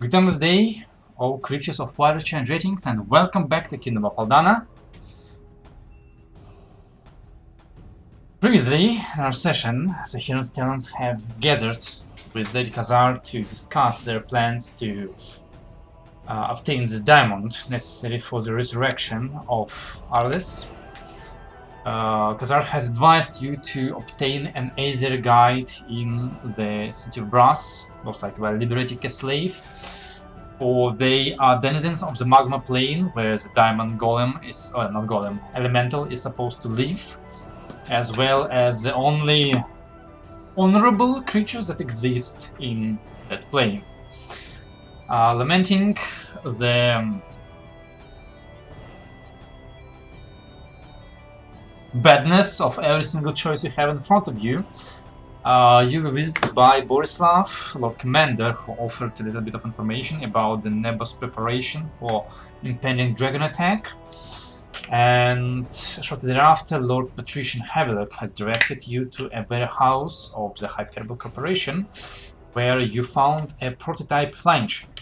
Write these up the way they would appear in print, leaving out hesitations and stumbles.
Good time of day, all creatures of literature and ratings, and welcome back to Kingdom of Aldana. Previously, in our session, the Heron's Talents have gathered with Lady Khazar to discuss their plans to obtain the diamond necessary for the resurrection of Arlis. Khazar has advised you to obtain an Aether guide in the city of Brass, most likely by liberating a slave. For they are denizens of the magma plane, where the diamond golem is, or not golem, elemental is supposed to live, as well as the only honorable creatures that exist in that plane. Lamenting the badness of every single choice you have in front of you, you were visited by Borislav, Lord Commander, who offered a little bit of information about the Nebos preparation for impending dragon attack. And shortly thereafter, Lord Patrician Havelock has directed you to a warehouse of the Hyperbole Corporation, where you found a prototype flying ship.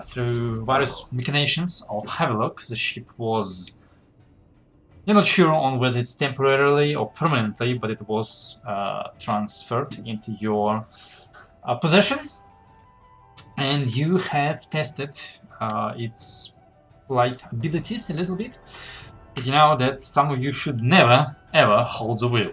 Through various machinations of Havelock, the ship was... You're not sure on whether it's temporarily or permanently, but it was transferred into your possession. And you have tested its flight abilities a little bit, figuring out that some of you should never, ever hold the wheel.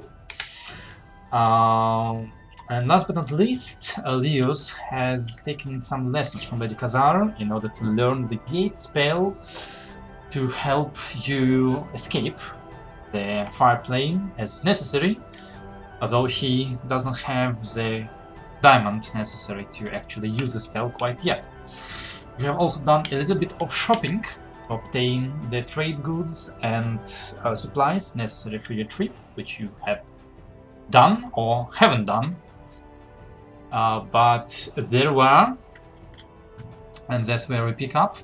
And last but not least, Leos has taken some lessons from Lady Khazar in order to learn the gate spell to help you escape the fire plane as necessary, although he does not have the diamond necessary to actually use the spell quite yet. You have also done a little bit of shopping to obtain the trade goods and supplies necessary for your trip, which you have done or haven't done. But there were, and that's where we pick up.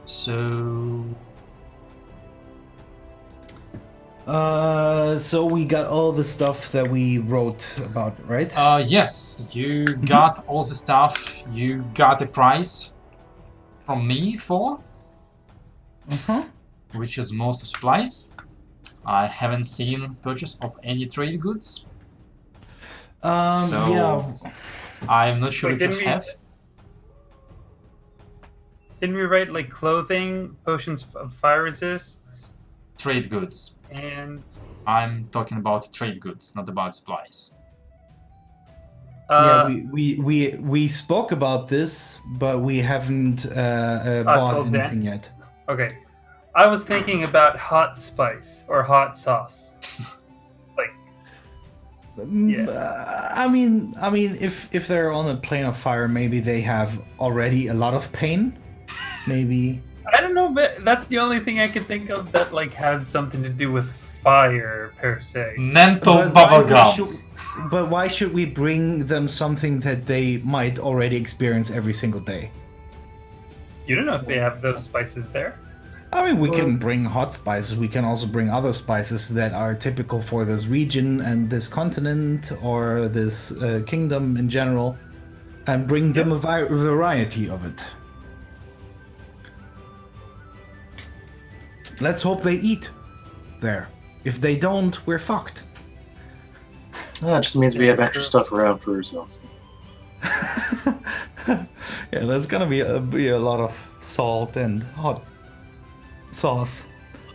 So we got all the stuff that we wrote about, right? yes, you got all the stuff. You got a price from me for, which is most supplies. I haven't seen purchase of any trade goods. Yeah. I'm not sure if you have. Didn't we write like clothing, potions of fire resist, Trade goods. and I'm talking about trade goods, not about supplies. Yeah, we spoke about this, but we haven't bought told Dan? anything yet. Okay, I was thinking about hot spice or hot sauce. I mean, if they're on a plane of fire, maybe they have already a lot of pain. Maybe. I don't know, but that's the only thing I can think of that like has something to do with fire per se. Mental bubblegum. But why should we bring them something that they might already experience every single day? You don't know if they have those spices there. I mean, we can bring hot spices. We can also bring other spices that are typical for this region and this continent or this kingdom in general, and bring them a variety of it. Let's hope they eat there. If they don't, we're fucked. That just means we have extra stuff around for ourselves. Yeah, there's gonna be a lot of salt and hot sauce.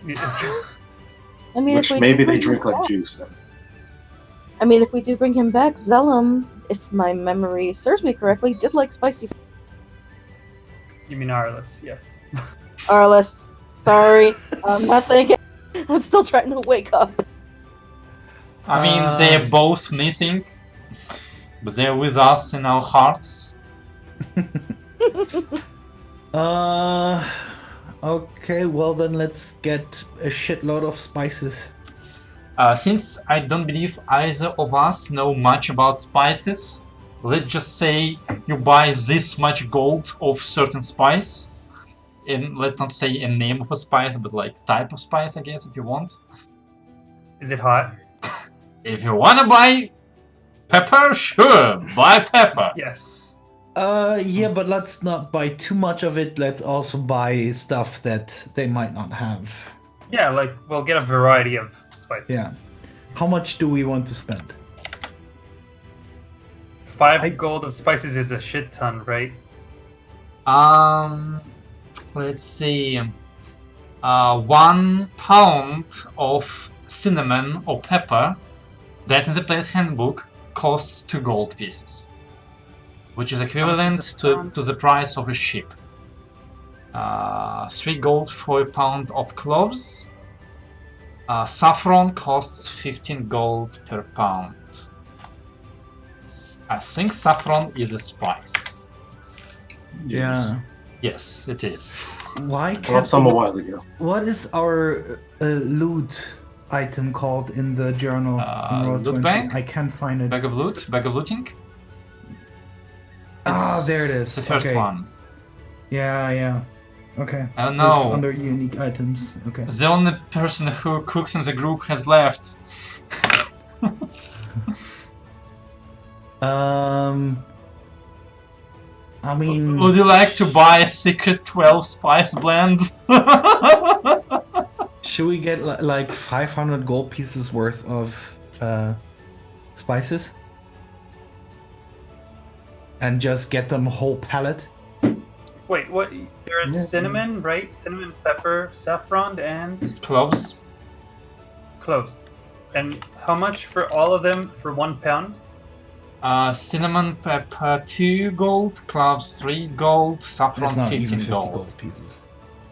I mean, Which if we maybe do they bring drink him like back- juice then. I mean, if we do bring him back, Zellum, if my memory serves me correctly, did like spicy. You mean Arliss, yeah. Arliss, sorry, I'm not thinking. I'm still trying to wake up. I mean, they're both missing, but they're with us in our hearts. Okay, well then let's get a shitload of spices. Since I don't believe either of us know much about spices, let's just say you buy this much gold of certain spice. And let's not say a name of a spice, but like type of spice, I guess, if you want. Is it hot? If you wanna buy pepper, sure, buy pepper. Yeah. Yeah, but let's not buy too much of it. Let's also buy stuff that they might not have. Yeah, like we'll get a variety of spices. Yeah. How much do we want to spend? 5 gold of spices is a shit ton, right? Let's see. 1 pound of cinnamon or pepper that's in the player's handbook costs 2 gold pieces, which is equivalent to the price of a ship. 3 gold for a pound of cloves. Saffron costs 15 gold per pound. I think saffron is a spice. Yes. Yeah. Yes, it is. Why Well, can't some a while ago. What is our loot item called in the journal? in Roll Loot 20? bank? I can't find it. Bag of loot? Bag of looting? There it is. The first Okay. one. Yeah. Okay. I don't know. It's under unique items. Okay. The only person who cooks in the group has left. I mean, Would you like to buy a secret 12 spice blend? should we get like 500 gold pieces worth of spices? And just get them whole pallet? Wait, what? There's Yeah. cinnamon, right? Cinnamon, pepper, saffron, and Cloves? cloves. And how much for all of them for 1 pound? Cinnamon pepper 2 gold, cloves 3 gold, saffron That's not 15 even 50 gold. gold pieces.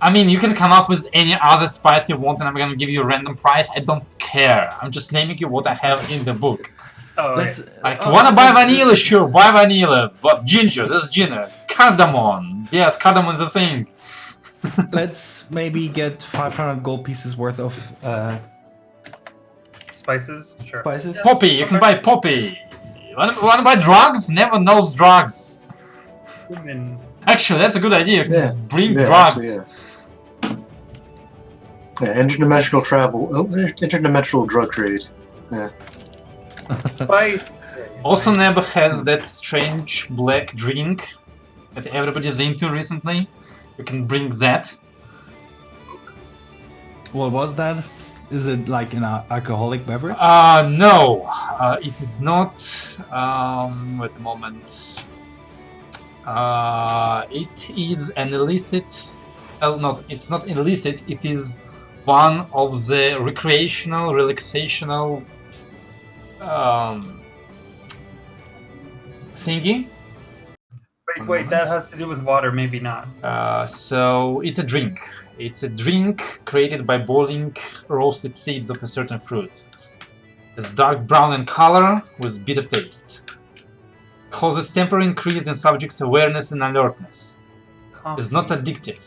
I mean, you can come up with any other spice you want and I'm gonna give you a random price. I don't care. I'm just naming you what I have in the book. Oh, okay. Let's Like, wanna buy vanilla? Sure, buy vanilla. But ginger, there's ginger. Cardamom. Yes, cardamom is a thing. let's maybe get 500 gold pieces worth of Spices? Sure. spices. Poppy, you can buy poppy. Wanna buy drugs? Never knows drugs. And Actually, that's a good idea. Yeah. Bring Yeah, drugs. actually, yeah, interdimensional travel. Oh, interdimensional drug trade. Yeah. spice. Also, Neb has that strange black drink that everybody's into recently. You can bring that. What was that? Is it like an alcoholic beverage? No, it is not. Wait a moment. It is an illicit. It's not illicit. It is one of the recreational, relaxational thingy. Wait, that has to do with water, maybe not. So it's a drink. It's a drink created by boiling roasted seeds of a certain fruit. It's dark brown in color with bitter taste. Causes temporary increase in subject's awareness and alertness. It's not addictive,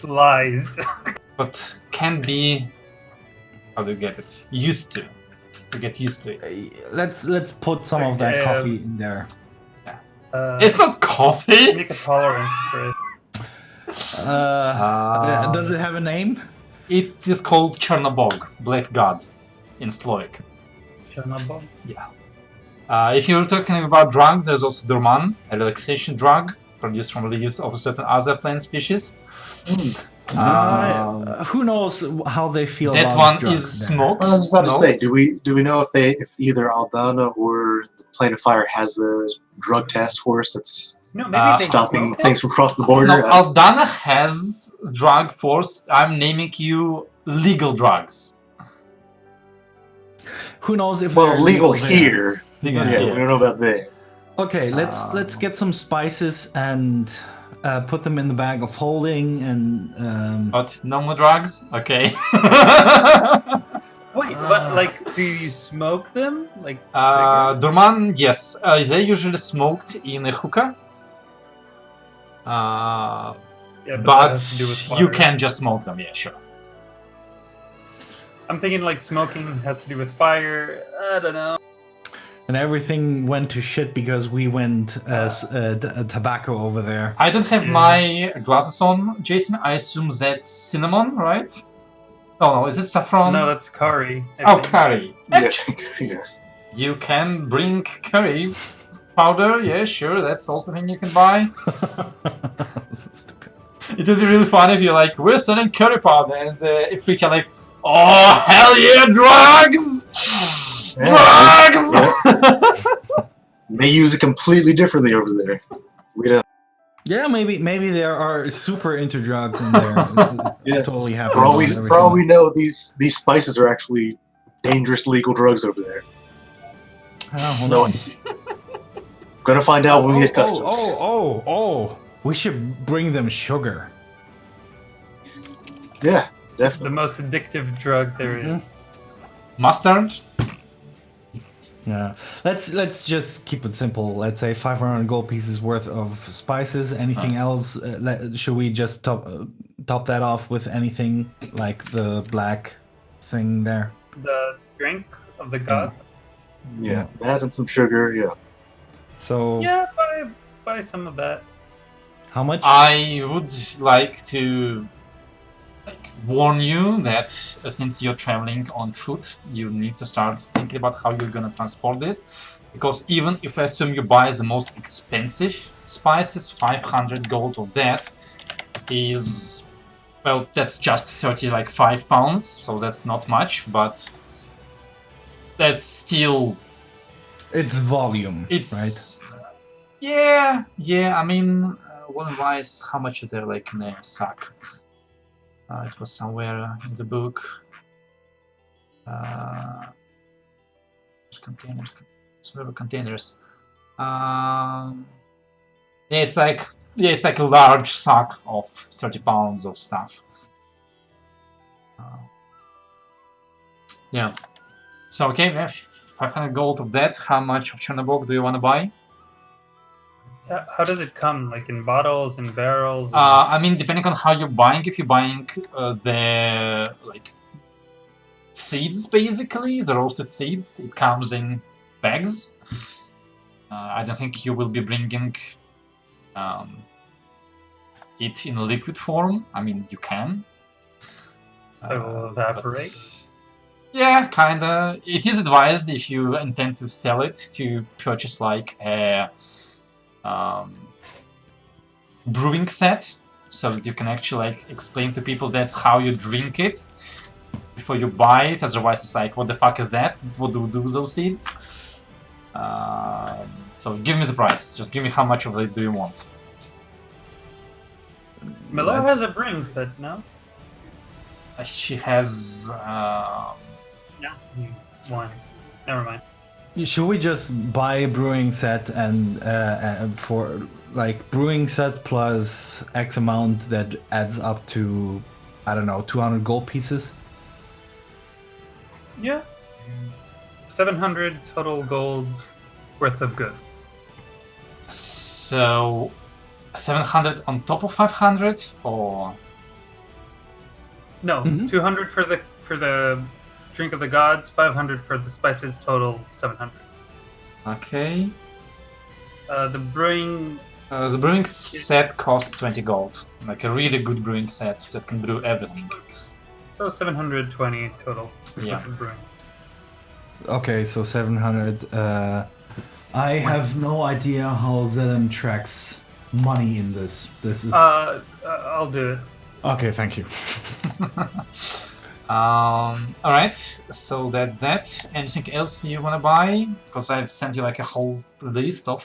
Lies. but can be, how do you get it? Used to. You get used to it. Let's put some of that coffee in there. It's not coffee! Make a tolerance for it. Does it have a name? It is called Chernobog, Black God, in Slovak. Chernobyl. Yeah. If you're talking about drugs, there's also Durman, a relaxation drug produced from leaves of a certain other plant species. Who knows how they feel That about one drugs is there. smoked. Well, I was about to say, smoked. do we know if either Aldana or the Plane of Fire has a drug task force that's No, maybe they stopping smoke things it? from crossing the border? No, Aldana has drug force. I'm naming you legal drugs. Who knows if well, they're legal there. here. Legal Yeah, here. we don't know about there. Okay, let's get some spices and put them in the bag of holding and But no more drugs? Okay. Wait, but like, do you smoke them? Like, Durman, yes. They usually smoked in a hookah. yeah, that But has to do with you fire. can just smoke them, yeah, sure. I'm thinking like smoking has to do with fire. I don't know. and everything went to shit because we went tobacco over there. I don't have my glasses on, Jason. I assume that's cinnamon, right? Oh no, is it saffron? No, that's curry. I Oh, think. curry. Yeah, yeah. You can bring curry powder, yeah, sure, that's also a thing you can buy. So stupid. It would be really funny if you're like, we're selling curry powder, and if we can like, oh hell yeah, drugs! Drugs! May use it completely differently over there. We don't. Yeah, maybe there are super into drugs in there. Yeah. Totally happy. For all about we everything. know, these spices are actually dangerous legal drugs over there. Who No. knows? Gonna find out when we hit customs. Oh! We should bring them sugar. Yeah, The definitely. most addictive drug there is. Mustard? Yeah. Let's just keep it simple. Let's say 500 gold pieces worth of spices. Anything else? Should we just top that off with anything like the black thing there? The drink of the gods. Yeah, that and some sugar. Yeah. So Yeah, buy some of that. how much? I would like to warn you that since you're traveling on foot, you need to start thinking about how you're gonna transport this. Because even if I assume you buy the most expensive spices, 500 gold of that is, well, that's just 35 pounds, so that's not much, but that's still... It's volume, It's... right? Yeah, I mean, one-wise, how much is there like in a sack? It was somewhere in the book. Containers, containers. Yeah, it's like a large sack of 30 pounds of stuff. Yeah. So okay, we have 500 gold of that. How much of Chernobog do you want to buy? How does it come? Like in bottles, in barrels? I mean, depending on how you're buying, if you're buying the like seeds, basically the roasted seeds, it comes in bags. I don't think you will be bringing it in liquid form. I mean, you can. It will evaporate. Yeah, kinda. It is advised if you intend to sell it to purchase like a brewing set, so that you can actually like explain to people that's how you drink it before you buy it. Otherwise, it's like, what the fuck is that? What do those seeds? So give me the price. Just give me how much of it do you want. Milo has a brewing set, no? She has. No. One. Never mind. Should we just buy a brewing set and for like brewing set plus X amount that adds up to, I don't know, 200 gold pieces? Yeah. 700 total gold worth of good. So 700 on top of 500, or No, 200 for the drink of the gods, 500 for the spices, total 700. okay. The brewing. The brewing set costs 20 gold. Like a really good brewing set that can brew everything. So 720 total. Yeah. Worth of brewing. Okay, so 700. I have no idea how Zedem tracks money in this. This is I'll do it. okay. Thank you. Alright, so that's that. Anything else you wanna buy? Because I've sent you like a whole list of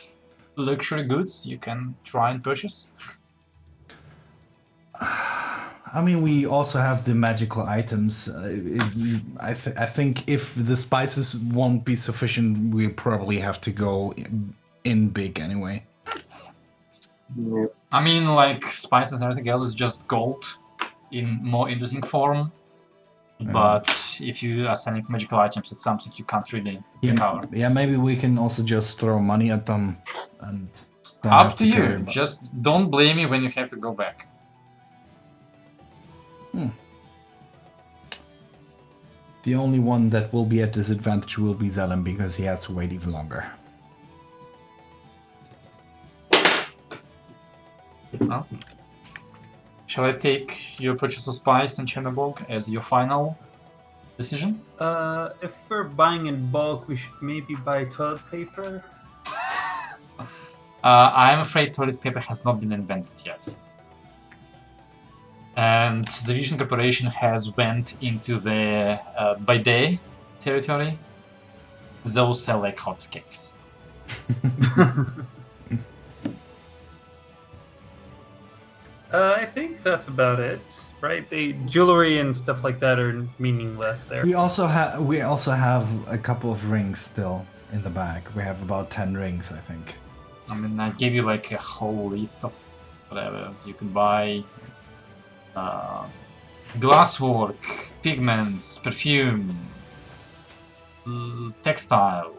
luxury goods you can try and purchase. I mean, we also have the magical items. I think if the spices won't be sufficient, we probably have to go in big anyway. Yeah. I mean, like spices and everything else is just gold in more interesting form. But if you are selling magical items, it's something you can't really recover. Yeah, maybe we can also just throw money at them and don't Up have to care you. about- Just don't blame me when you have to go back. The only one that will be at disadvantage will be Zelen because he has to wait even longer. Well, shall I take your purchase of spice and Chernobog as your final decision? If we're buying in bulk, we should maybe buy toilet paper. I'm afraid toilet paper has not been invented yet. And the Vision Corporation has went into the bidet territory. Those sell like hotcakes. I think that's about it, right? The jewelry and stuff like that are meaningless there. We also have a couple of rings still in the bag. We have about 10 rings, I think. I mean, I gave you like a whole list of whatever you can buy. Glasswork, pigments, perfume, textile.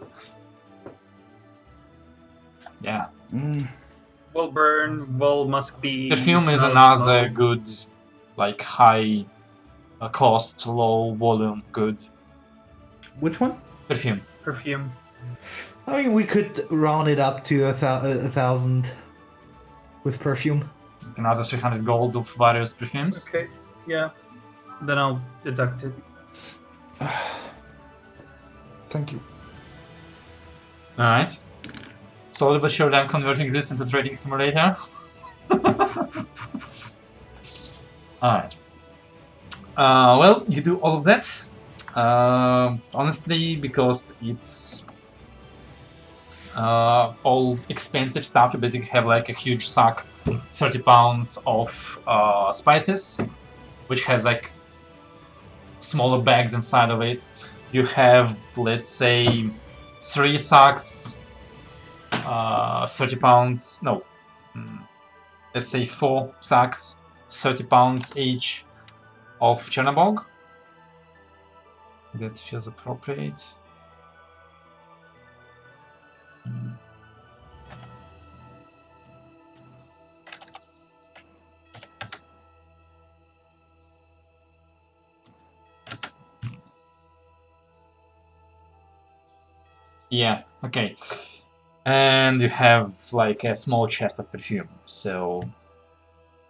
Yeah. Wool burn, wool must be. Perfume is smells another lovely. good, like high cost, low volume good. Which one? Perfume. Perfume. I mean, we could round it up to 1,000 with perfume. Another 300 gold of various perfumes. Okay, yeah. Then I'll deduct it. Thank you. Alright. Slowly but surely I'm converting this into trading simulator. Alright. Well, you do all of that. Honestly, because it's all expensive stuff, you basically have like a huge sack, 30 pounds of spices, which has like smaller bags inside of it. You have, let's say, 3 sacks, 30 pounds, no, let's say 4 sacks, 30 pounds each of Chernabog. That feels appropriate. Yeah, okay. And you have like a small chest of perfume, so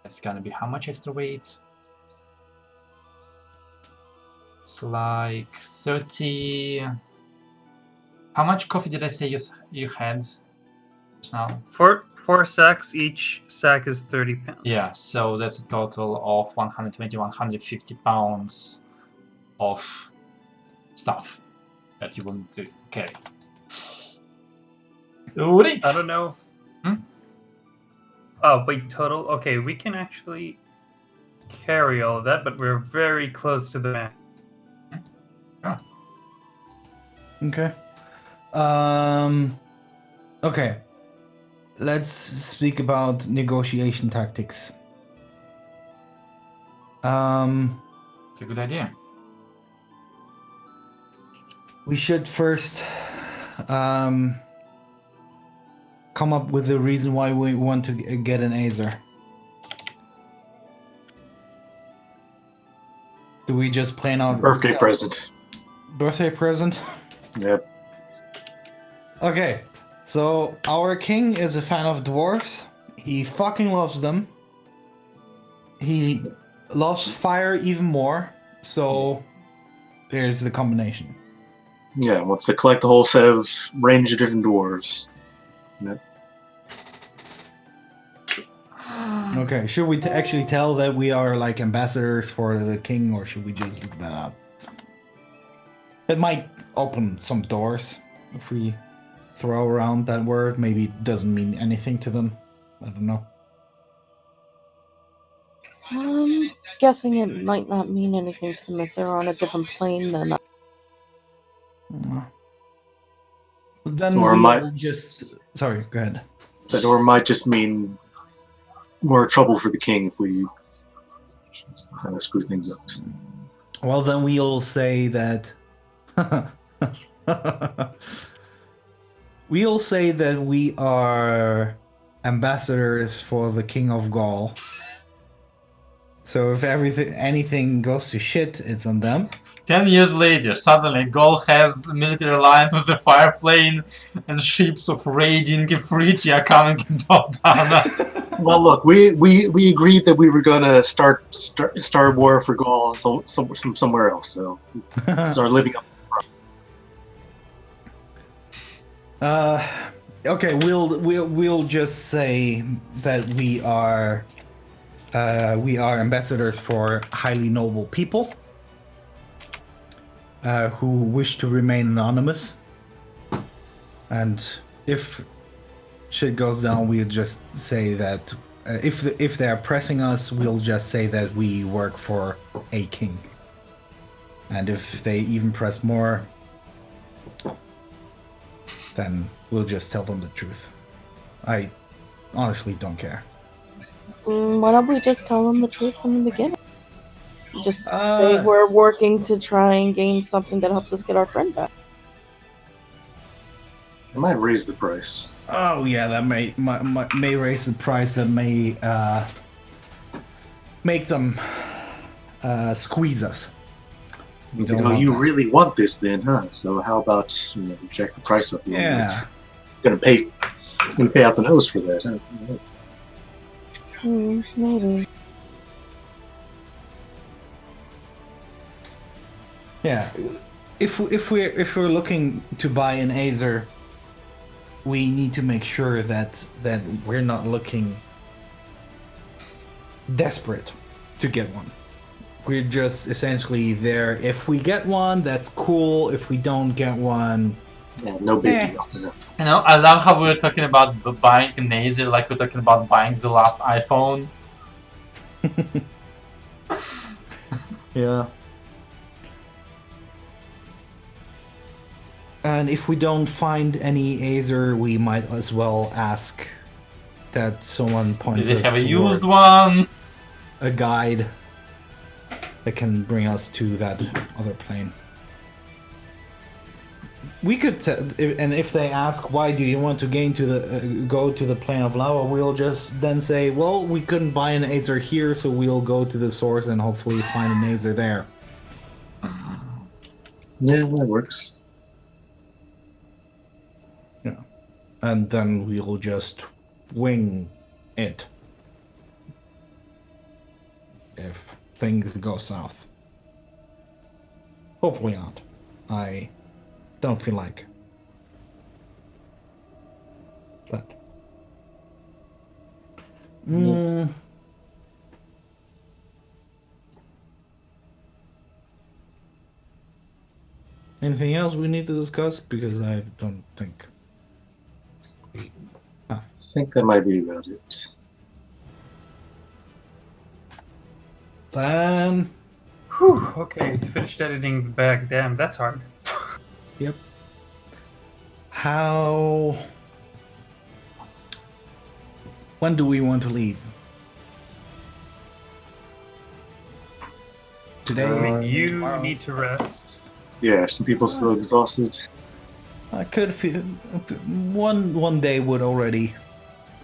that's gonna be how much extra weight? It's like 30. How much coffee did I say you had just now? 4 sacks, each sack is 30 pounds. Yeah, so that's a total of 120, 150 pounds of stuff that you want to carry. Alright. I don't know. Oh, wait, total? Okay, we can actually carry all of that, but we're very close to the max. Okay. Okay. Let's speak about negotiation tactics. It's a good idea. We should first come up with a reason why we want to get an Azer. Do we just plan out Birthday present. birthday present? Yep. Okay, so our king is a fan of dwarves. He fucking loves them. He loves fire even more. So there's the combination. Yeah, wants to collect the whole set of range of different dwarves. Yep. Okay, should we actually tell that we are like ambassadors for the king, or should we just leave that out? It might open some doors if we throw around that word. Maybe it doesn't mean anything to them. I don't know. Guessing it might not mean anything to them if they're on a different plane than us. Then Or we might- will just... Sorry, go ahead. That or might just mean more trouble for the king if we kind of screw things up. Well, then we'll say that... we'll say that we are ambassadors for the King of Gaul. So if anything goes to shit, it's on them. 10 years later, suddenly Gaul has a military alliance with a fire plane and ships of raging Ifritia coming into Aldana. Well, look, we agreed that we were gonna start war for Gaul from somewhere else. So start living up. Okay, we'll just say that we are ambassadors for highly noble people who wish to remain anonymous. And if shit goes down, we'll just say that if they are pressing us, we'll just say that we work for a king. And if they even press more, then we'll just tell them the truth. I honestly don't care. Why don't we just tell them the truth from the beginning? Just say we're working to try and gain something that helps us get our friend back. I might raise the price. Oh yeah, that may raise the price. That may make them squeeze us. He's like, oh, you really want this then, huh? So how about jack the price up a little bit? Gonna pay out the nose for that, huh? Maybe. Yeah, if we're looking to buy an Azer, we need to make sure that we're not looking desperate to get one. We're just essentially there. If we get one, that's cool. If we don't get one, yeah, no big deal. Yeah. You know, I love how we're talking about buying an Azer like we're talking about buying the last iPhone. Yeah. And if we don't find any Azer, we might as well ask that someone points Did us they have a used towards one? a guide that can bring us to that other plane. We could, and if they ask why do you want to go to the plane of lava, we'll just then say, well, we couldn't buy an Azer here, so we'll go to the source and hopefully find an Azer there. Yeah, that works. Yeah, and then we'll just wing it if things go south. Hopefully not. I don't feel like that. Anything else we need to discuss? Because I don't think. I think that might be about it. Then. Whew, okay, finished editing the bag. Damn, that's hard. Yep. When do we want to leave? Today? I mean, you need to rest. Yeah, some people still exhausted. I could feel one day would already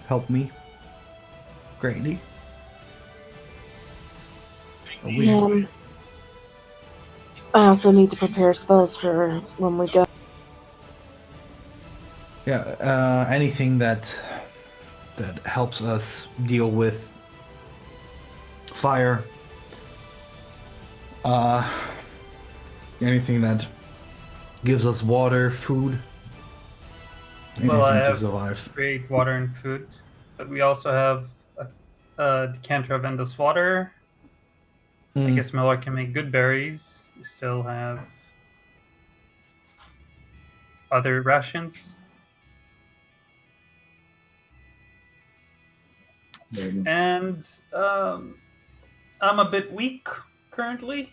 help me greatly. I also need to prepare spells for when we go. Yeah, anything that helps us deal with fire. Anything that gives us water, food. Anything Well, I to have survive. great water and food, but we also have a decanter of endless water. I guess Miller can make good berries. We still have other rations. And I'm a bit weak currently,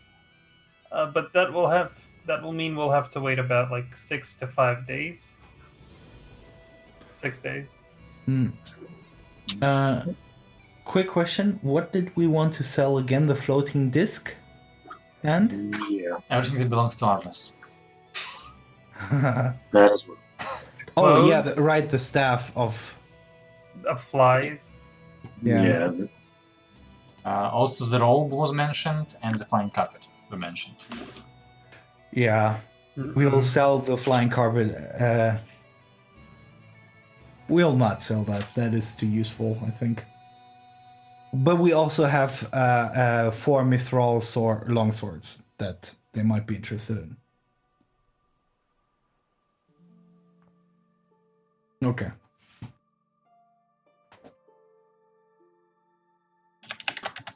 but that will mean we'll have to wait about like 6 to 5 days. 6 days. Quick question: what did we want to sell again? The floating disc, and Yeah, Everything that belongs to Arnes. that as well. oh yeah, Clothes? right, the staff of Flies. Yeah. Also, the robe was mentioned, and the flying carpet were mentioned. yeah. We'll sell the flying carpet. We'll not sell that. That is too useful, I think. But we also have 4 mithril longswords that they might be interested in. Okay.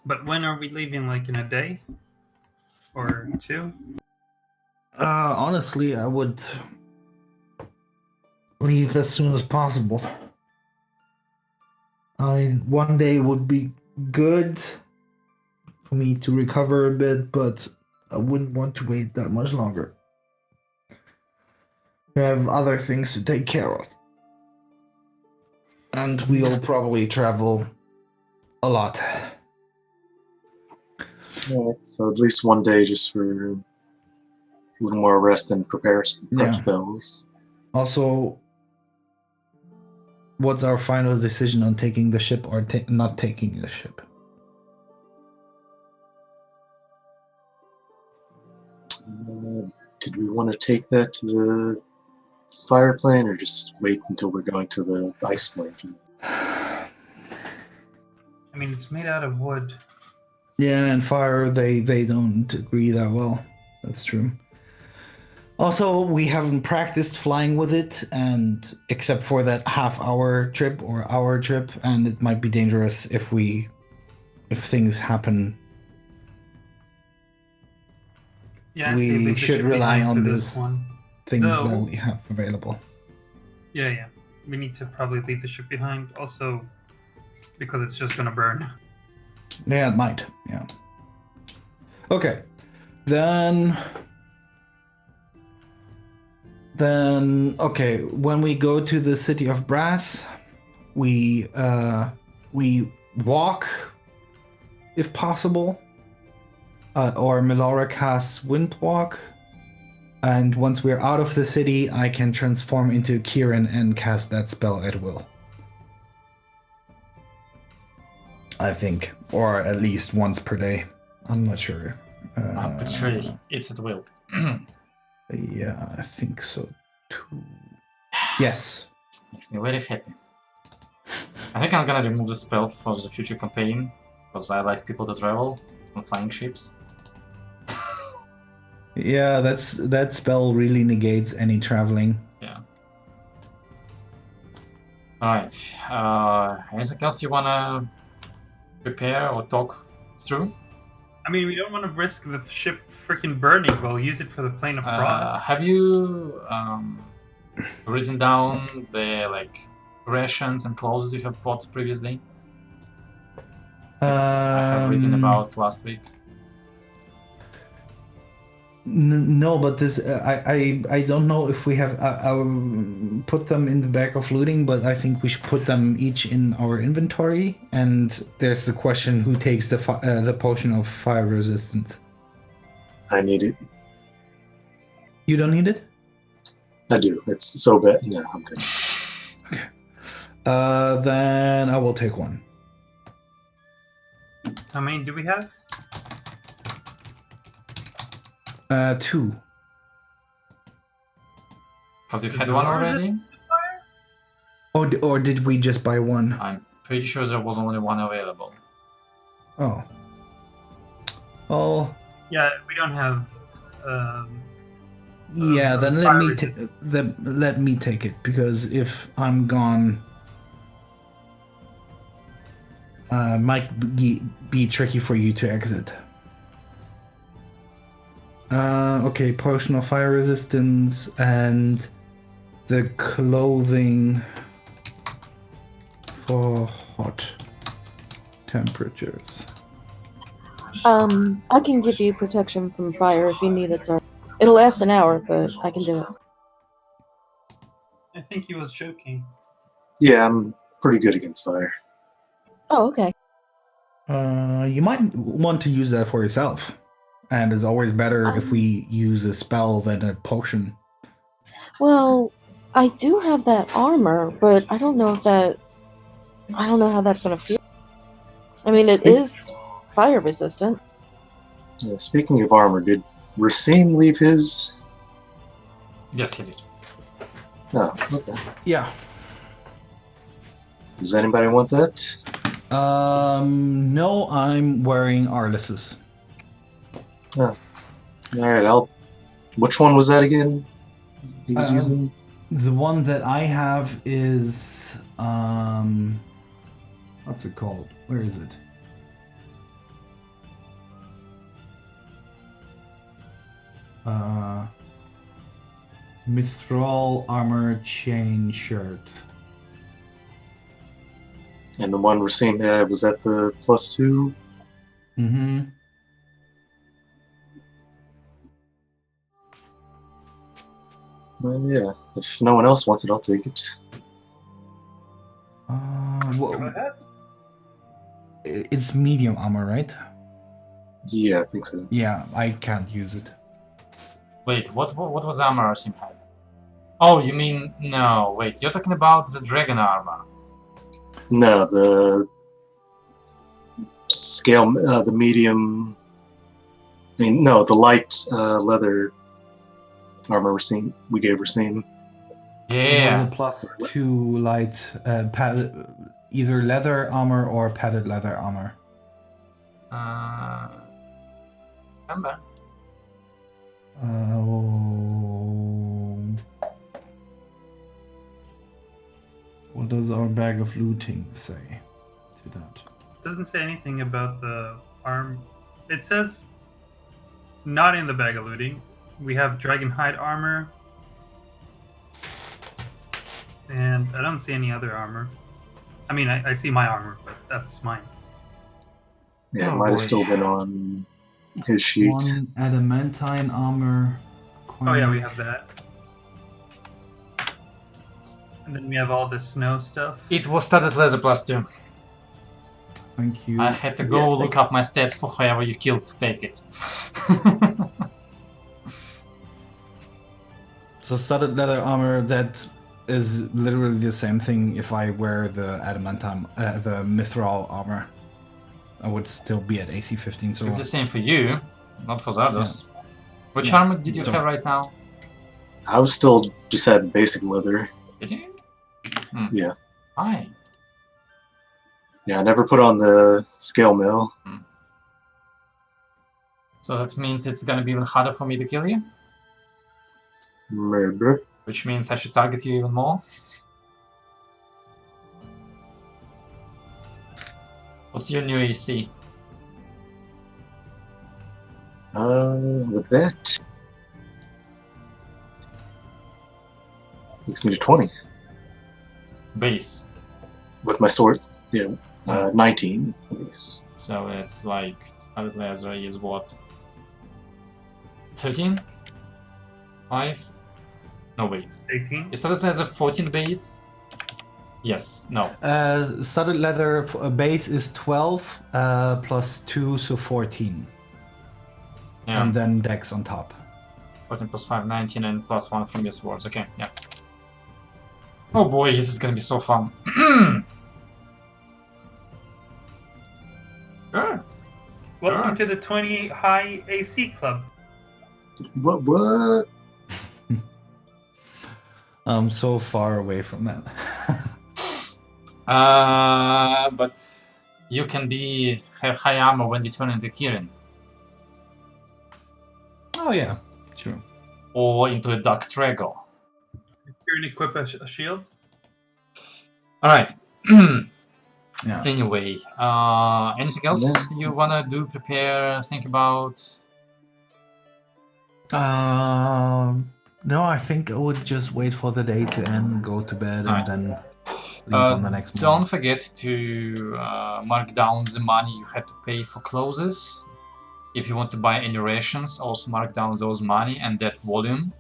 But when are we leaving? Like in a day? Or 2? Honestly, I would leave as soon as possible. I mean, one day would be good for me to recover a bit, but I wouldn't want to wait that much longer. We have other things to take care of. And we'll probably travel a lot. Alright, so at least one day just for a little more rest and prep spells. Also, what's our final decision on taking the ship or not taking the ship? Did we want to take that to the fire plane or just wait until we're going to the ice plane? I mean, it's made out of wood. Yeah, and fire, they don't agree that well. That's true. Also, we haven't practiced flying with it, and except for that half-hour trip or hour trip, and it might be dangerous if things happen. Yeah, We should rely on these things Though, that we have available. Yeah. We need to probably leave the ship behind. Also, because it's just gonna burn. Yeah, it might. Yeah. Okay. Then okay, when we go to the city of Brass, we walk if possible. Or Milora casts Wind Walk. And once we're out of the city, I can transform into Kieran and cast that spell at will. I think. Or at least once per day. I'm not sure. I'm pretty sure it's at will. Yeah, I think so too. Yes. Makes me very happy. I think I'm gonna remove the spell for the future campaign, because I like people to travel on flying ships. Yeah, that spell really negates any traveling. Yeah. Alright. Anything else you wanna prepare or talk through? I mean, we don't want to risk the ship freaking burning. We'll use it for the plane of frost. Have you written down the rations and clothes you have bought previously? I have written about last week. No, but this I don't know if we have put them in the bag of looting, but I think we should put them each in our inventory. And there's the question: who takes the potion of fire resistance? I need it. You don't need it? I do. It's so bad. No, I'm good. Okay. Then I will take one. How many do we have? 2. Because you had one already? Or did we just buy one? I'm pretty sure there was only one available. Oh. Oh. Yeah, we don't have. Yeah, then let me take it, because if I'm gone, might be tricky for you to exit. Okay, potion of fire resistance and the clothing for hot temperatures. I can give you protection from fire if you need it, sir. It'll last an hour, but I can do it. I think he was joking. Yeah, I'm pretty good against fire. Oh, okay. You might want to use that for yourself. And it's always better if we use a spell than a potion. Well, I do have that armor, but I don't know if that... I don't know how that's going to feel. I mean, it is fire resistant. Yeah, speaking of armor, did Racine leave his? Yes, he did. Oh, okay. Yeah. Does anybody want that? No, I'm wearing Arliss's. Oh. Alright, which one was that again? He was using? The one that I have is what's it called? Where is it? Mithril armor chain shirt. And the one Racine had, was that the +2? Mm-hmm. Yeah, if no one else wants it, I'll take it. Go ahead. It's medium armor, right? Yeah, I think so. Yeah, I can't use it. Wait, what was the armor Asim had? Oh, you mean no? Wait, you're talking about the dragon armor. No, the scale, the medium. I mean, no, the light leather armor we gave Racine. Yeah. It was a +2 light padded, either leather armor or padded leather armor. Remember? What does our bag of looting say to that? It doesn't say anything about the arm. It says not in the bag of looting. We have dragon hide armor. And I don't see any other armor. I mean, I see my armor, but that's mine. Yeah, Oh, it might have boy. still been on his sheet. One adamantine armor. Oh yeah, we have that. And then we have all the snow stuff. It was studded leather +2. Thank you. I had to go Yeah, look up my stats for whoever you killed to take it. So studded leather armor, that is literally the same thing if I wear the adamantine, the mithril armor. I would still be at AC 15, so... It's the same for you, not for the others. Which Yeah. armor did you So- have right now? I was still just had basic leather. Did you? Yeah. Why? Yeah, I never put on the scale mill. So that means it's gonna be even harder for me to kill you? Murder. Which means I should target you even more? What's your new AC? With that, takes me to 20. Base. With my swords, yeah, 19. Please. So it's like studded leather is what? 13? 5? No wait. 18. Is studded leather 14 base? Yes. No. Studded leather base is 12 plus 2, so 14. Yeah. And then dex on top. 14 plus 5, 19, and plus 1 from your swords. Okay, yeah. Oh boy, this is gonna be so fun. Sure. Welcome to the 20 high AC club. What? I'm so far away from that. But you can have high armor when you turn into Kirin. Oh yeah, sure. Or into a Dark Drago. You're gonna equip a shield. Alright. Yeah. Anyway, anything else you wanna do, prepare, think about? No, I think I would just wait for the day to end, go to bed, Alright. and then leave on the next Don't morning. forget to mark down the money you had to pay for clothes. If you want to buy any rations, also mark down those money and that volume.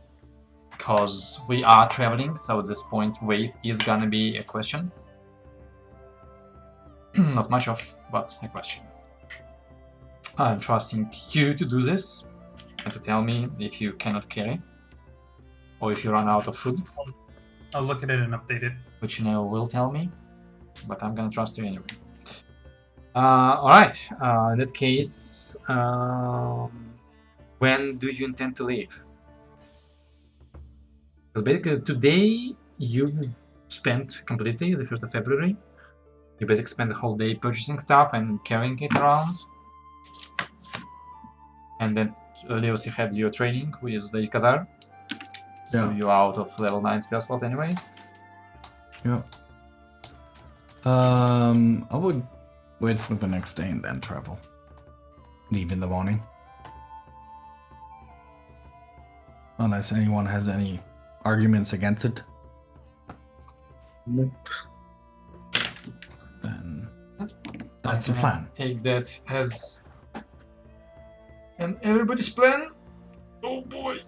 Because we are traveling, so at this point weight is gonna be a question. Not much of, but a question. I'm trusting you to do this and to tell me if you cannot carry or if you run out of food, I'll look at it and update it. which you know will tell me, but I'm gonna trust you anyway. Alright, in that case, when do you intend to leave? Because basically today you've spent completely the 1st of February. You basically spent the whole day purchasing stuff and carrying it around. And then earlier you had your training with the Kazar. So Yeah. you're out of level 9 spell slot anyway. Yeah. I would wait for the next day and then travel. Leave in the morning. Unless anyone has any arguments against it, Nope. then that's the plan. Take that as and everybody's plan. Oh boy.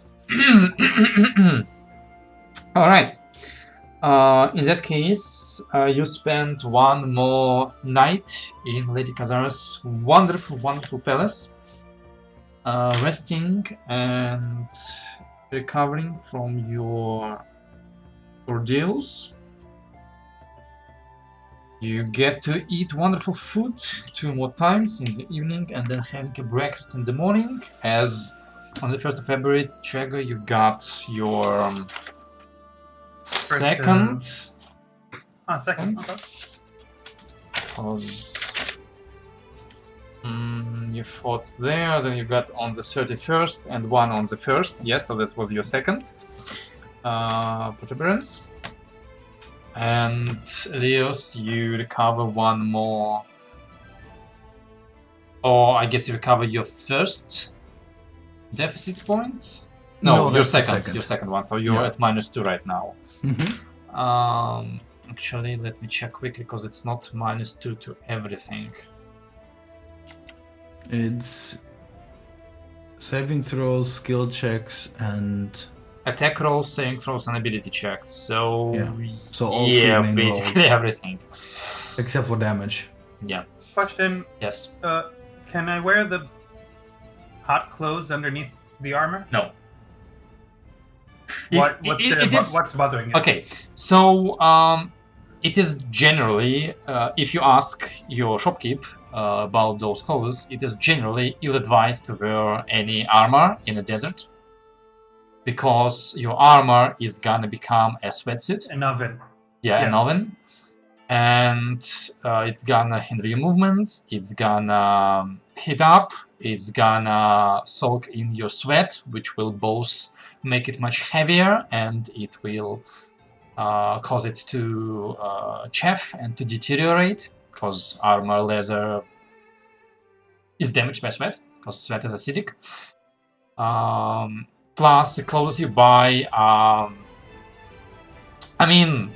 All right. In that case, you spend one more night in Lady Kazara's wonderful, wonderful palace, resting and recovering from your ordeals. You get to eat wonderful food 2 more times in the evening and then having a breakfast in the morning. As on the 1st of February, Trego, you got your second. Second. Okay. Because you fought there, then you got on the 31st and one on the 1st. Yes, so that was your second protuberance. And Leos, you recover one more. Or I guess you recover your first deficit point? No, your that's the second. Your second one. So you're at -2 right now. Actually, let me check quickly because it's not -2 to everything. It's saving throws, skill checks, and Attack rolls, saving throws, and ability checks. So so all three main basically rolls, everything. except for damage. Yeah. Question: Yes. Can I wear the hot clothes underneath the armor? No. What's bothering you? Okay, so it is generally, if you ask your shopkeep about those clothes, it is generally ill-advised to wear any armor in a desert, because your armor is gonna become a sweatsuit. An oven. Yeah, an oven. And it's gonna hinder your movements, it's gonna heat up, it's gonna soak in your sweat, which will both make it much heavier, and it will cause it to chafe and to deteriorate, because armor leather is damaged by sweat, because sweat is acidic. Plus, the clothes you buy, I mean,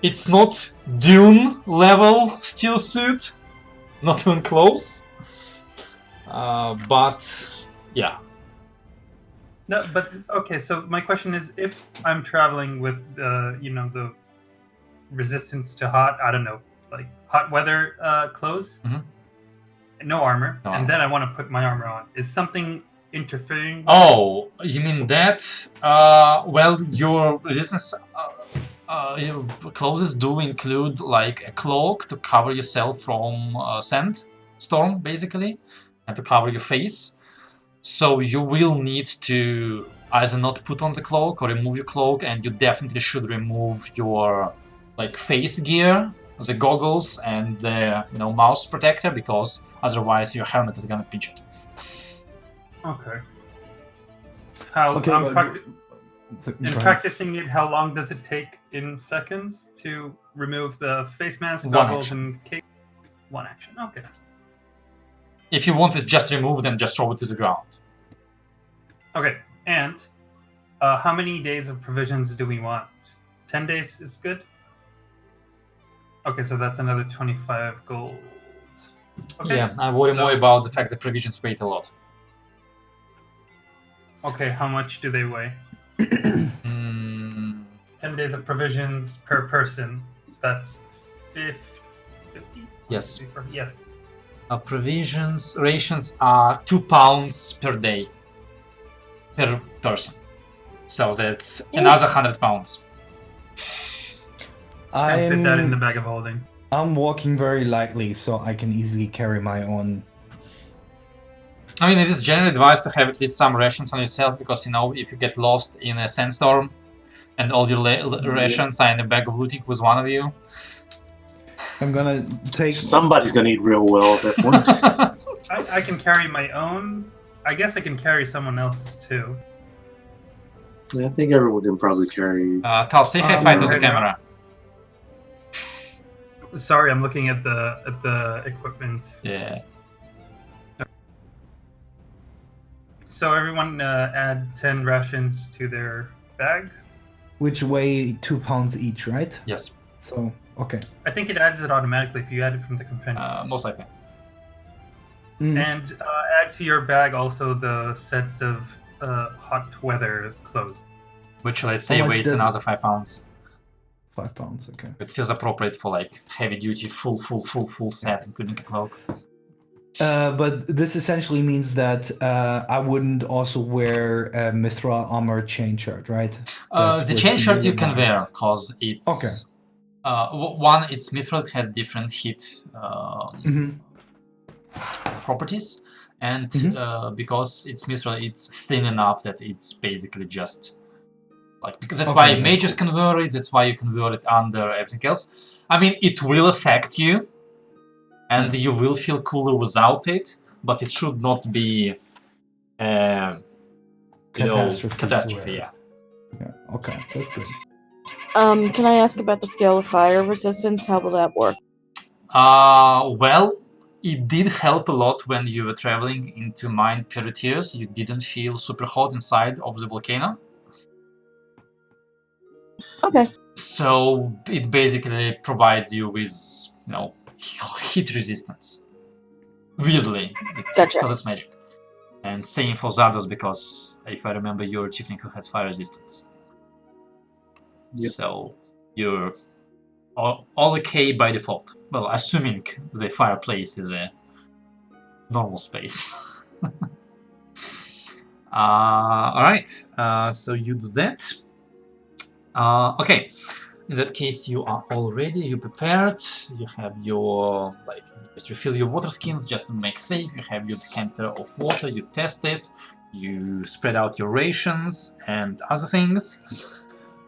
it's not Dune level steel suit, not even close. But yeah. No, but okay. So my question is, if I'm traveling with, the resistance to hot, I don't know, like hot weather clothes, no armor, and then I want to put my armor on. Is something interfering? Oh, you mean that? Well, your resistance, your clothes do include like a cloak to cover yourself from sandstorm, basically, and to cover your face. So you will need to either not put on the cloak or remove your cloak, and you definitely should remove your like face gear, the goggles, and the mouse protector, because otherwise your helmet is gonna pinch it. Okay. Practicing it, how long does it take in seconds to remove the face mask, goggles, and cape? One action. Okay. If you want it just removed, then just throw it to the ground. Okay, and how many days of provisions do we want? 10 days is good? Okay, so that's another 25 gold. Okay. Yeah, I worry more about the fact that provisions weight a lot. Okay, how much do they weigh? 10 days of provisions per person. So that's 50? Yes. Yes. Provisions, rations are 2 pounds per day. Per person. So that's another 100 pounds. I fit that in the bag of holding. I'm walking very lightly, so I can easily carry my own. I mean, it is generally advised to have at least some rations on yourself, because if you get lost in a sandstorm and all your rations are in a bag of looting with one of you, I'm gonna take. Somebody's gonna eat real well at that point. I can carry my own. I guess I can carry someone else's too. Yeah, I think everyone can probably carry. Tal, say hi to the camera. Sorry, I'm looking at the equipment. Yeah. So everyone add 10 rations to their bag. Which weigh 2 pounds each, right? Yes, So, okay. I think it adds it automatically if you add it from the companion. most likely. And add to your bag also the set of hot weather clothes. Which, let's say, much weighs does- another 5 pounds. 5 pounds, okay. It feels appropriate for like heavy duty, full set, including a cloak. But this essentially means that I wouldn't also wear a Mithra armor chain shirt, right? That The would chain be shirt you can minimized. wear because it's Okay. one. It's mithril. It has different heat properties, and because it's mithril, it's thin enough that it's basically just like because that's why that's mages can wear it. That's why you can wear it under everything else. I mean, it will affect you, and you will feel cooler without it, but it should not be catastrophe. Yeah. Yeah. Okay, that's good. Can I ask about the scale of fire resistance? How will that work? Well, it did help a lot when you were traveling into Mine Pyritiers. You didn't feel super hot inside of the volcano. Okay. So it basically provides you with, heat resistance. Weirdly, it's Gotcha. because it's magic. And same for Zardos, because if I remember, you're a tiefling who has fire resistance. Yep. So you're all okay by default. Well, assuming the fireplace is a normal space. Alright, so you do that. Okay, in that case you are all ready, you're prepared, you have your, just refill your water skins just to make safe, you have your decanter of water, you test it, you spread out your rations and other things.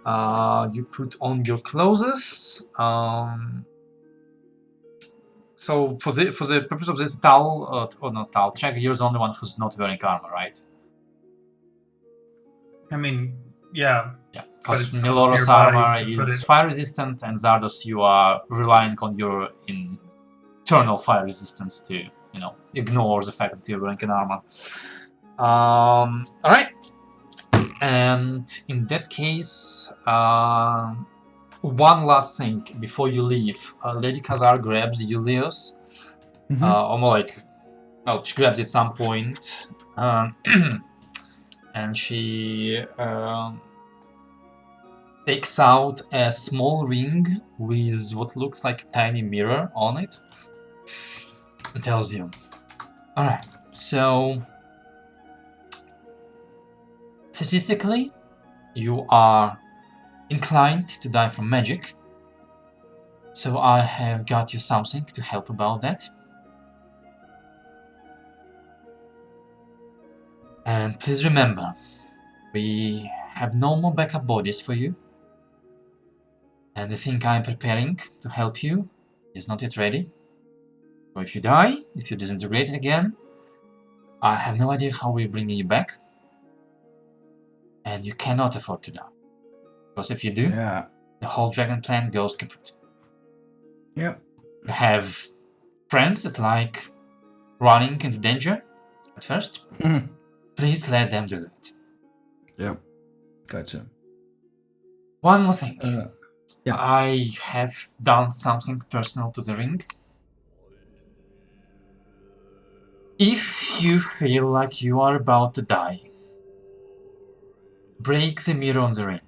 You put on your clothes. So for the purpose of this Tal, or not Tal, Trek, you're the only one who's not wearing armor, right? I mean, yeah. Yeah, But because it's close Melora's nearby, armor you put is it- fire resistant, and Zardos you are relying on your internal fire resistance to, ignore the fact that you're wearing an armor. Alright. And in that case, one last thing before you leave. Lady Khazar grabs Julius. Almost she grabs it at some point. And she takes out a small ring with what looks like a tiny mirror on it. And tells you, alright, so statistically, you are inclined to die from magic, so I have got you something to help about that. And please remember, we have no more backup bodies for you, and the thing I'm preparing to help you is not yet ready. So if you die, if you disintegrate again, I have no idea how we're bringing you back. And you cannot afford to die. Because if you do, the whole dragon plan goes kaput. Yep. You have friends that like running into danger at first. Please let them do that. Yep. Gotcha. One more thing. Yeah. I have done something personal to the ring. If you feel like you are about to die, break the mirror on the ring.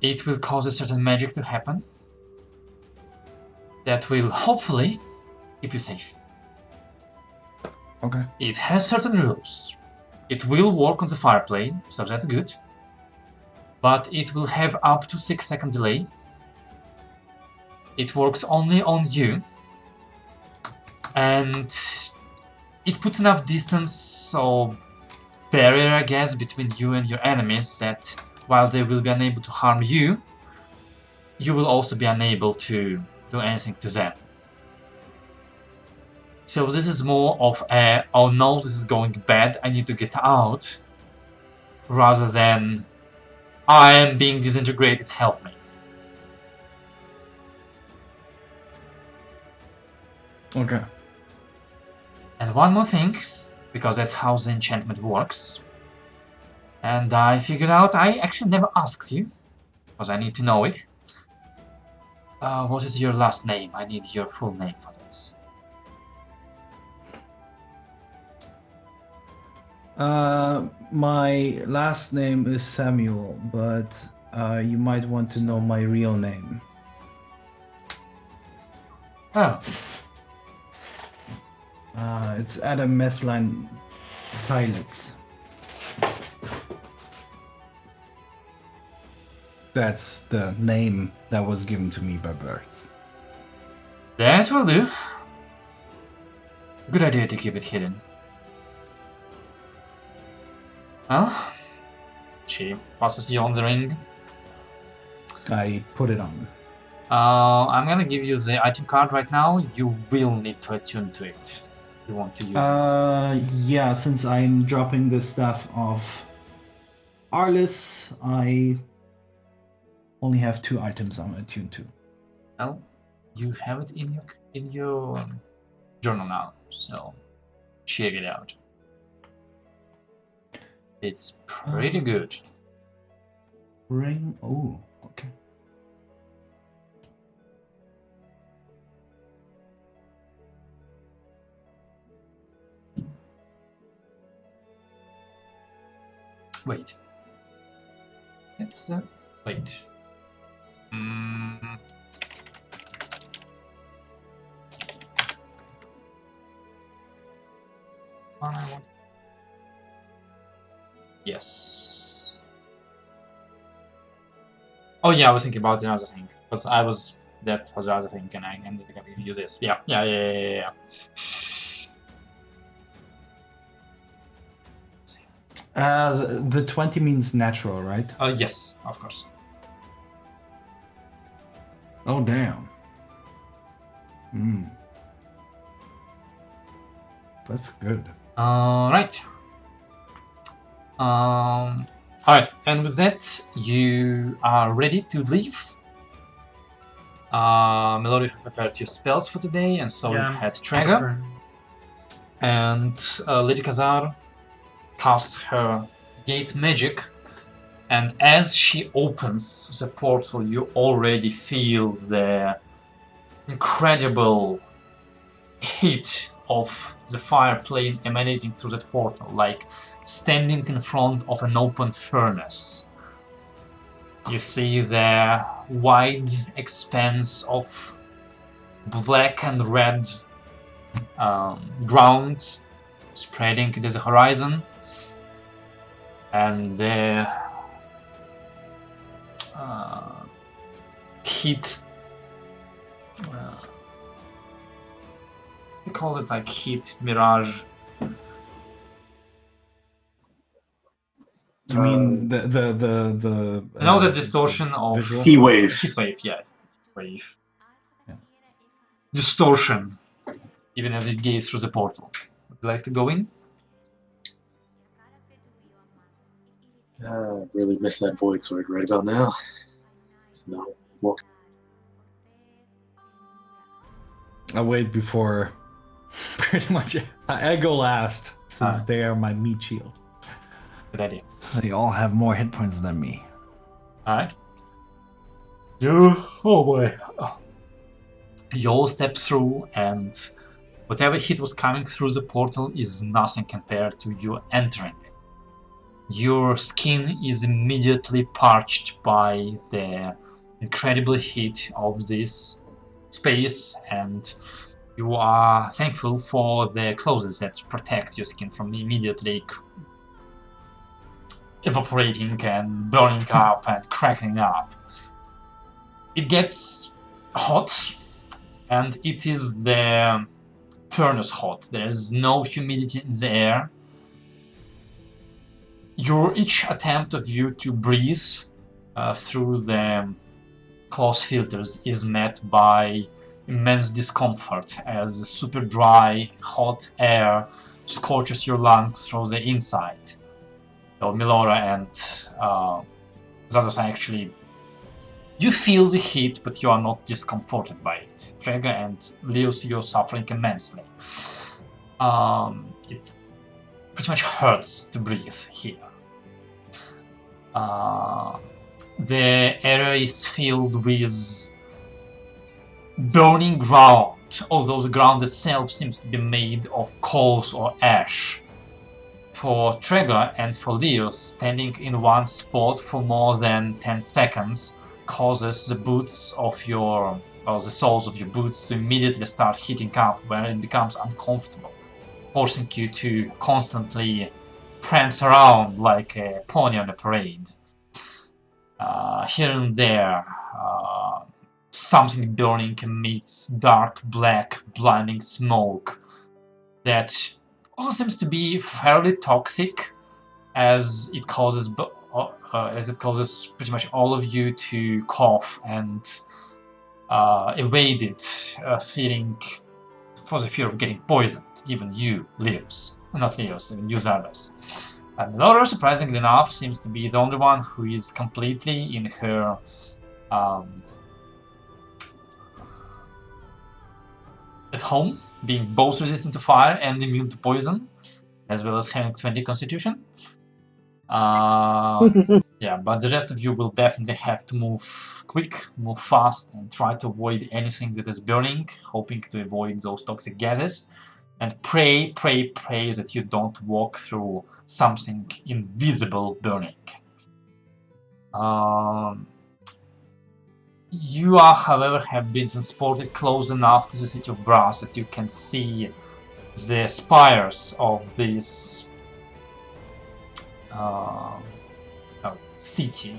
It will cause a certain magic to happen that will hopefully keep you safe. Okay. It has certain rules. It will work on the fireplane, so that's good. But it will have up to 6-second delay. It works only on you. And it puts enough distance or barrier, I guess, between you and your enemies that while they will be unable to harm you, you will also be unable to do anything to them. So this is more of a, oh no, this is going bad, I need to get out, rather than, I am being disintegrated, help me. Okay. And one more thing, because that's how the enchantment works. And I figured out I actually never asked you, because I need to know it. What is your last name? I need your full name for this. My last name is Samuel, but you might want to know my real name. Oh. It's Adam Mesline Teilitz. That's the name that was given to me by birth. That will do. Good idea to keep it hidden. Well, she passes you on the ring. I put it on. I'm gonna give you the item card right now. You will need to attune to it. You want to use it. Yeah, since I'm dropping the stuff of Arliss, I only have 2 items I'm attuned to. Well, you have it in your journal now, so check it out. It's pretty good. Ring. Oh, okay. Wait. It's wait. One I want. Yes. Oh yeah, I was thinking about the other thing because that was the other thing, and I ended up giving you this. Yeah. The 20 means natural, right? Yes, of course. Oh, damn. That's good. Right. Alright, and with that, you are ready to leave. Melody have prepared your spells for today, and so you've had Traeger. And Lady Khazar casts her gate magic, and as she opens the portal, you already feel the incredible heat of the fire plane emanating through that portal, like standing in front of an open furnace. You see the wide expanse of black and red ground spreading into the horizon, and the heat. We call it like heat mirage. You mean the the distortion of visual? Heat wave. Heat wave, yeah. Wave. Yeah. Distortion, even as it gaze through the portal. Would you like to go in? I really miss that void sword right about now. It's no more. I wait before pretty much I go last since they are my meat shield. Good idea. They all have more hit points than me. Alright. Oh boy. You all step through, and whatever heat was coming through the portal is nothing compared to you entering it. Your skin is immediately parched by the incredible heat of this space, and you are thankful for the clothes that protect your skin from immediately evaporating and burning up and cracking up. It gets hot, and it is the furnace hot. There is no humidity in the air. Each attempt of you to breathe through the close filters is met by immense discomfort as the super dry, hot air scorches your lungs through the inside. So Milora and Zados actually, you feel the heat, but you are not discomforted by it. Frega and Leos, you're suffering immensely. It pretty much hurts to breathe here. The area is filled with burning ground, although the ground itself seems to be made of coals or ash. For Trigger and for Leo, standing in one spot for more than 10 seconds causes the boots of your, or the soles of your boots to immediately start heating up where it becomes uncomfortable, forcing you to constantly prance around like a pony on a parade. Here and there, something burning emits dark black blinding smoke that also seems to be fairly toxic, as it causes pretty much all of you to cough and evade it, fearing for the fear of getting poisoned. Even you, Leos, not Leos, even you, Zardos. And Laura, surprisingly enough, seems to be the only one who is completely in her at home, being both resistant to fire and immune to poison, as well as having 20 constitution. Yeah, but the rest of you will definitely have to move quick, move fast, and try to avoid anything that is burning, hoping to avoid those toxic gases. And pray that you don't walk through something invisible burning. You are, however, have been transported close enough to the city of Brash that you can see the spires of this city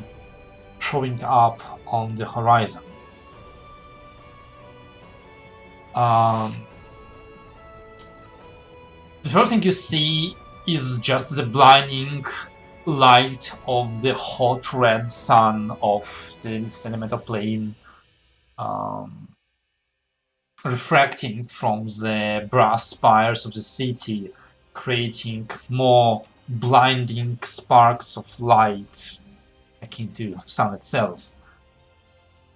showing up on the horizon. The first thing you see is just the blinding light of the hot red sun of the elemental plane refracting from the brass spires of the city, creating more blinding sparks of light akin to sun itself.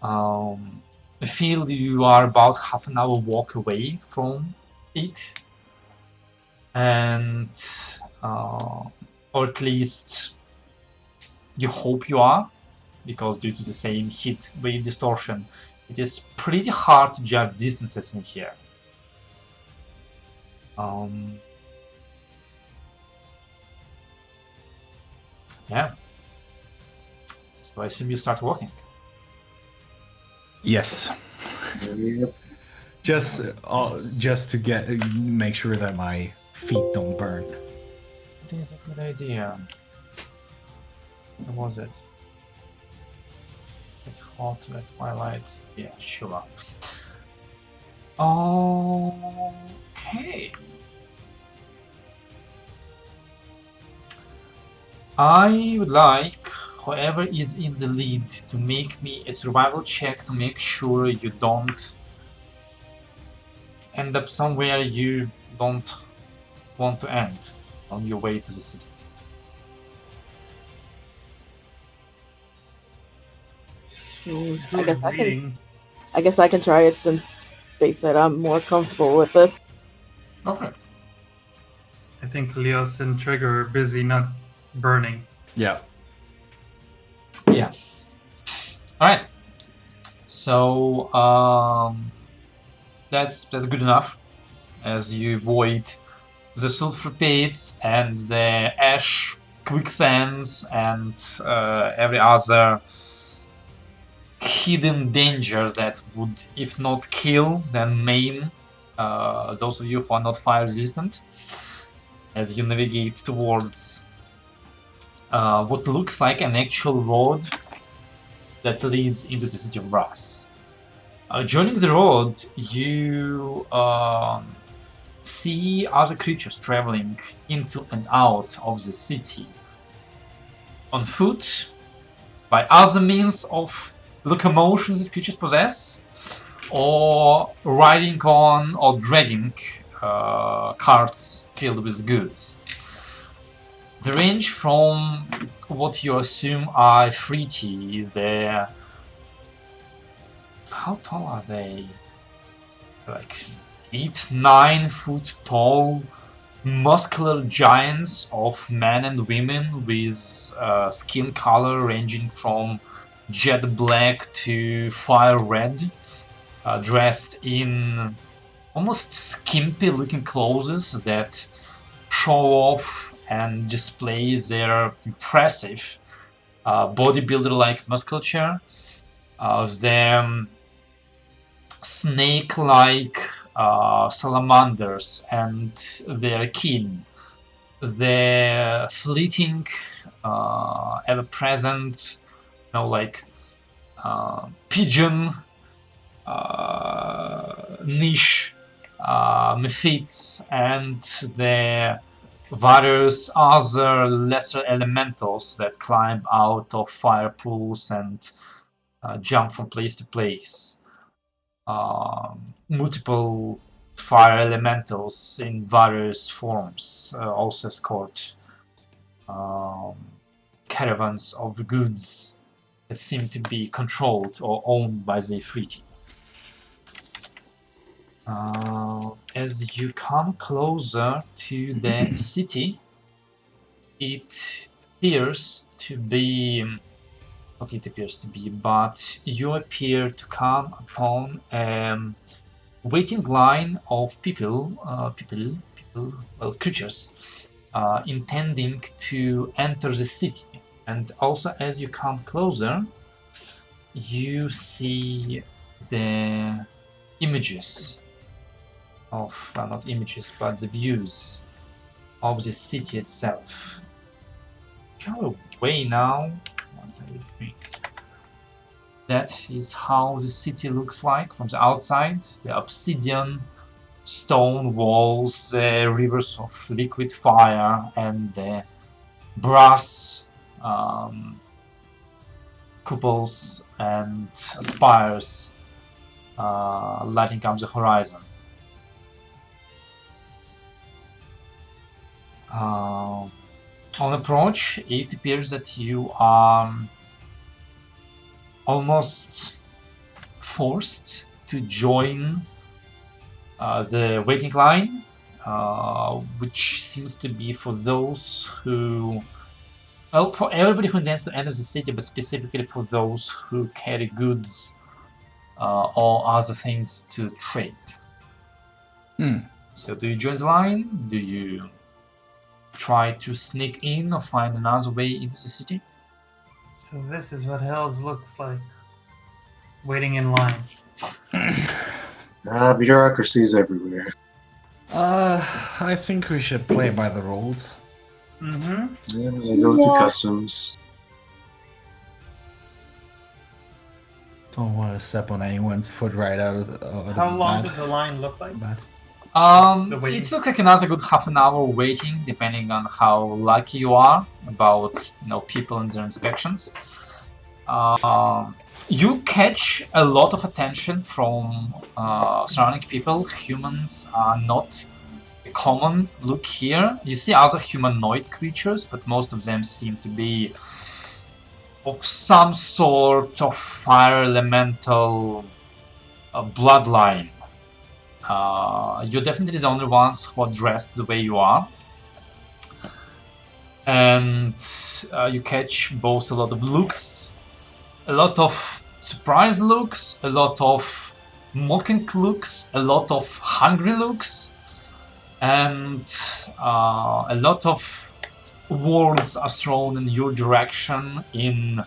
The field, you are about half an hour walk away from it, and or at least you hope you are, because due to the same heat wave distortion, it is pretty hard to judge distances in here. Yeah. So I assume you start walking. Yes. Yep. Just to make sure that my feet don't burn. I think it's a good idea. What was it? It's hot, red twilight. Yeah, sure. Okay. I would like whoever is in the lead to make me a survival check to make sure you don't end up somewhere you don't want to end on your way to the city. I guess I can try it since they said I'm more comfortable with this. Go for it. I think Leos and Trigger are busy not burning. Yeah. Yeah. Alright. So that's good enough, as you avoid the sulfur pits and the ash quicksands and every other hidden danger that would, if not kill, then maim those of you who are not fire resistant, as you navigate towards what looks like an actual road that leads into the city of Brass. Joining the road, you see other creatures traveling into and out of the city on foot, by other means of locomotion these creatures possess, or riding on or dragging carts filled with goods. They range from what you assume are Freeties. They're... how tall are they? Like 8-9 foot tall muscular giants of men and women with skin color ranging from jet black to fire red, dressed in almost skimpy looking clothes that show off and display their impressive bodybuilder-like musculature, their snake-like salamanders and their kin, their fleeting, ever-present, like pigeon niche mephits, and the various other lesser elementals that climb out of fire pools and jump from place to place. Multiple fire elementals in various forms also escort caravans of goods that seem to be controlled or owned by the Ifriti. As you come closer to the city, it appears to be, what it appears to be, but you appear to come upon a waiting line of creatures intending to enter the city. And also, as you come closer, you see the images of, well, not images, but the views of the city itself. Go away now. That is how the city looks like from the outside. The obsidian stone walls, the rivers of liquid fire, and the brass cupoles and spires lighting up the horizon. On approach, it appears that you are almost forced to join the waiting line, which seems to be for those who, well, for everybody who intends to enter the city, but specifically for those who carry goods or other things to trade. So do you join the line? Do you try to sneak in or find another way into the city? So this is what Hells looks like. Waiting in line. Bureaucracies everywhere. I think we should play by the rules. Mm-hmm. Yeah, they go to customs. Don't want to step on anyone's foot right out of the How long does the line look like? It looks like another good half an hour waiting, depending on how lucky you are about people and their inspections. You catch a lot of attention from surrounding people. Humans are not a common look here. You see other humanoid creatures, but most of them seem to be of some sort of fire elemental bloodline. You're definitely the only ones who are dressed the way you are. And you catch both a lot of looks, a lot of surprised looks, a lot of mocking looks, a lot of hungry looks, and a lot of words are thrown in your direction in...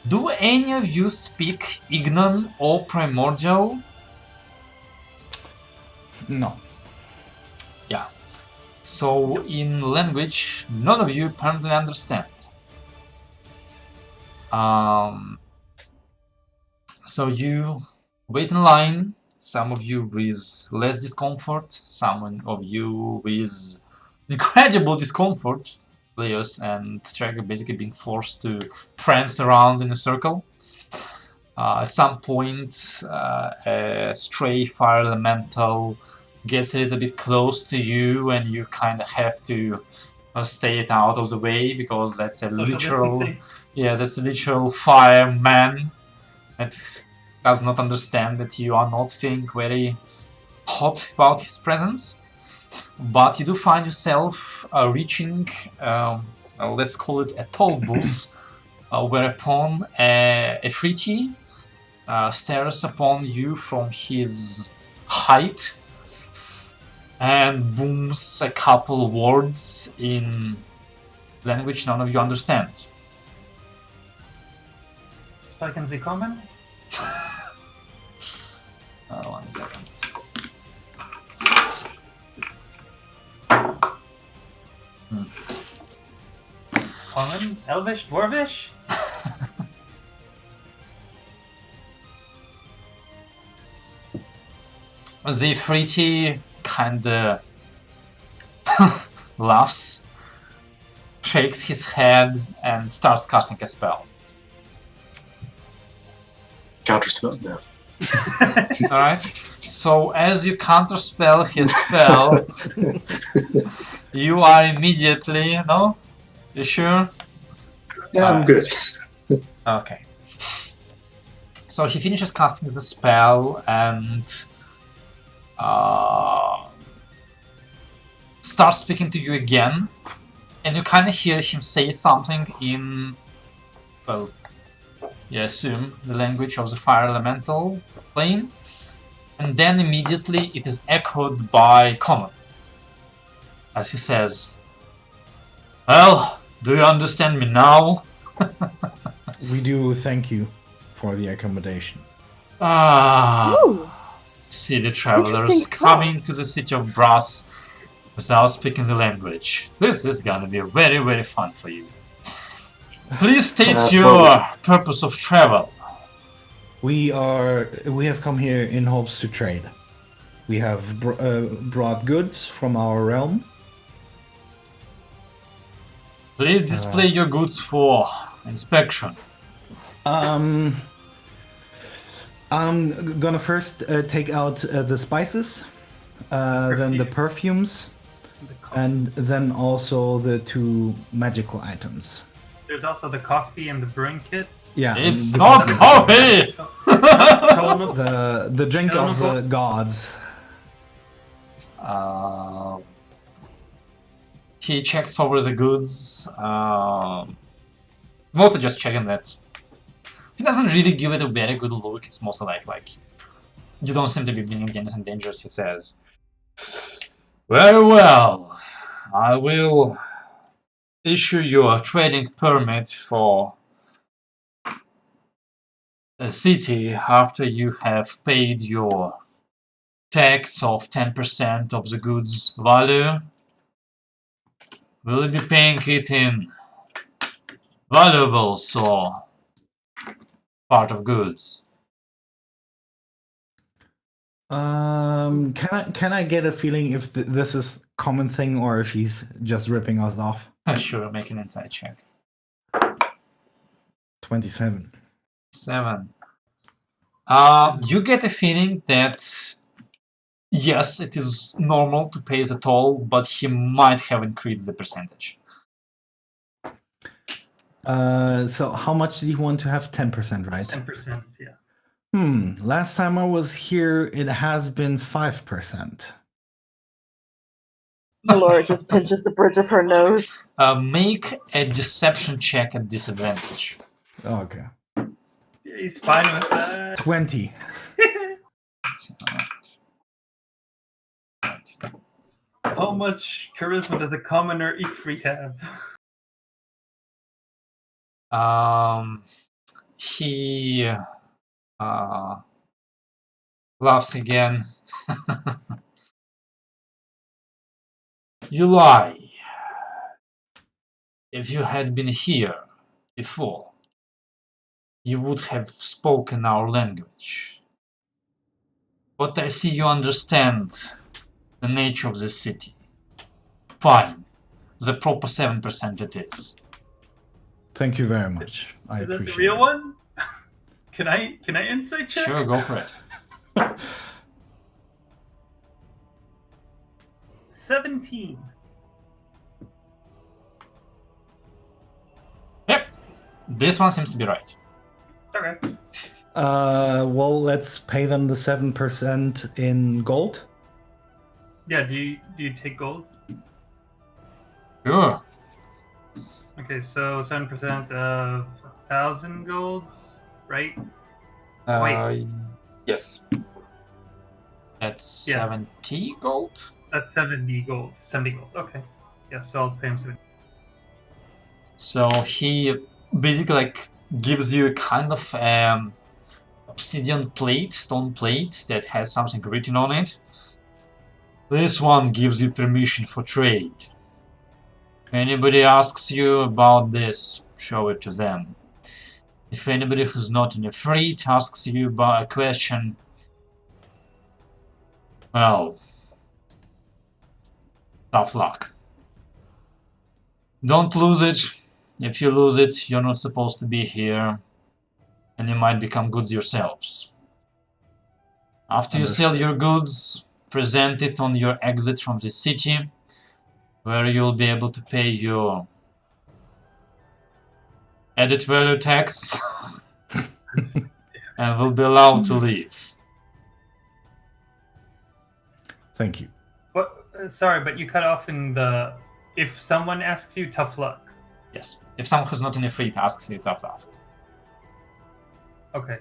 Do any of you speak Ignan or Primordial? No. Yeah. So in language none of you apparently understand. So you wait in line, some of you with less discomfort, some of you with incredible discomfort, players and tracker basically being forced to prance around in a circle. At some point, a stray fire elemental gets a little bit close to you, and you kind of have to stay it out of the way because that's a literal, that's a literal fireman that does not understand that you are not feeling very hot about his presence. but you do find yourself reaching, let's call it a toll booth, whereupon a Friti stares upon you from his height and booms a couple words in language none of you understand. Sprechen Sie kommen? 1 second. Kommen? Elvish? Dwarvish? The Friti kinda laughs, shakes his head, and starts casting a spell. Counterspell now. Alright? So as you counterspell his spell, you are immediately, no? You sure? Yeah, I'm good. Okay. So he finishes casting the spell and starts speaking to you again, and you kind of hear him say something in, well, you assume the language of the fire elemental plane, and then immediately it is echoed by Common as he says, "Well, do you understand me now?" We do thank you for the accommodation. Ooh, City Interesting travelers stuff. coming to the city of Brass without speaking the language. This is gonna be very, very fun for you. Please state That's your what purpose of travel. We have come here in hopes to trade. We have brought goods from our realm. Please display your goods for inspection. I'm gonna first take out the spices, then the perfumes, and then also the 2 magical items. There's also the coffee and the brewing kit. Yeah, It's the- not coffee! the drink of the gods. He checks over the goods. Mostly just checking that. He doesn't really give it a very good look. It's mostly like you don't seem to be bringing anything dangerous, he says. Very well. I will issue you a trading permit for a city after you have paid your tax of 10% of the goods value. Will you be paying it in valuables or part of goods? Can I get a feeling if this is common thing or if he's just ripping us off? Sure, make an insight check. 27. 7. You get a feeling that yes, it is normal to pay the toll, but he might have increased the percentage. So how much do you want to have? 10%, right? 10%, yeah. Last time I was here, it has been 5%. Laura just pinches the bridge of her nose. Make a deception check at disadvantage. Okay. Yeah, he's fine with that. 20. How much charisma does a commoner Ifrit have? He laughs again. You lie. If you had been here before, you would have spoken our language. But I see you understand the nature of the city. Fine. The proper 7% it is. Thank you very much. I Is that the appreciate real it. one? Can I insight check? Sure, go for it. 17. Yep. This one seems to be right. Okay. Well, let's pay them the 7% in gold. Yeah, do you take gold? Sure. Okay, so 7% of 1,000 gold, right? Yes. That's Yeah. 70 gold. That's 70 gold. 70 gold. Okay. Yeah, so I'll pay him 70. So he basically like gives you a kind of obsidian plate, stone plate that has something written on it. This one gives you permission for trade. If anybody asks you about this, show it to them. If anybody who's not in a fleet asks you about a question, well, tough luck. Don't lose it. If you lose it, you're not supposed to be here, and you might become goods yourselves. After you sell your goods, present it on your exit from the city, where you'll be able to pay your added value tax and will be allowed to leave. Thank you. What? Sorry, but you cut off in the. If someone asks you, tough luck. Yes. If someone who's not in a fleet asks you, tough luck. Okay.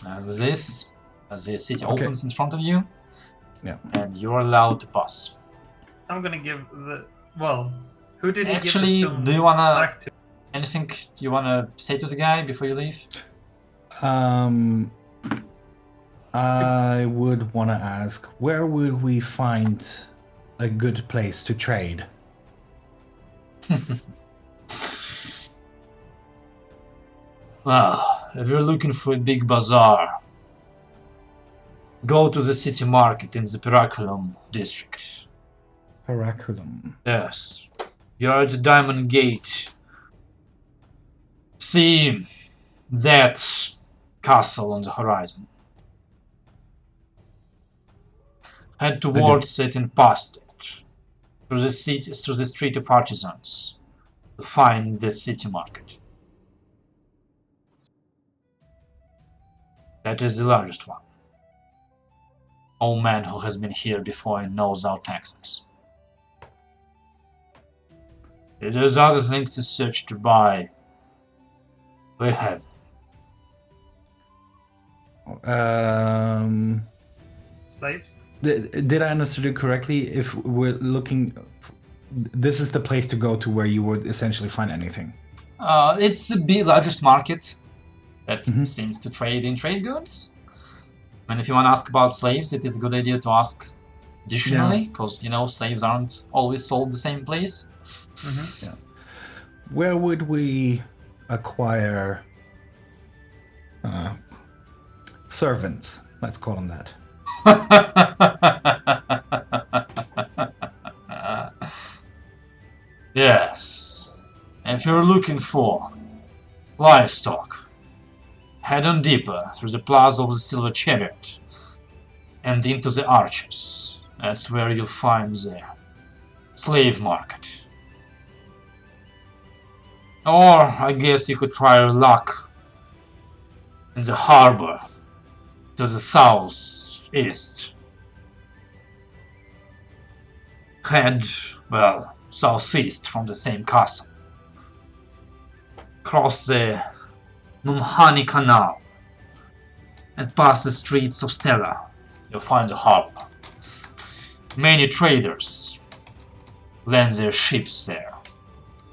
And with this, as the city opens in front of you, Yeah. and you're allowed to pass. I'm gonna give the. Well, who did he Actually, give the stone do you wanna back to? anything you wanna say to the guy before you leave? I would want to ask, where would we find a good place to trade? Well, if you're looking for a big bazaar, go to the city market in the Peraculum district. Peraculum. Yes. You're at the Diamond Gate. See that castle on the horizon. Head towards it and past it. Through the city, through the street of artisans. You'll find the city market. That is the largest one. Old man who has been here before and knows our taxes. If there's other things to search to buy, we have them. Slaves? Did I understand it correctly? If we're looking, this is the place to go to where you would essentially find anything. It's the largest market that seems to trade in trade goods. And if you want to ask about slaves, it is a good idea to ask additionally, because you know slaves aren't always sold the same place. Yeah. Where would we acquire servants? Let's call them that. Yes. If you're looking for livestock, head on deeper through the Plaza of the Silver Chariot and into the Arches. That's where you'll find the slave market. Or, I guess you could try your luck in the harbor to the southeast. Head, well, southeast from the same castle. Cross the Mumhani Canal and past the streets of Stella. You'll find the harbor. Many traders land their ships there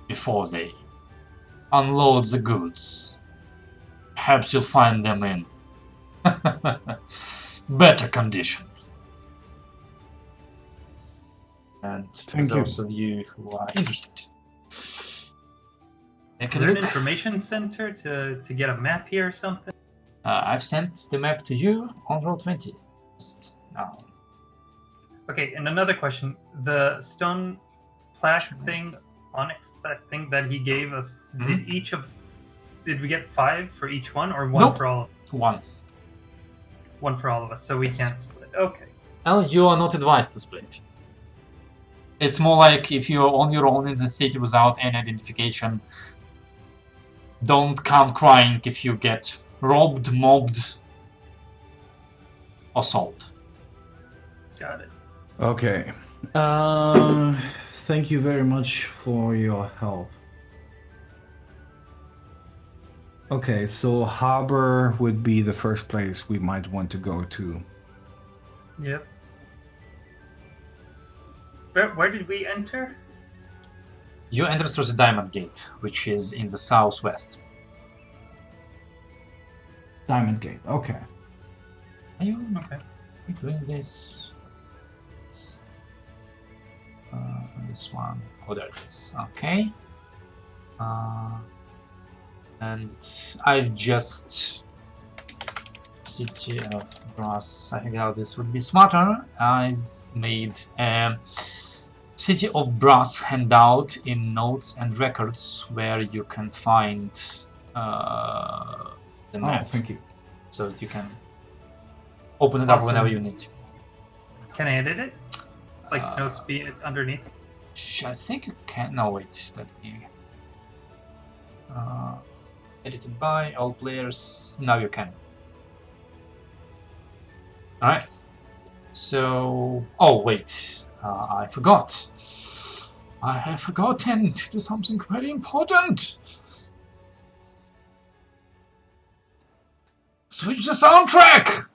before they unload the goods. Perhaps you'll find them in better condition. And for those of you who are interested, take a Is there an look. information center to get a map here or something? I've sent the map to you on Roll20. Just now. Okay, and another question. The stone plaque thing, onyx plaque thing that he gave us, did we get 5 for each one or 1 Nope. for all of us? 1. 1 for all of us, so we can't split. Okay. Well, you are not advised to split. It's more like if you're on your own in the city without any identification, don't come crying if you get robbed, mobbed, assault. Got it. Okay. Thank you very much for your help. Okay, so harbor would be the first place we might want to go to. Yep. Where did we enter? You enter through the Diamond Gate, which is in the southwest. Diamond Gate, okay. Are you doing this? This one. Oh, there it is. Okay. And I've just City of Brass. I think how this would be smarter. I've made a City of Brass handout in notes and records where you can find the map. Oh, thank you. So that you can open it up whenever you need. Can I edit it? Like notes be underneath? I think you can. No, wait. Let me. Edited by all players. Now you can. Alright. So. Oh, wait. I forgot. I have forgotten to do something very important. Switch the soundtrack!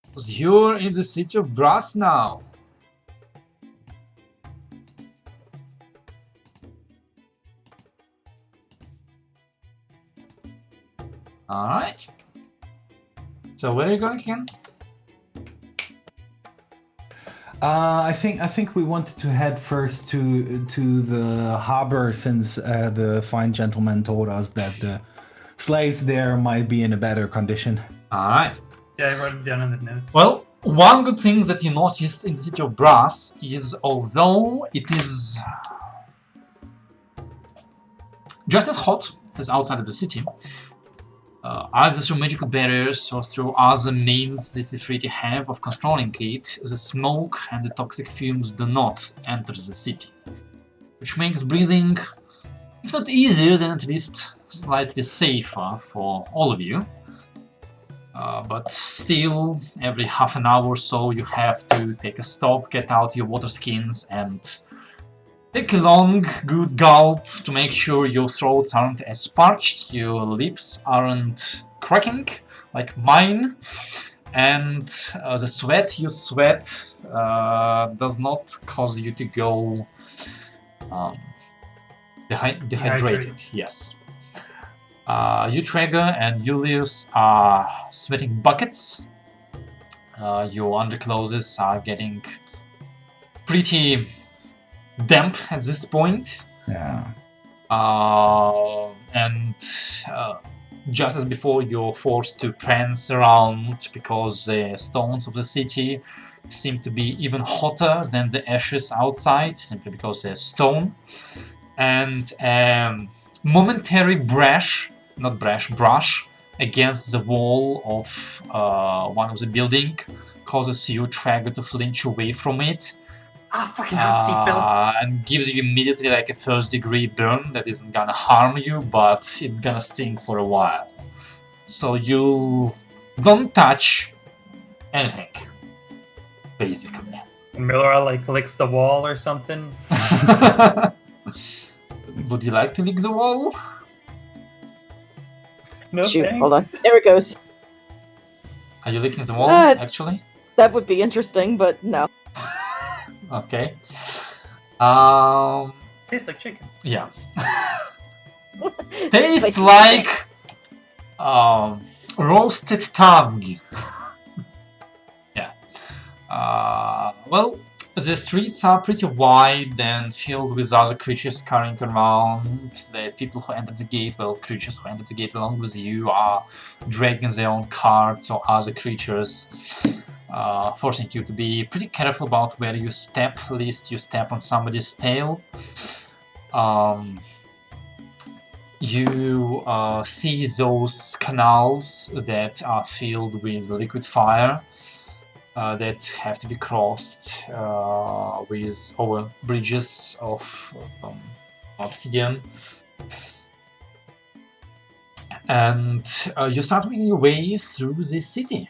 Because you're in the City of Brass now. Alright. So where are you going again? I think we wanted to head first to the harbor, since the fine gentleman told us that the slaves there might be in a better condition. Alright. Yeah, I wrote it down in the notes. Well, one good thing that you notice in the City of Brass is, although it is just as hot as outside of the city, either through magical barriers or through other means the city have of controlling it, the smoke and the toxic fumes do not enter the city, which makes breathing, if not easier, then at least slightly safer for all of you. But still, every half an hour or so you have to take a stop, get out your water skins and take a long, good gulp to make sure your throats aren't as parched, your lips aren't cracking like mine, and the sweat you sweat does not cause you to go dehydrated. Yes. You, Traeger, and Julius are sweating buckets. Your underclothes are getting pretty damp at this point. Yeah. And just as before, you're forced to prance around because the stones of the city seem to be even hotter than the ashes outside, simply because they're stone. And momentary brush against the wall of one of the building causes you, Traeger, to flinch away from it. Fucking hot seatbelts. And gives you immediately like a first-degree burn that isn't gonna harm you, but it's gonna sting for a while. So you don't touch anything, basically. And Miller like licks the wall or something. Would you like to lick the wall? No, Shoot, thanks. hold on. There it goes. Are you licking the wall, Uh, actually? That would be interesting, but no. Okay. Tastes like chicken. Yeah. Tastes like roasted tongue. Yeah. Well, the streets are pretty wide and filled with other creatures scurrying around. The people who entered the gate, well, creatures who entered the gate along with you are dragging their own carts or other creatures, forcing you to be pretty careful about where you step, lest you step on somebody's tail. You see those canals that are filled with liquid fire that have to be crossed over bridges of obsidian. And you start making your way through the city.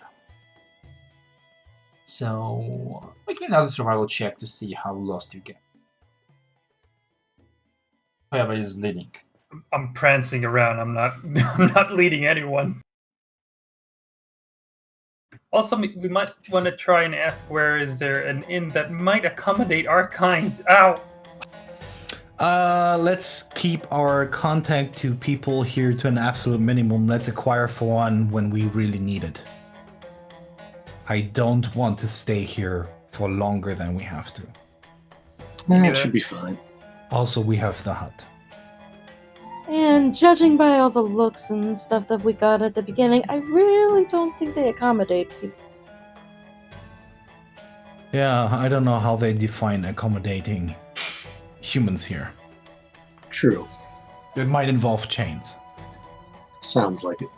So make me another survival check to see how lost you get. Whoever is leading. I'm prancing around. I'm not. I'm not leading anyone. Also, we might want to try and ask where is there an inn that might accommodate our kind. Ow! Let's keep our contact to people here to an absolute minimum. Let's acquire for one when we really need it. I don't want to stay here for longer than we have to. It should be fine. Also, we have the hut. And judging by all the looks and stuff that we got at the beginning, I really don't think they accommodate people. Yeah, I don't know how they define accommodating humans here. True. It might involve chains. Sounds like it.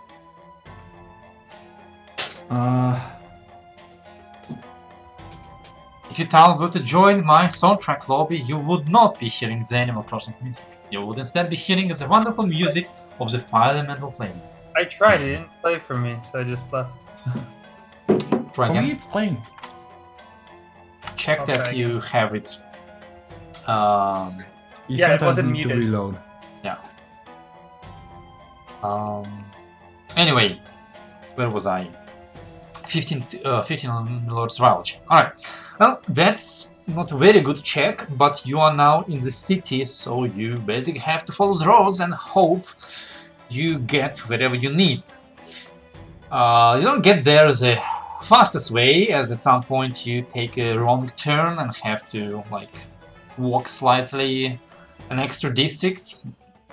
If you tell were to join my soundtrack lobby, you would not be hearing the Animal Crossing music. You would instead be hearing the wonderful music of the Fire Elemental Plane. I tried. It didn't play for me, so I just left. Try Can we again. explain? Check that Okay. you have it. You Yeah, it sometimes wasn't need to muted. reload. Anyway, where was I? 15 Lord's Rival check. Alright. Well, that's not a very good check, but you are now in the city, so you basically have to follow the roads and hope you get wherever you need. You don't get there the fastest way, as at some point you take a wrong turn and have to like walk slightly an extra district,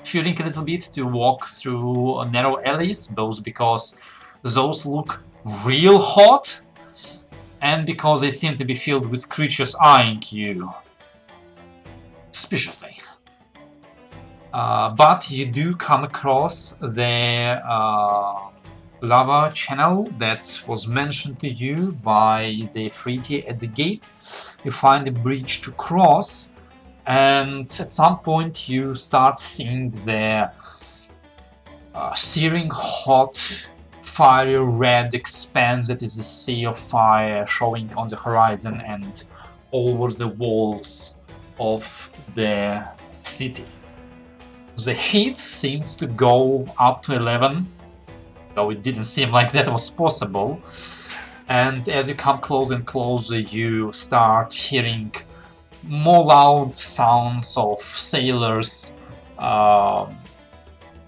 feeling a little bit to walk through narrow alleys, both because those look real hot and because they seem to be filled with creatures eyeing you suspiciously. But you do come across the lava channel that was mentioned to you by the Friti at the gate. You find a bridge to cross, and at some point you start seeing the searing hot fiery red expanse that is a sea of fire showing on the horizon and over the walls of the city. The heat seems to go up to 11, though it didn't seem like that was possible. And as you come closer and closer, you start hearing more loud sounds of sailors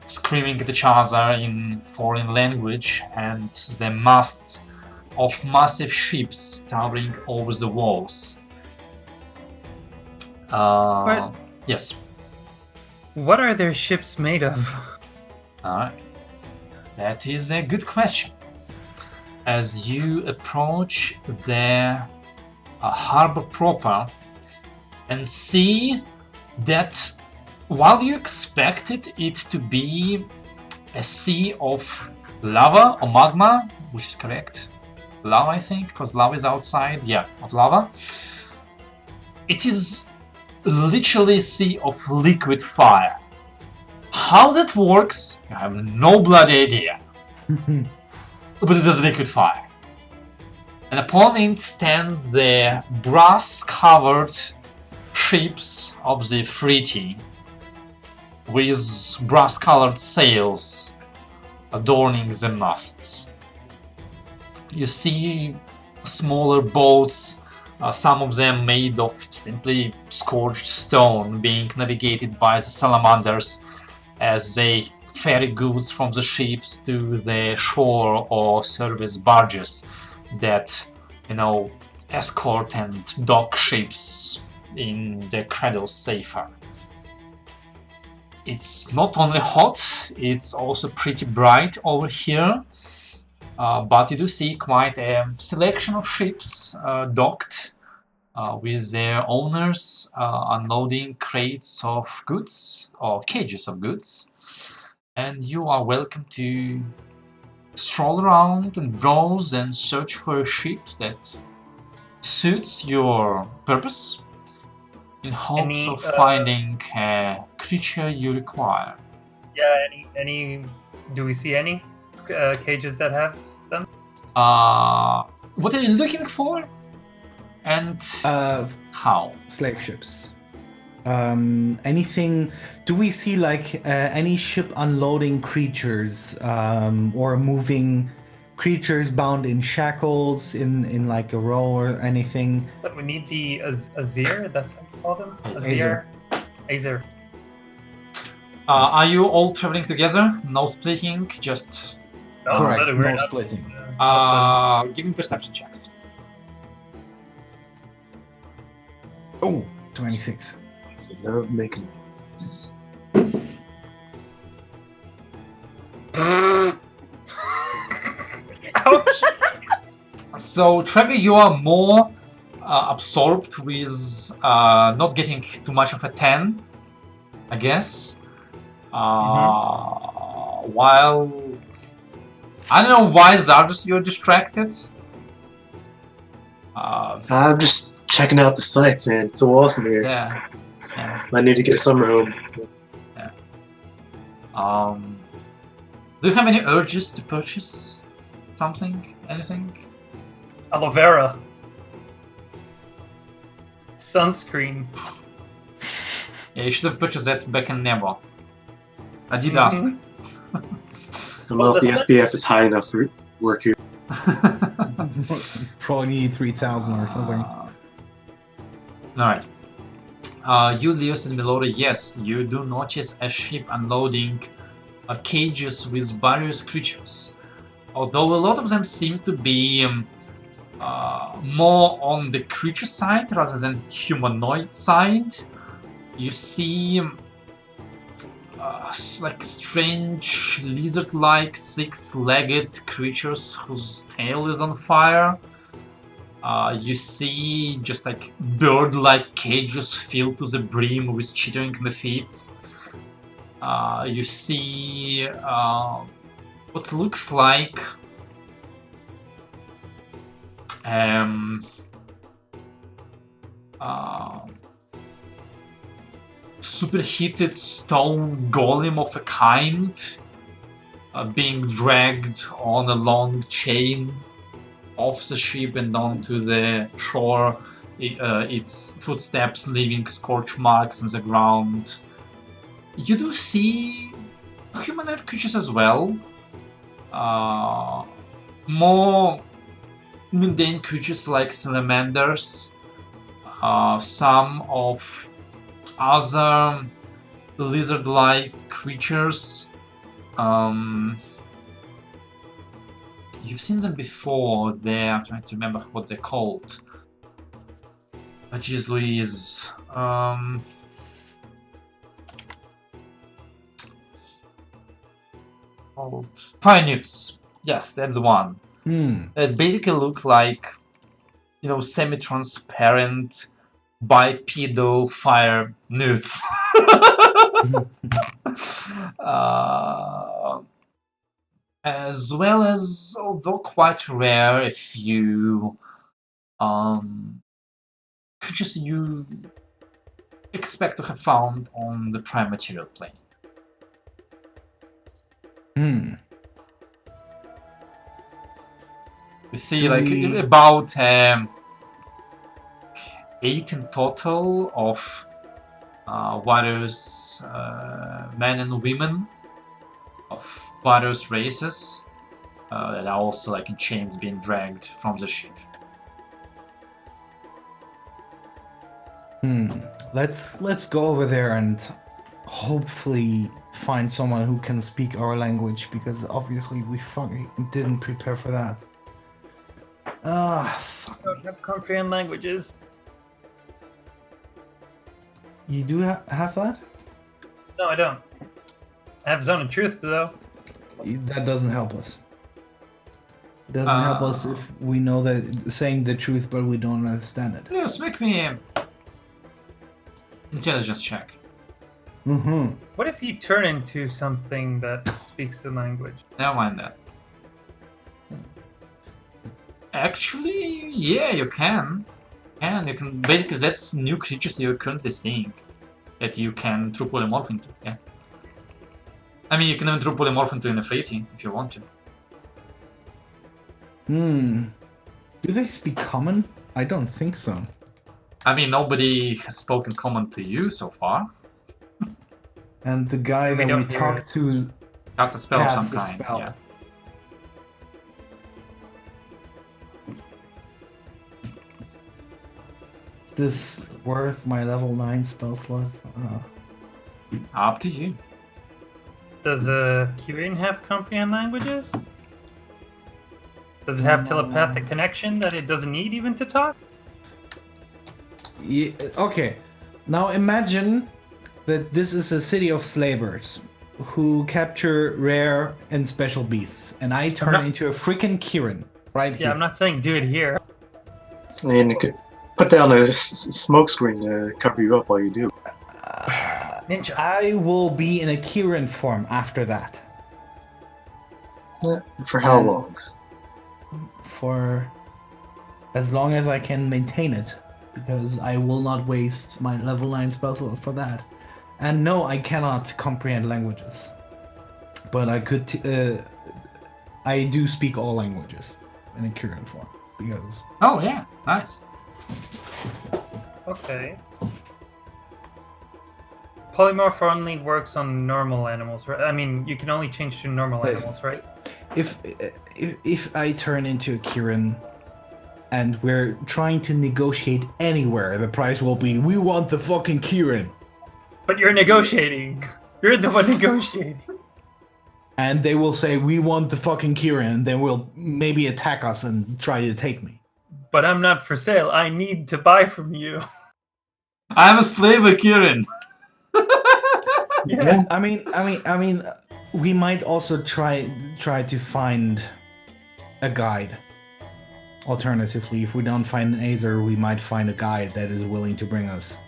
screaming at each other in foreign language, and the masts of massive ships towering over the walls. Yes. What are their ships made of? Alright. That is a good question. As you approach the harbor proper and see that while you expected it to be a sea of lava or magma, which is correct, lava I think, because lava is outside, yeah, of lava, it is literally a sea of liquid fire. How that works, I have no bloody idea. But it is liquid fire. And upon it stand the brass-covered ships of the Friti, with brass-colored sails adorning the masts. You see smaller boats, some of them made of simply scorched stone, being navigated by the salamanders as they ferry goods from the ships to the shore or service barges that, you know, escort and dock ships in the cradles safer. It's not only hot, it's also pretty bright over here, but you do see quite a selection of ships docked with their owners unloading crates of goods or cages of goods, and you are welcome to stroll around and browse and search for a ship that suits your purpose, in hopes of finding a creature you require. Yeah, any do we see any cages that have them? What are you looking for? And how? Slave ships. Anything? Do we see like any ship unloading creatures or moving creatures bound in shackles in like a row or anything? But we need the Azir. That's how you call them. Azir. Azir. Are you all traveling together? No splitting, just No, Correct. we're No not- splitting. give me perception checks. Oh, 26. I love making this. Ouch! So, Trevi, you are more absorbed with not getting too much of a 10, I guess. While I don't know why Zardos you're distracted. I'm just checking out the sights, man. It's so awesome here. Yeah. I need to get a summer home. Do you have any urges to purchase something? Anything? Aloe vera. Sunscreen. Yeah, you should have purchased that back in Nebo. Adidas. Mhm. I don't know if the SPF is high enough for work here. Probably 3,000 or something. Alright. You, Leos and Melora, yes, you do notice a ship unloading cages with various creatures. Although a lot of them seem to be more on the creature side rather than humanoid side. You see like strange lizard-like six-legged creatures whose tail is on fire. You see just like bird-like cages filled to the brim with chittering mephits. You see what looks like superheated stone golem of a kind being dragged on a long chain off the ship and onto the shore, its footsteps leaving scorch marks on the ground. You do see humanoid creatures as well. More mundane creatures like salamanders. Some of other lizard-like creatures. You've seen them before. I'm trying to remember what they're called. Jeez Louise. Pioneers. Yes, that's the one. It basically look like, you know, semi-transparent bipedal fire newts. As well as, although quite rare, a few creatures you expect to have found on the prime material plane. You see, about 8 in total of various men and women of various races that are also in chains being dragged from the ship. Let's go over there and hopefully find someone who can speak our language, because obviously we fucking didn't prepare for that. Fuck. I don't have comprehend languages. You do have that? No, I don't. I have Zone of Truth, though. That doesn't help us. It doesn't help us if we know that saying the truth, but we don't understand it. Yes, make me intelligence check. What if you turn into something that speaks the language? Never mind that. Actually, yeah, you can. You can basically, that's new creatures you're currently seeing that you can true polymorph into. Yeah. I mean, you can even true polymorph into an Nephriti if you want to. Do they speak common? I don't think so. I mean, nobody has spoken common to you so far. And the guy that we don't hear talked to Cast a spell of cast some a kind. spell. Yeah. Is this worth my level 9 spell slot? Up to you. Does a Kirin have comprehend languages? Does it have telepathic connection that it doesn't need even to talk? Yeah, okay. Now imagine that this is a city of slavers who capture rare and special beasts, and I turn not- into a freaking Kirin right Yeah, here. I'm not saying do it here. And you could put down a smoke screen to cover you up while you do. Ninja. I will be in a Kirin form after that. For how And- long? For as long as I can maintain it, because I will not waste my level 9 spell slot for that. And no, I cannot comprehend languages, but I could. I do speak all languages in a Kirin form because Oh yeah, nice. Okay. Polymorph only works on normal animals, right? I mean, you can only change to normal Yes. animals, right? if I turn into a Kirin and we're trying to negotiate anywhere, the price will be we want the fucking Kirin. But you're negotiating. You're the one negotiating. And they will say we want the fucking Kirin, and they will maybe attack us and try to take me. But I'm not for sale. I need to buy from you. I'm a slave of Kirin. Yeah. I mean, we might also try to find a guide. Alternatively, if we don't find an Azer, we might find a guide that is willing to bring us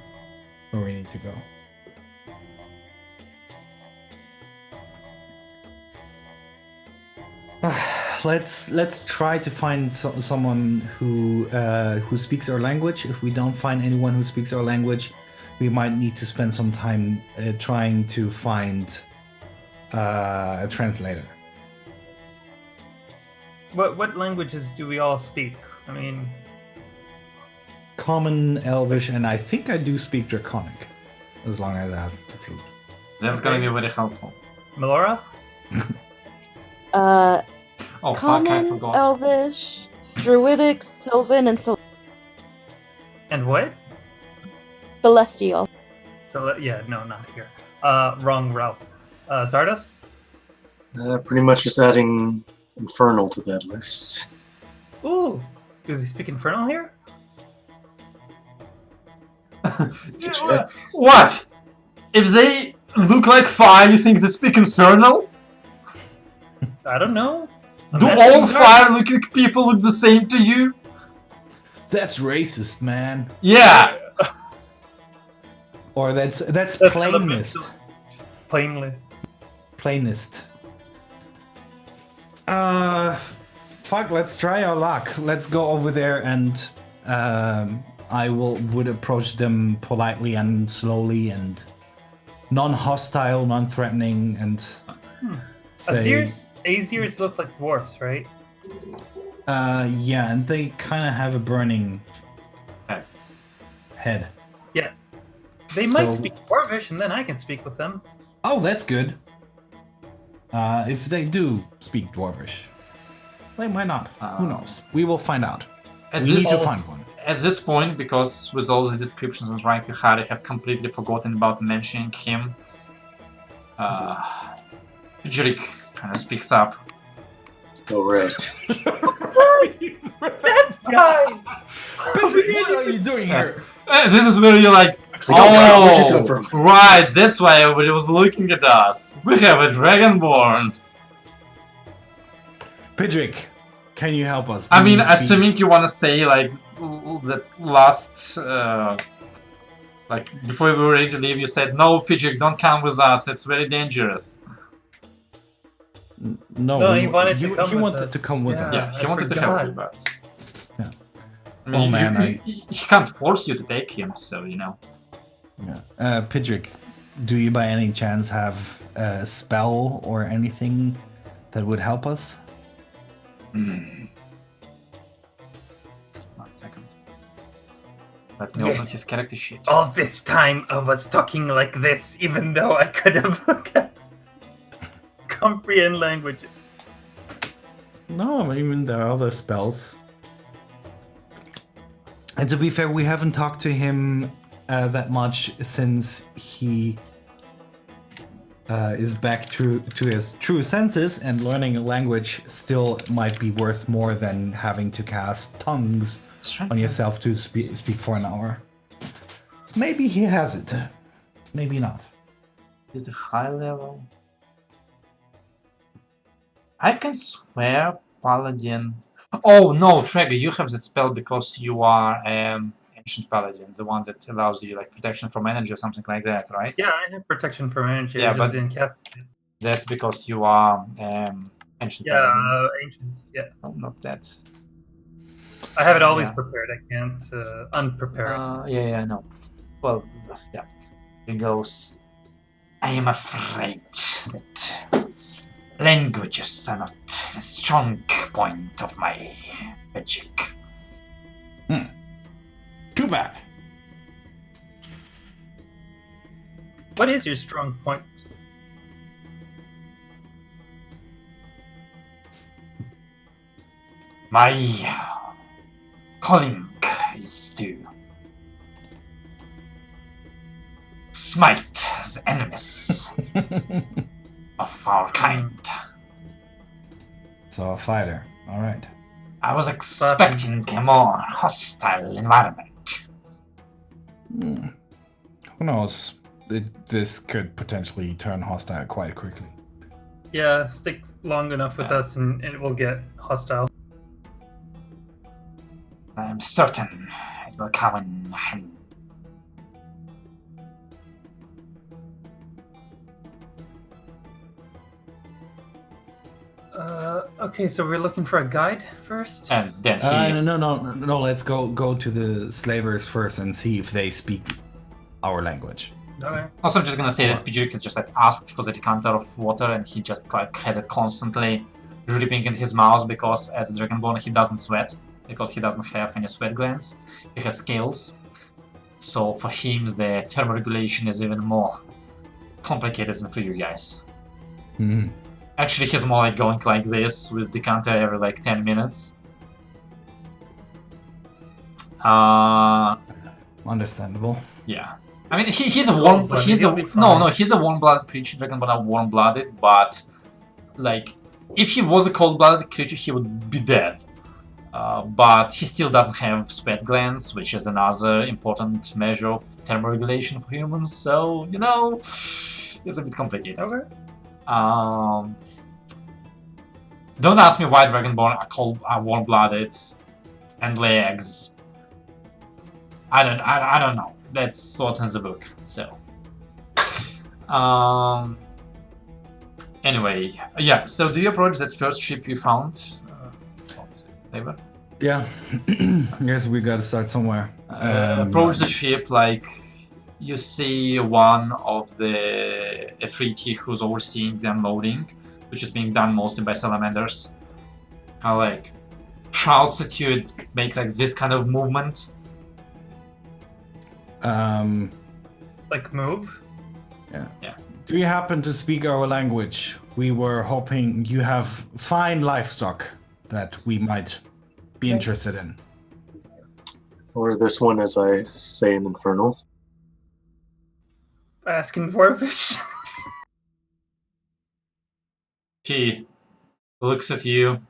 where we need to go. Let's try to find someone who speaks our language. If we don't find anyone who speaks our language, we might need to spend some time trying to find a translator. What languages do we all speak? I mean, Common, Elvish, and I think I do speak Draconic, as long as I have the flute. That's gonna be very helpful. Melora? Oh fuck, I Common, forgot. Elvish, Druidic, Sylvan, and And what? Celestial. So yeah, no, not here. Wrong route. Zardos? Pretty much just adding Infernal to that list. Ooh, do they speak Infernal here? Check. What? If they look like fire, you think they speak Infernal? I don't know. Do I'm all asking Zardos. fire-looking people look the same to you? That's racist, man. Yeah. Or that's That's plainest. Plainlist. Plainest. Fuck, let's try our luck. Let's go over there and I would approach them politely and slowly and non-hostile, non-threatening and say Azirs looks like dwarfs, right? yeah, and they kind of have a burning head. Yeah. They might So- speak Dwarvish, and then I can speak with them. Oh, that's good. If they do speak Dwarvish. They might not. Who knows? We will find out. At We need this, to find one. at this point, because with all the descriptions and trying to hide, I have completely forgotten about mentioning him. Jirik kind of speaks up. Oh, right. That's guy! What are you doing here? This is where you're like, It's like, oh, where'd you come from? right, that's why everybody was looking at us. We have a Dragonborn. Pidrick, can you help us? I Do mean, you speak- assuming you want to say, like, that last, like, before we were ready to leave, you said, no, Pidgeot, don't come with us, it's very dangerous. No, he wanted to come he with wanted us. to come with Yeah. us. Yeah, he I wanted to help forgot. you, but... Yeah. I mean, Oh, man, he can't force you to take him, so, you know. Yeah. Pidrick, do you by any chance have a spell or anything that would help us? 1 second. Let me open his character sheet. All this time I was talking like this, even though I could have cast comprehend languages. No, I mean there are other spells. And to be fair, we haven't talked to him that much since he is back to his true senses, and learning a language still might be worth more than having to cast tongues on yourself to speak for an hour. So maybe he has it. Maybe not. Is it high level? I can swear Paladin. Oh no, Trager, you have that spell because you are Ancient Paladin, the one that allows you like protection from energy or something like that, right? Yeah, I have protection from energy. Yeah, I just but didn't cast it. that's because you are Ancient Yeah, Paladin. ancient. Yeah, No, not that. I have it always Yeah. prepared. I can't unprepare it. Yeah, I know. Well, yeah. He goes, I am afraid that languages are not the strong point of my magic. Too bad. What is your strong point? My calling is to smite the enemies of our kind. So a fighter. All right. I was expecting a more hostile environment. Who knows? This could potentially turn hostile quite quickly. Yeah, stick long enough with us and it will get hostile. I am certain it will come in handy. Okay, so we're looking for a guide first? And then he... No. Let's go to the slavers first and see if they speak our language. Okay. Also, I'm just gonna say that Pijik is just like asked for the decanter of water, and he just like has it constantly dripping in his mouth because as a Dragonborn he doesn't sweat because he doesn't have any sweat glands. He has scales, so for him the thermoregulation is even more complicated than for you guys. Mm-hmm. Actually, he's more like going like this with decanter every like 10 minutes. Understandable. Yeah. I mean, he's a warm. He's a he's a warm-blooded creature. Dragonborn are warm-blooded, but like, if he was a cold-blooded creature, he would be dead. But he still doesn't have sweat glands, which is another important measure of thermoregulation for humans. So you know, it's a bit complicated. Okay. Don't ask me why Dragonborn are warm-blooded and legs. I don't know. That's what's in the book. So, anyway, yeah. So, do you approach that first ship you found? Dhafer? Yeah. Guess we gotta start somewhere. Approach the ship like you see one of the Efreeti who's overseeing the unloading, which is being done mostly by salamanders. Kind of like shouts at you and make like this kind of movement. Like move? Yeah. Do you happen to speak our language? We were hoping you have fine livestock that we might be interested in. Or this one, as I say in Infernal. Asking for fish. He looks at you,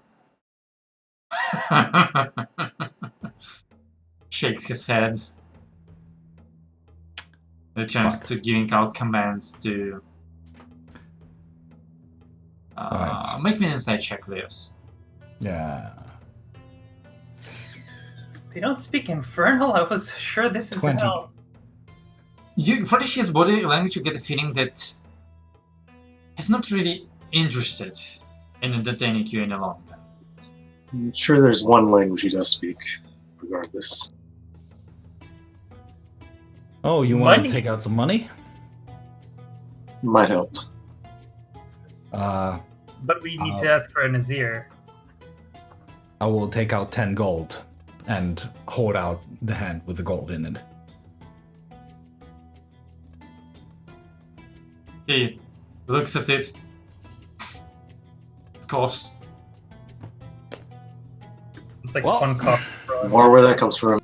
shakes his head, returns to giving out commands to Right. make me an insight check, Leos. Yeah. They don't speak Infernal? I was sure this is 20. hell. For his body language, you get a feeling that he's not really interested in entertaining you any longer. I'm sure there's one language he does speak, regardless. Oh, you want Money? to take out some money? Might help. But we need to ask for a Nazir. I will take out 10 gold. and hold out the hand with the gold in it. He looks at it, coughs. It's like Well, one cup. Or where that comes from.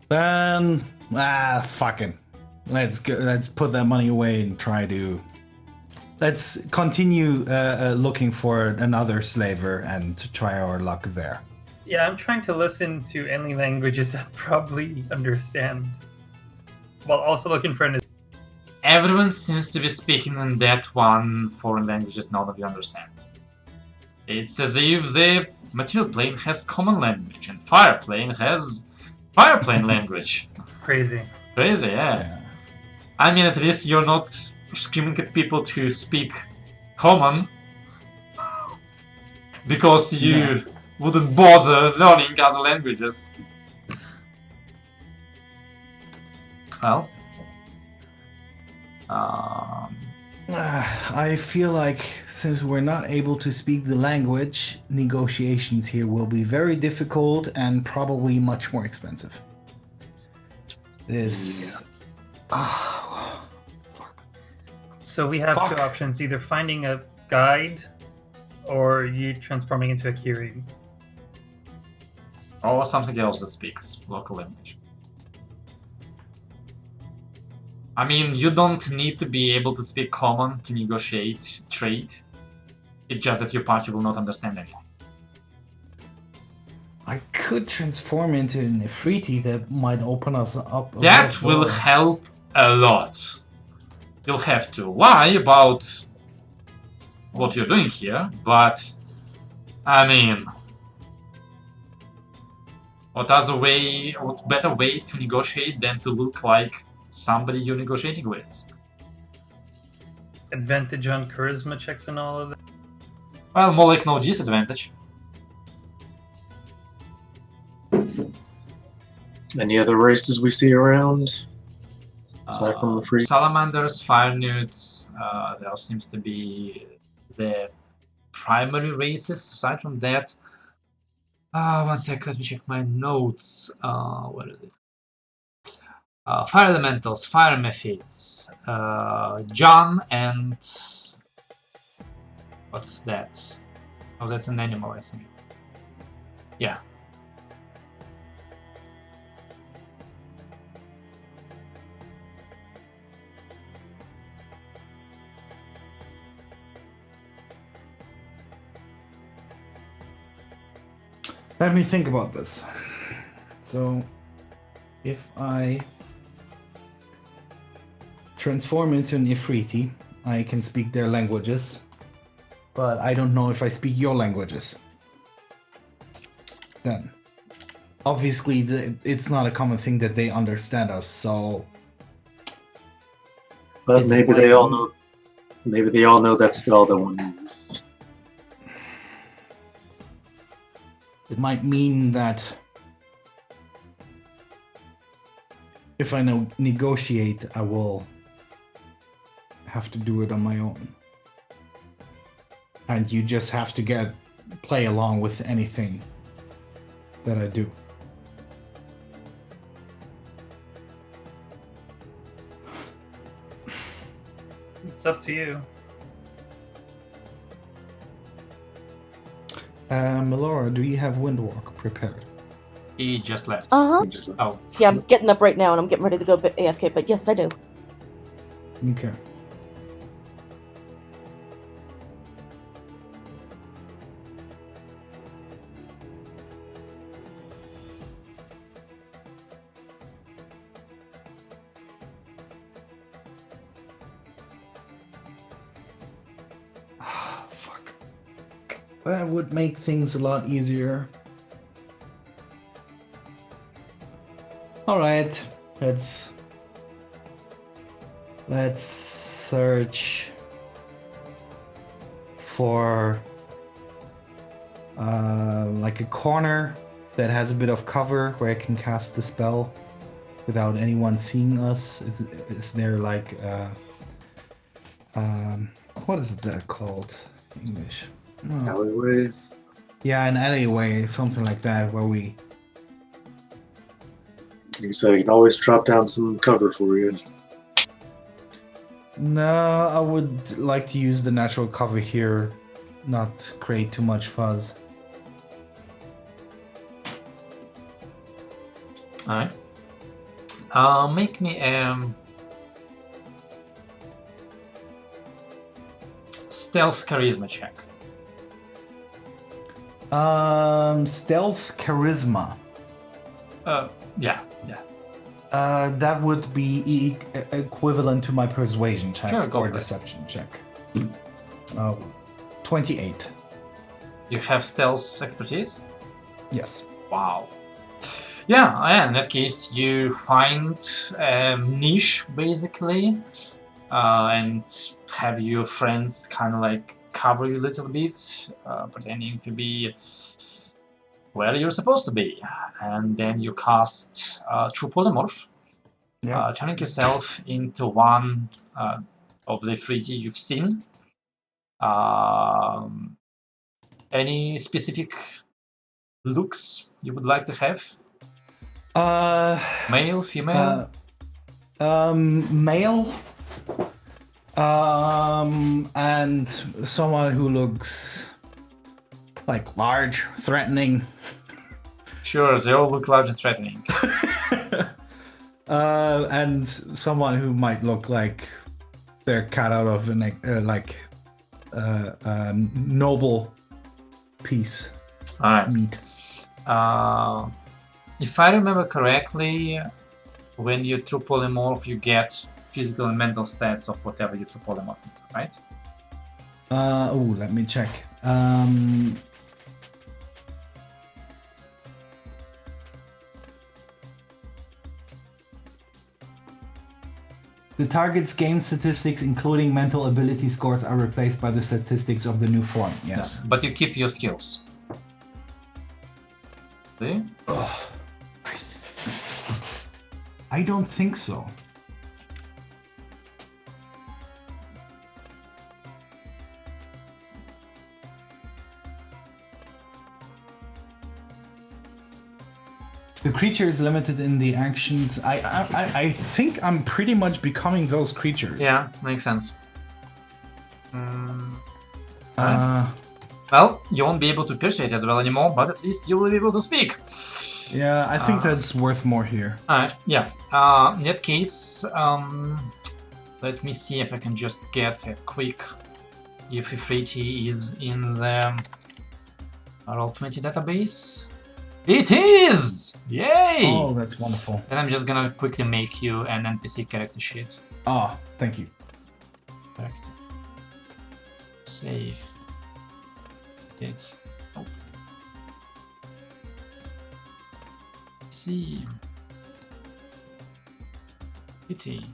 Then, fucking. Let's go. Let's put that money away and try to. Let's continue looking for another slaver and to try our luck there. Yeah, I'm trying to listen to any languages I probably understand, while also looking for an. Everyone seems to be speaking in that one foreign language that none of you understand. It's as if the material plane has common language and fire plane has fire plane language. Crazy. Crazy, yeah. I mean, at least you're not screaming at people to speak common because you wouldn't bother learning other languages. Well, I feel like since we're not able to speak the language, negotiations here will be very difficult and probably much more expensive. This. So we have Fuck. two options: either finding a guide, or you transforming into a Kiri. or something else that speaks local language. I mean, you don't need to be able to speak common to negotiate trade. It's just that your party will not understand anything. I could transform into an Ifriti that might open us up. That will help a lot. You'll have to lie about what you're doing here, but I mean, what better way to negotiate than to look like somebody you're negotiating with? Advantage on charisma checks and all of that. Well, more like no disadvantage. Any other races we see around? Aside from the free? Salamanders, fire newts, there seems to be the primary races. Aside from that, one sec, let me check my notes. Where is it? Fire elementals, fire methods, John and what's that? Oh, that's an animal, I think. Yeah. Let me think about this. So, if I transform into an Ifriti, I can speak their languages, but I don't know if I speak your languages. Then, obviously, it's not a common thing that they understand us, so... But maybe they all know. Maybe they all know that spell that one used. It might mean that if I negotiate, I will have to do it on my own. And you just have to play along with anything that I do. It's up to you. Melora, do you have Windwalk prepared? He just left. Uh-huh. Just like, Oh, Yeah, I'm getting up right now and I'm getting ready to go AFK, but yes, I do. Okay. Fuck. That would make things a lot easier. Alright, let's search for like a corner that has a bit of cover where I can cast the spell without anyone seeing us. Is there like what is that called in English? Alleyway. Yeah, an alleyway, something like that, where we. You said you can always drop down some cover for you. No, I would like to use the natural cover here, not create too much fuzz. Alright. Make me stealth charisma check. Stealth charisma. Yeah. That would be equivalent to my persuasion check Sure, go or for it. deception check. 28. You have stealth expertise? Yes. Wow. Yeah, in that case, you find a niche, basically, and have your friends kind of like cover you a little bit, pretending to be where you're supposed to be. And then you cast True Polymorph, turning yourself into one of the 3D you've seen. Any specific looks you would like to have? Male, female? Male. And someone who looks like large, threatening. Sure, they all look large and threatening. And someone who might look like they're cut out of an noble piece of meat. If I remember correctly, when you true polymorph, you get physical and mental stats of whatever you true polymorph into, right? Let me check. The target's game statistics, including mental ability scores, are replaced by the statistics of the new form. Yes. Yeah, but you keep your skills. See? I don't think so. The creature is limited in the actions. I think I'm pretty much becoming those creatures. Yeah, makes sense. Well, you won't be able to persuade as well anymore, but at least you will be able to speak. Yeah, I think that's worth more here. Alright, yeah. In that case, let me see if I can just get a quick if Ifriti is in the Roll20 database. It is! Yay! Oh, that's wonderful. And I'm just gonna quickly make you an NPC character sheet. Ah, thank you. Correct. Save. It. Oh. See. Pity.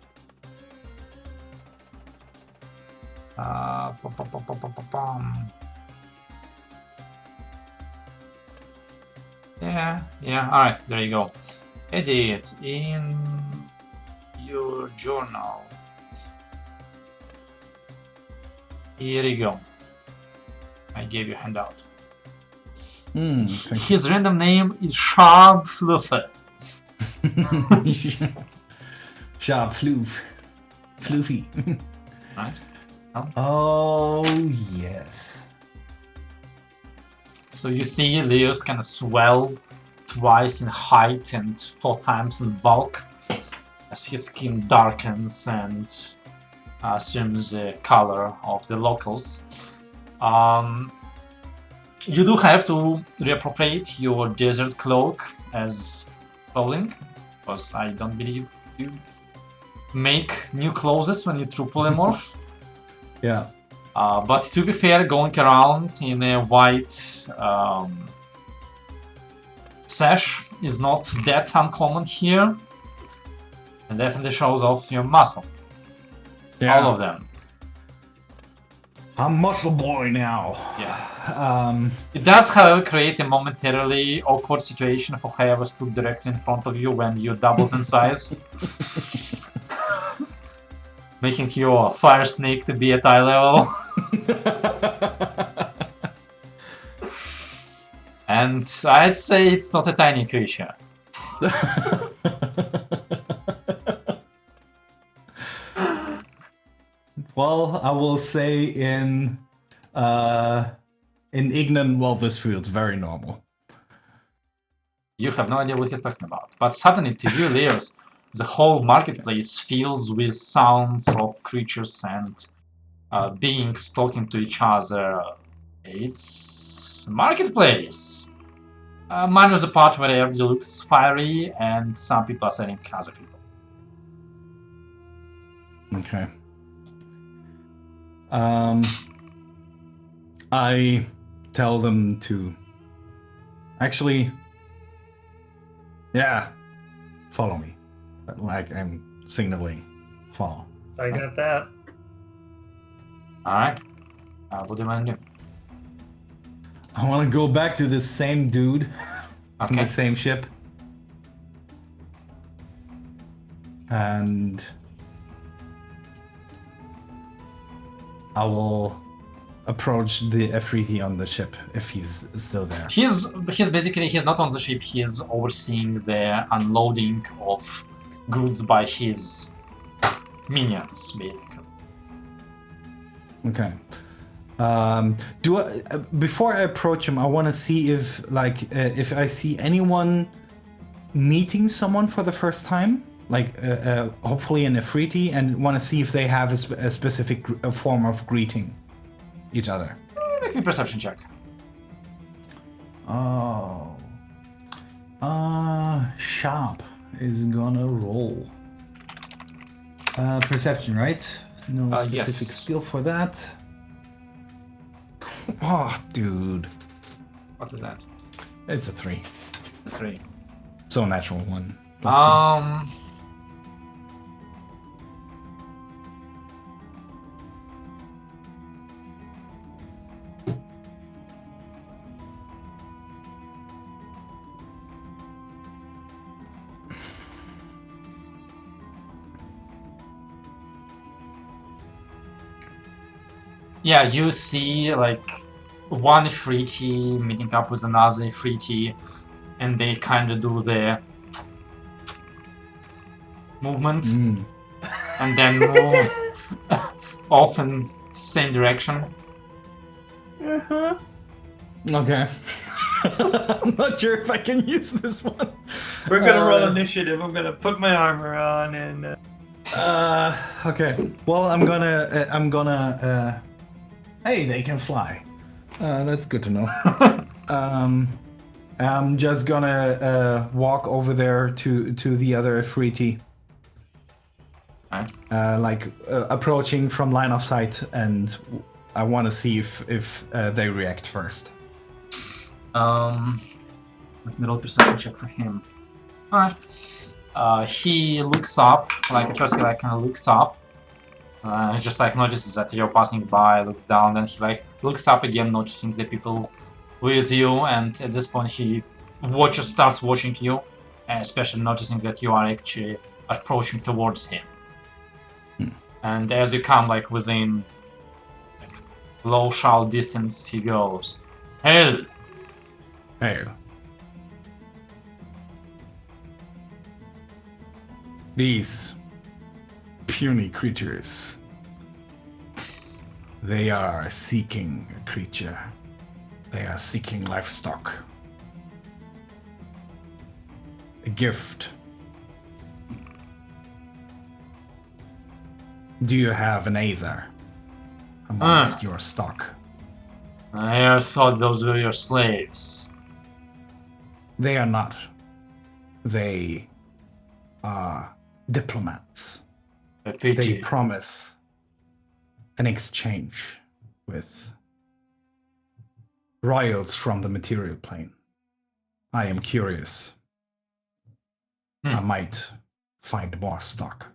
Yeah, alright, there you go. Edit in your journal. Here you go. I gave you a handout. His random name is Sharp Fluffer. Sharp Floof. Floofy. Right. Oh, yes. So you see Leo's kind of swell twice in height and 4 times in bulk as his skin darkens and assumes the color of the locals. You do have to reappropriate your desert cloak as clothing, because I don't believe you make new clothes when you true polymorph. Yeah. But to be fair, going around in a white sash is not that uncommon here. And definitely shows off your muscle. Yeah. All of them. I'm muscle boy now. Yeah. It does, however, create a momentarily awkward situation for whoever stood directly in front of you when you doubled in size. Making your fire snake to be at eye level. And I'd say it's not a tiny creature. Well, I will say in Ignan, well, this feels very normal. You have no idea what he's talking about. But suddenly, to you, Leos, the whole marketplace fills with sounds of creatures and beings talking to each other. It's a marketplace. Minus the part where everything looks fiery and some people are selling other people. Okay. I tell them to actually, yeah, follow me. Like I'm signaling, follow. I got that. Alright. What do you want to do? I want to go back to this same dude in Okay. the same ship. And I will approach the Afriti on the ship if he's still there. He's basically, he's not on the ship, he's overseeing the unloading of goods by his minions, basically. Okay. Do I, before I approach him, I want to see if, like, if I see anyone meeting someone for the first time, like, hopefully an Afriti, and want to see if they have a specific form of greeting each other. Make me a perception check. Oh. Sharp is gonna roll. Perception, right? No specific yes. skill for that. Oh, dude. What is that? It's a 3. 3. So natural 1. Yeah, you see like one Afriti meeting up with another Afriti, and they kind of do their movement, and then move off in same direction. Okay. I'm not sure if I can use this one. We're gonna roll initiative. I'm gonna put my armor on and. Okay. Well, I'm gonna. Hey, they can fly. That's good to know. I'm just gonna walk over there to the other Afriti. Alright. Approaching from line of sight, and I want to see if they react first. Let me roll perception check for him. Alright. He looks up, like at first he like kind of looks up. He just like notices that you're passing by, looks down, then he like looks up again, noticing the people with you, and at this point he starts watching you, especially noticing that you are actually approaching towards him. And as you come like within like, low shout distance, he goes, "Hail!" Hey. These puny creatures. They are seeking a creature. They are seeking livestock. A gift. Do you have an Azer amongst your stock? I thought those were your slaves. They are not. They are diplomats. A pity. They promise an exchange with royals from the material plane. I am curious. I might find more stock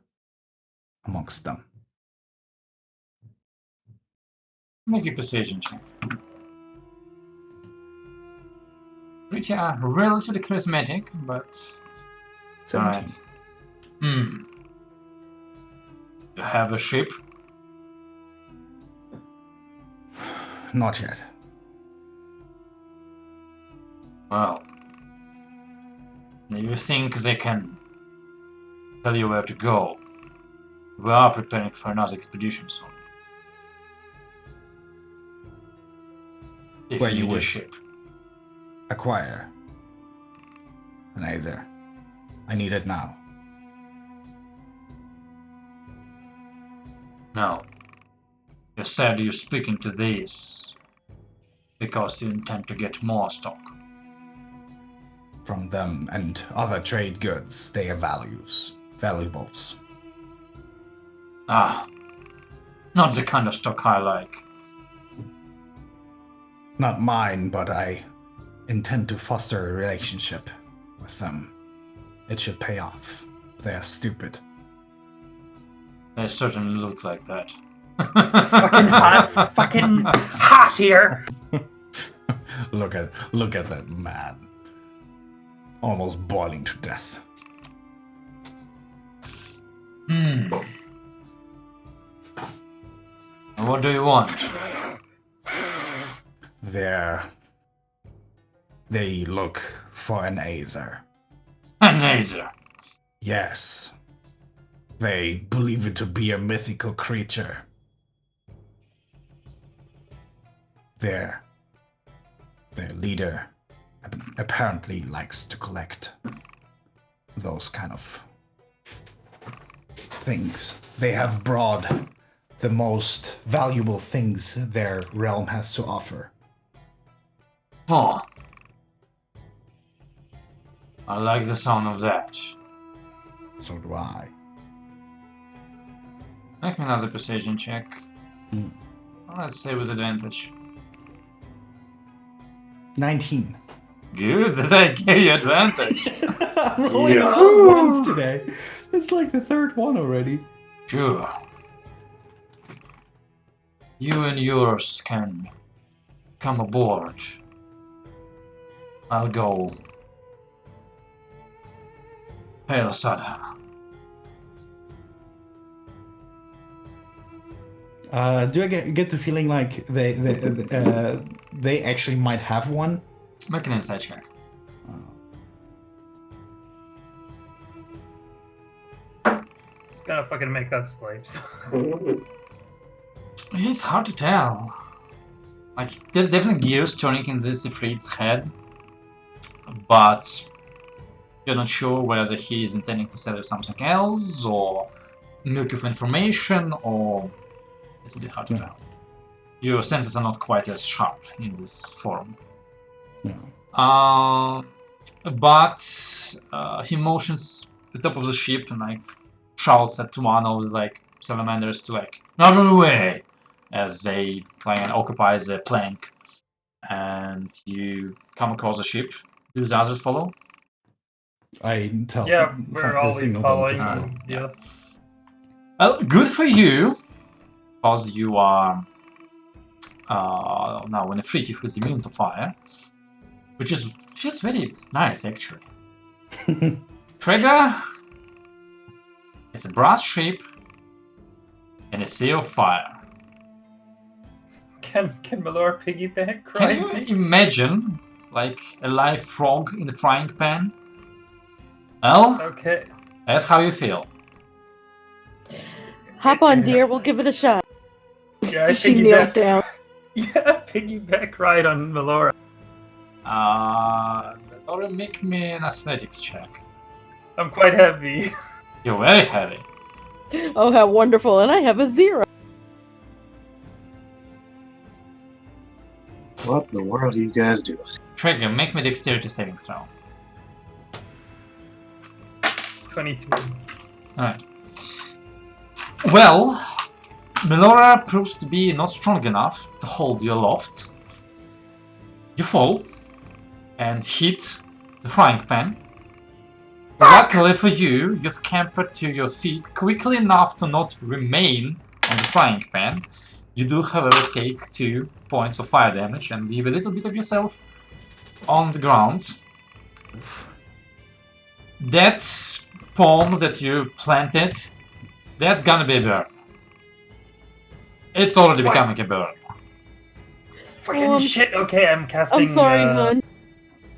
amongst them. Make a persuasion check. Pretty relatively charismatic, but 17. Alright. You have a ship? Not yet. Well, if you think they can tell you where to go, we are preparing for another expedition soon. If Where you you need a would ship. acquire an Aether. I need it now. No. You said you're speaking to these because you intend to get more stock. From them and other trade goods, they have valuables. Ah. Not the kind of stock I like. Not mine, but I intend to foster a relationship with them. It should pay off. They are stupid. They certainly look like that. Fucking hot here. Look at that man. Almost boiling to death. What do you want? They look for an Aether. An Aether. Yes. They believe it to be a mythical creature. Their leader apparently likes to collect those kind of things. They have brought the most valuable things their realm has to offer. Oh. I like the sound of that. So do I. Make me another persuasion check. Mm. Let's say with advantage. 19. Good, that I gave you advantage. I'm rolling a lot of ones today. It's like the third one already. Sure. You and yours can come aboard. I'll go Pale Sada. Do I get the feeling like they actually might have one? Make an insight check. It's gonna fucking make us slaves. It's hard to tell. Like, there's definitely gears turning in this Ifrit's head, but you're not sure whether he is intending to sell you something else, or milk you for information, or it's a bit hard to tell. Your senses are not quite as sharp in this form. Yeah. But he motions the top of the ship and like shouts at one of the salamanders to not run away, as they try and occupy the plank. And you come across the ship. Do the others follow? I tell. Yeah, we're always signal them to following. follow. Yes. Well, good for you, because you are now an Ifrit who's immune to fire, which feels very nice actually. Trigger. It's a brass ship and a sea of fire. Can Melora piggyback? Can you imagine a live frog in the frying pan? Well, Okay. that's how you feel. Hop on, dear. We'll give it a shot. Yeah, I She kneels piggyback. down. Yeah, piggyback ride on Melora. Or make me an athletics check. I'm quite heavy. You're very heavy. Oh, how wonderful! And I have a 0. What in the world are you guys doing? Trigger, make me dexterity saving throw. 22. Alright. Well, Melora proves to be not strong enough to hold you aloft. You fall and hit the frying pan. Luckily for you, you scamper to your feet quickly enough to not remain on the frying pan. You do, however, take 2 points of fire damage and leave a little bit of yourself on the ground. That palm that you planted, that's gonna be a burn. It's already becoming a burn. Fucking Oh, shit. Okay, I'm casting. I'm sorry, hon.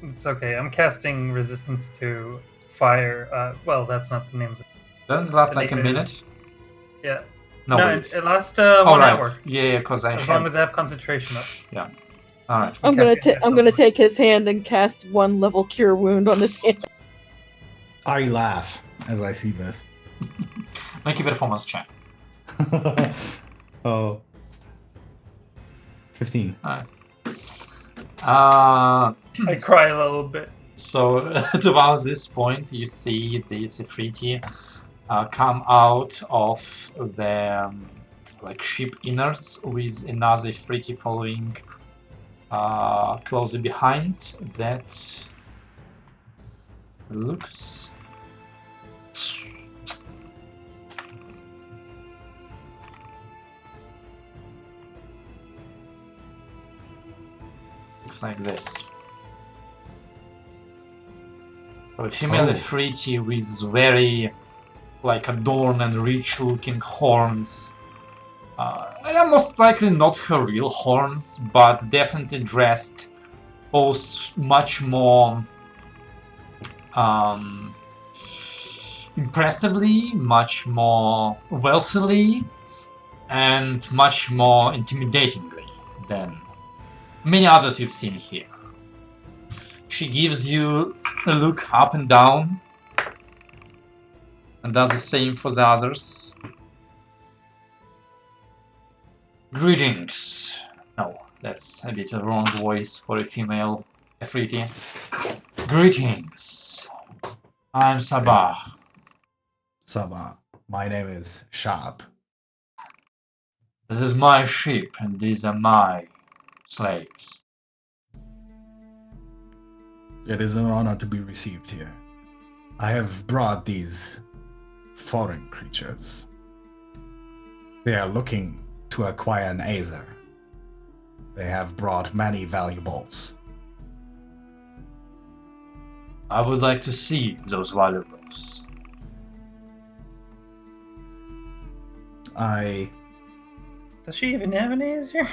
It's okay. I'm casting resistance to fire. Well, that's not the name of it. Doesn't it last The like a name minute? is- Yeah. No, No, wait. it lasts Oh, 1 right. hour. Yeah, because I As have... long as I have concentration up. Alright. I'm casting gonna take his hand and cast 1 level cure wound on his hand. I laugh as I see this. Make a performance check. Oh. 15. Alright. I cry a little bit. So at about this point, you see the Ifriti come out of the like ship innards with another Ifriti following closely behind. That looks like this. A female Ifriti with very like adorned and rich looking horns. Most likely not her real horns, but definitely dressed both much more impressively, much more wealthily, and much more intimidatingly than many others you've seen here. She gives you a look up and down and does the same for the others. Greetings. No, that's a bit of a wrong voice for a female Ifriti. Greetings. I'm Sabah. Sabah. My name is Shab. This is my ship and these are my slaves. It is an honor to be received here. I have brought these foreign creatures. They are looking to acquire an Aether. They have brought many valuables. I would like to see those valuables. Does she even have an Aether?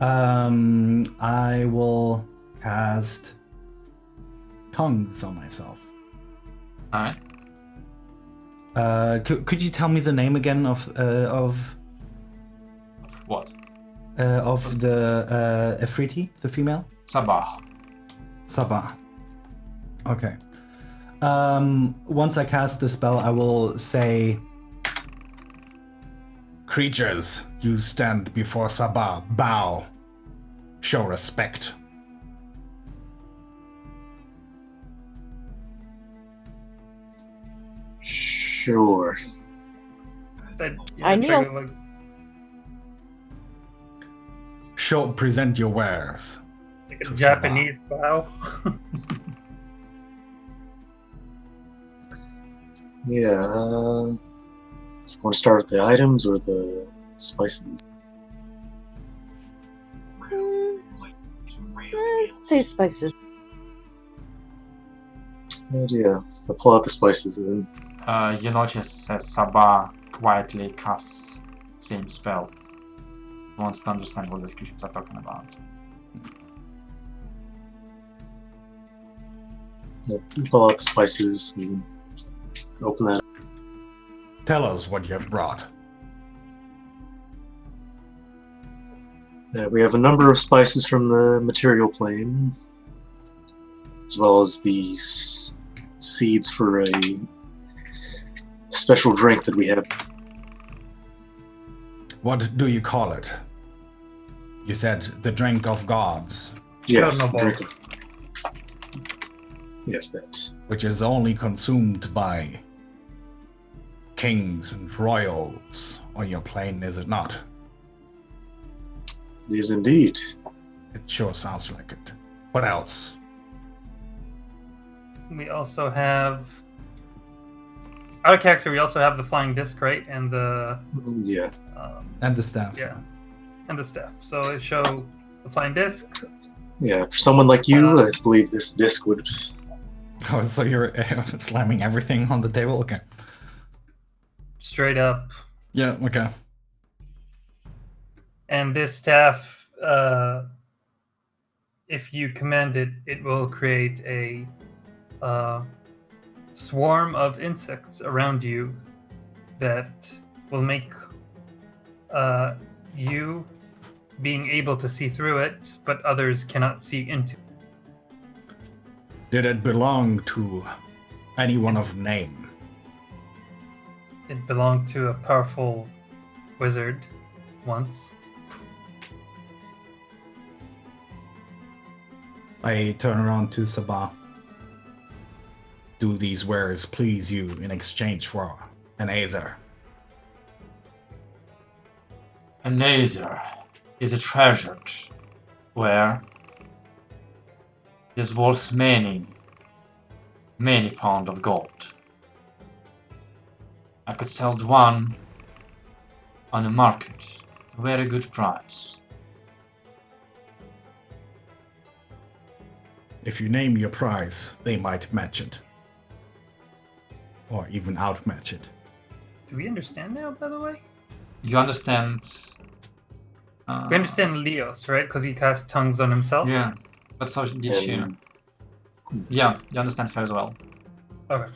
I will cast tongues on myself. Alright. Could you tell me the name again of What? of the Ifriti, the female? Sabah. Sabah. Okay. Once I cast the spell, I will say, creatures, you stand before Sabah, bow, show respect. Sure. I kneel. Like, Present your wares. like a To Japanese bow. Yeah. Want to start with the items or the spices? Let's say spices. Yeah. So pull out the spices then. You notice as Sabah quietly casts same spell. Wants to understand what these creatures are talking about. Yeah, pull out the spices and open that. Tell us what you have brought. We have a number of spices from the material plane, as well as these seeds for a special drink that we have. What do you call it? You said the drink of gods, Yes, Chernobyl. drink of... Yes, that. which is only consumed by kings and royals on your plane, is it not? It is indeed. It sure sounds like it. What else? We also have out of character. We also have the flying disc, right, and the Yeah. And the staff. yeah, and the staff. So it show the flying disc. Yeah, for someone like you, I believe this disc would... Oh, so you're slamming everything on the table? Okay. Straight up. Yeah, okay. And this staff if you command it, it will create a swarm of insects around you that will make you being able to see through it, but others cannot see into. Did it belong to anyone of name? It belonged to a powerful wizard once. I turn around to Sabah. Do these wares please you in exchange for an Aether? An Aether is a treasured ware. It is worth many pounds of gold. I could sell one on the market at a very good price. If you name your price, they might match it. Or even outmatch it. Do we understand now, by the way? You understand? We understand Leos, right? Because he cast tongues on himself? Yeah, but so did she. Yeah, you understand her as well. Okay.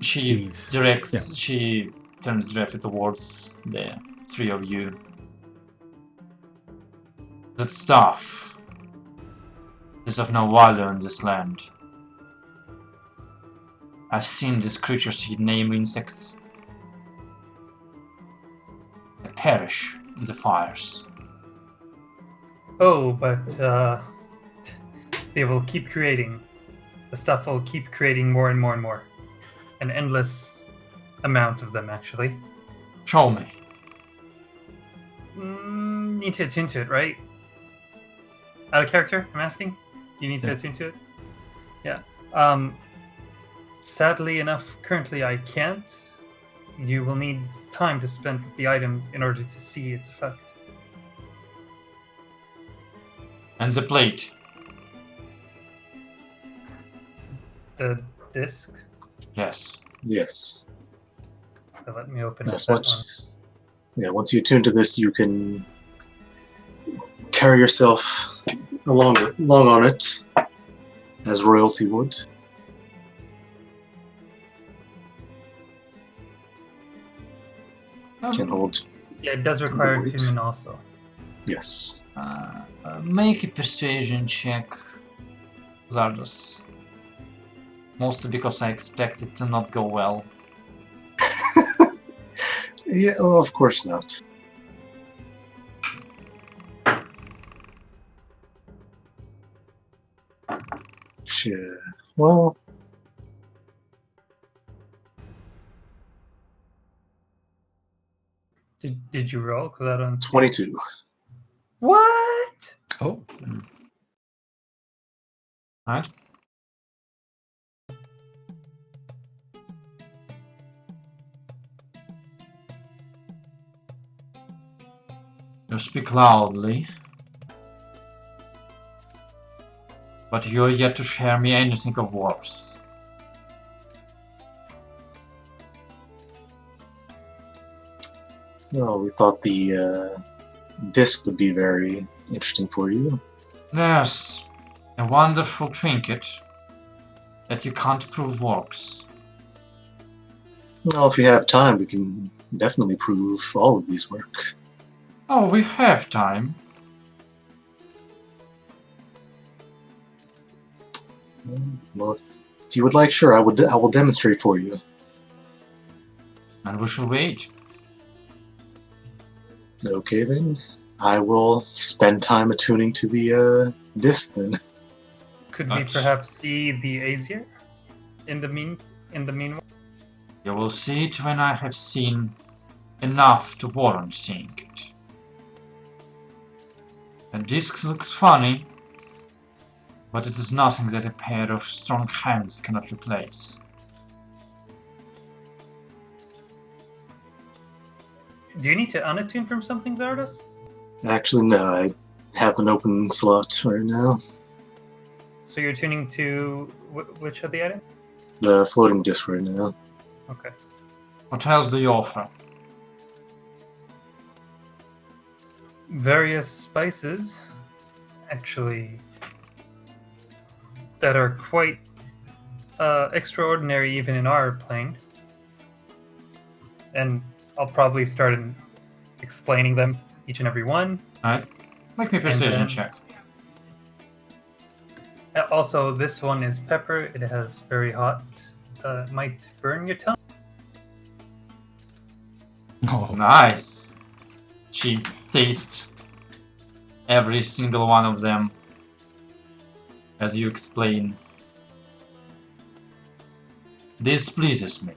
She Please. directs. Yeah. She turns directly towards the three of you. That stuff is of no value in this land. I've seen these creatures eat name insects. They perish in the fires. Oh, but they will keep creating. The stuff will keep creating more and more and more. An endless amount of them, actually. Show me. Need to attune to it, right? Out of character, I'm asking? You need to attune to it? Yeah. Sadly enough, currently I can't. You will need time to spend with the item in order to see its effect. And the plate. The disc? Yes. Yes. So let me open up Yes, that once, yeah, once you attune to this, you can carry yourself along on it, as royalty would. Can hold. one. Yeah, it does require Wait. attunement also. Yes. Make a persuasion check, Zardos. Mostly because I expect it to not go well. Yeah, well, of course not. Sure. Well, Did you roll? Because I don't. 22. What? Oh, Right? You speak loudly, but you're yet to share me anything of worth. Well, we thought the disc would be very interesting for you. Yes, a wonderful trinket that you can't prove works. Well, if you have time, we can definitely prove all of these work. Oh, we have time. Well, if you would like, sure, I will demonstrate for you. And we shall wait. Okay, then. I will spend time attuning to the disc, then. Could we Nice. perhaps see the Aesir in the meanwhile? You will see it when I have seen enough to warrant seeing it. The disc looks funny, but it is nothing that a pair of strong hands cannot replace. Do you need to unattune from something, Zardos? Actually, no, I have an open slot right now. So you're tuning to which of the items? The floating disc right now. Okay. What else do you offer? various spices, actually, that are quite extraordinary even in our plane. And I'll probably start explaining them, each and every one. Alright. Make me a precision check. Also, this one is pepper. It has very hot. It might burn your tongue. Oh, Nice. She tastes every single one of them as you explain. This pleases me.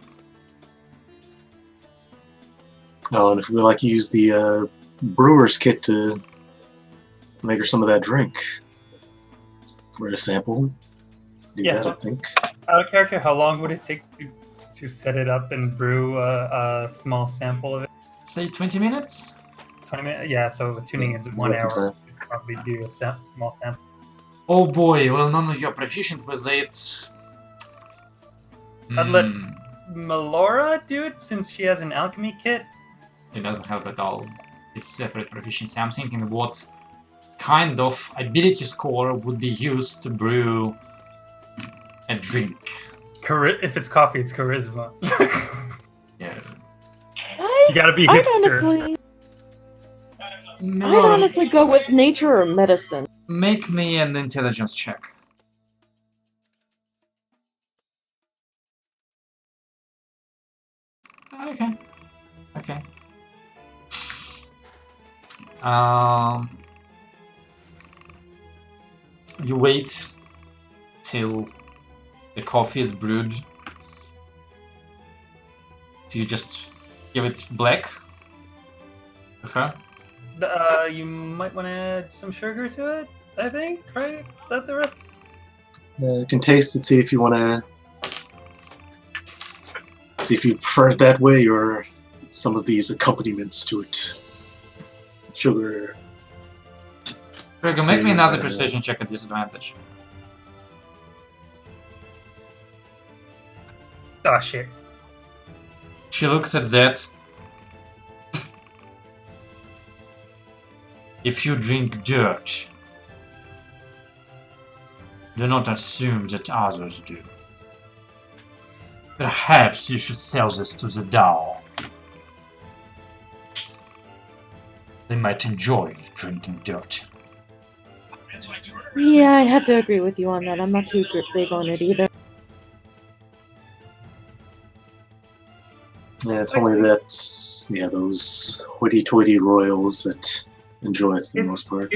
Oh, and if we like use the brewer's kit to make her some of that drink for a sample, do Yeah. that, I think. Out of character, how long would it take to set it up and brew a small sample of it? Say 20 minutes? 20 minutes? Yeah, so tuning is 1 Working hour. time. Probably do a small sample. Oh boy, well, none of you are proficient with it. I'd let Hmm, Melora do it since she has an alchemy kit. it doesn't help at all. It's separate proficiency. I'm thinking what kind of ability score would be used to brew a drink. If it's coffee, it's charisma. Yeah. You gotta be I'd hipster. honestly go with nature or medicine. Make me an intelligence check. Okay. Okay. You wait till the coffee is brewed. Do you just give it black? Okay. You might want to add some sugar to it, I think, right? Is that the rest? You can taste it, see if you want to. See if you prefer it that way or some of these accompaniments to it. Sugar. Gregor, make me Yeah, another yeah. precision check at disadvantage. Oh, shit. She looks at that. If you drink dirt, do not assume that others do. Perhaps you should sell this to the Dao. They might enjoy drinking dirt. Yeah, I have to agree with you on that. I'm not too big on it either. Yeah, it's only that, yeah, those hoity-toity royals that enjoy it for the most part.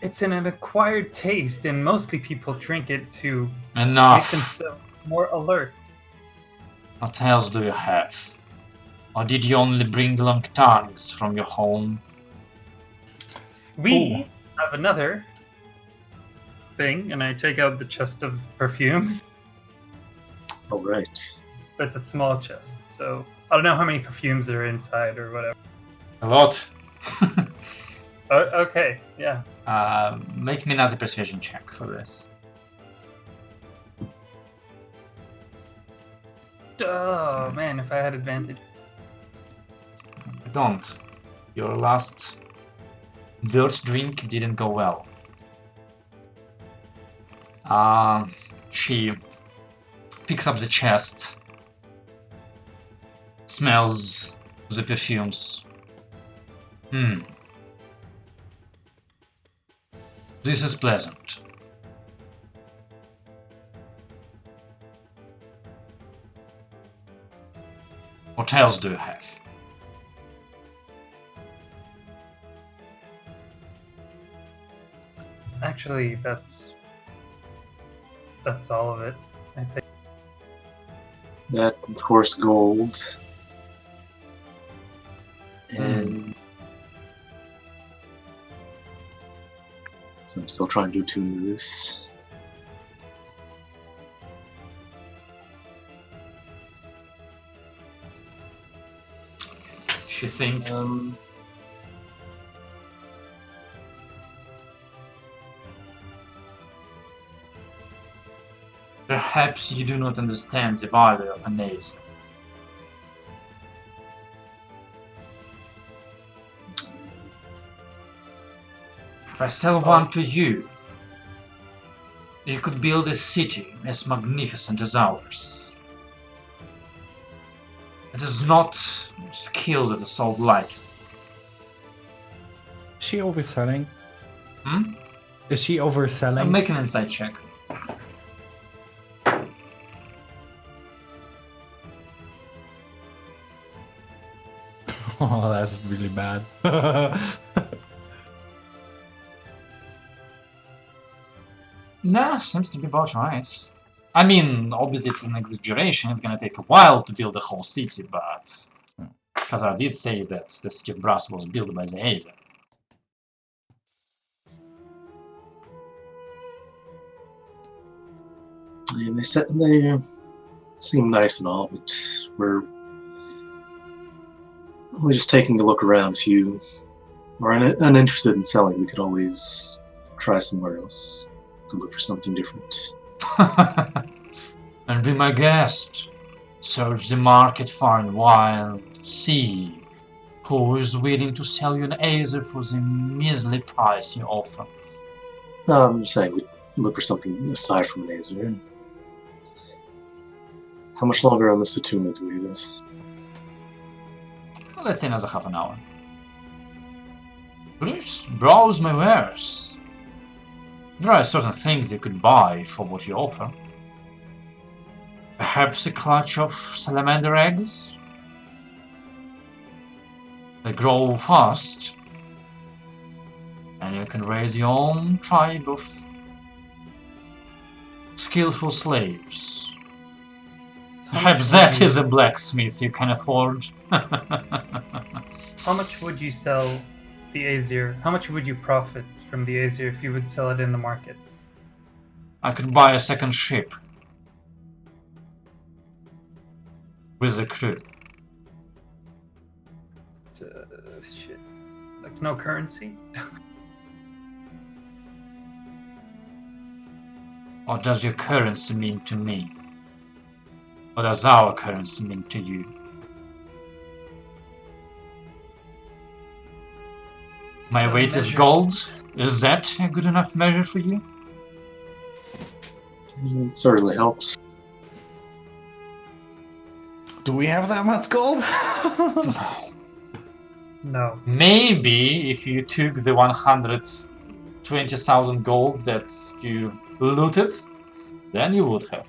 It's an acquired taste, and mostly people drink it to make Enough! themselves more alert. What else do you have? Or did you only bring long tongues from your home? We have another thing, and I take out the chest of perfumes. All right. But it's a small chest, so I don't know how many perfumes are inside or whatever. A lot. Okay, yeah. Make me another persuasion check for this. Oh man, if I had advantage. Don't. Your last dirt drink didn't go well. She picks up the chest, smells the perfumes. This is pleasant. What else do you have? Actually, that's all of it, I think. That, of course, gold. And so I'm still trying to attune to this. She thinks. Perhaps you do not understand the value of a naze. If I sell one to you, you could build a city as magnificent as ours. It is not skill that is sold lightly. Is she overselling? Hmm? Is she overselling? Make an insight check. Oh, that's really bad. Nah, seems to be about right. I mean, obviously it's an exaggeration, it's gonna take a while to build a whole city, but... Because I did say that the city of Brass was built by the Azer. And they seem nice and all, but we're just taking a look around. If you are uninterested in selling, we could always try somewhere else. Could look for something different. And be my guest. Search the market far and wide. See who is willing to sell you an Azer for the measly price you offer. No, I'm just saying we'd look for something aside from an Azer. How much longer on this attunement do we have? Let's say another half an hour. Please browse my wares. There are certain things you could buy for what you offer. Perhaps a clutch of salamander eggs? They grow fast, and you can raise your own tribe of skillful slaves. Perhaps that is a blacksmith you can afford. How much would you sell the Azer? How much would you profit from the Azer if you would sell it in the market? I could buy a second ship. With a crew. Shit. Like no currency? What does your currency mean to me? What does our currency mean to you? My weight is gold? Is that a good enough measure for you? It certainly helps. Do we have that much gold? No. Maybe if you took the 120,000 gold that you looted, then you would have.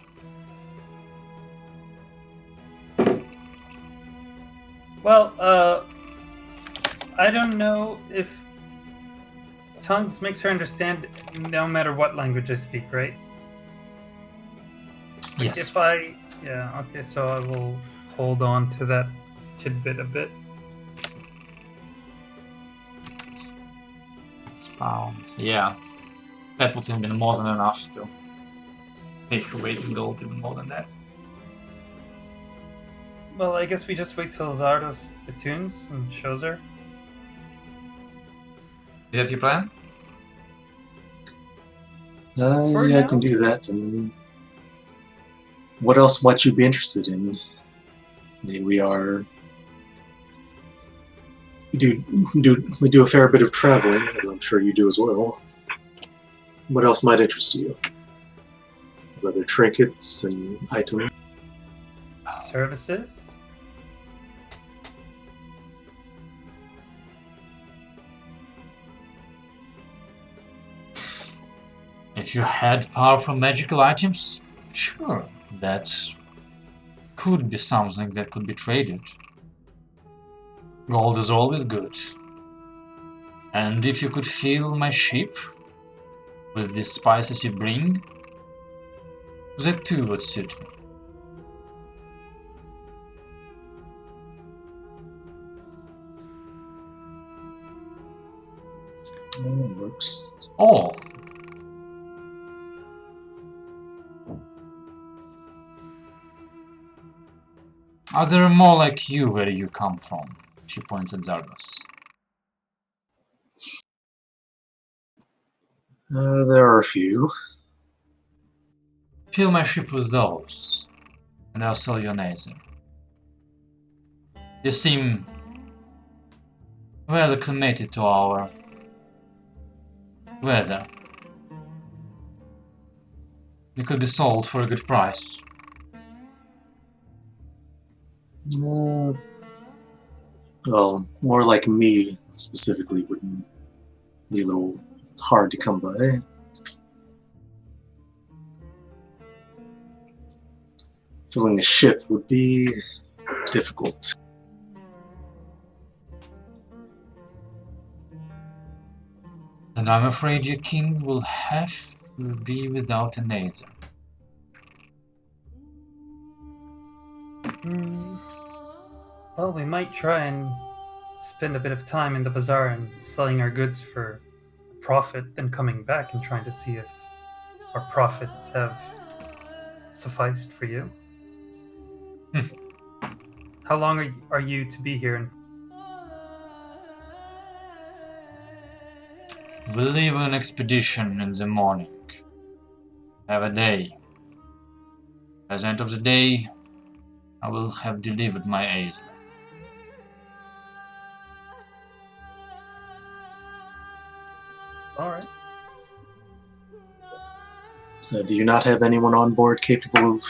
Well, I don't know if tongues makes her understand no matter what language I speak, right? Like Yes. yeah, okay, so I will hold on to that tidbit a bit. Pounds, yeah. That would have been more than enough to make her weight in gold, even more than that. Well, I guess we just wait till Zardos attunes and shows her. Is that your plan? For Yeah, I now? can do that. And what else might you be interested in? We do a fair bit of traveling, as I'm sure you do as well. What else might interest you? Whether trinkets and items. Services? If you had powerful magical items, sure, that could be something that could be traded. Gold is always good. And if you could fill my ship with the spices you bring, that too would suit me. Works. Oh, are there more like you where you come from? She points at Zardos. There are a few. Fill my ship with those, and I'll sell you an Azer. You seem well acclimated to our Whether it could be sold for a good price. Well, more like me specifically wouldn't be a little hard to come by. Filling a ship would be difficult. And I'm afraid your king will have to be without a Nazer. Well, we might try and spend a bit of time in the bazaar and selling our goods for profit, then coming back and trying to see if our profits have sufficed for you. How long are you to be here? We'll leave an expedition in the morning. Have a day. At the end of the day, I will have delivered my Azer. All right. So, do you not have anyone on board capable of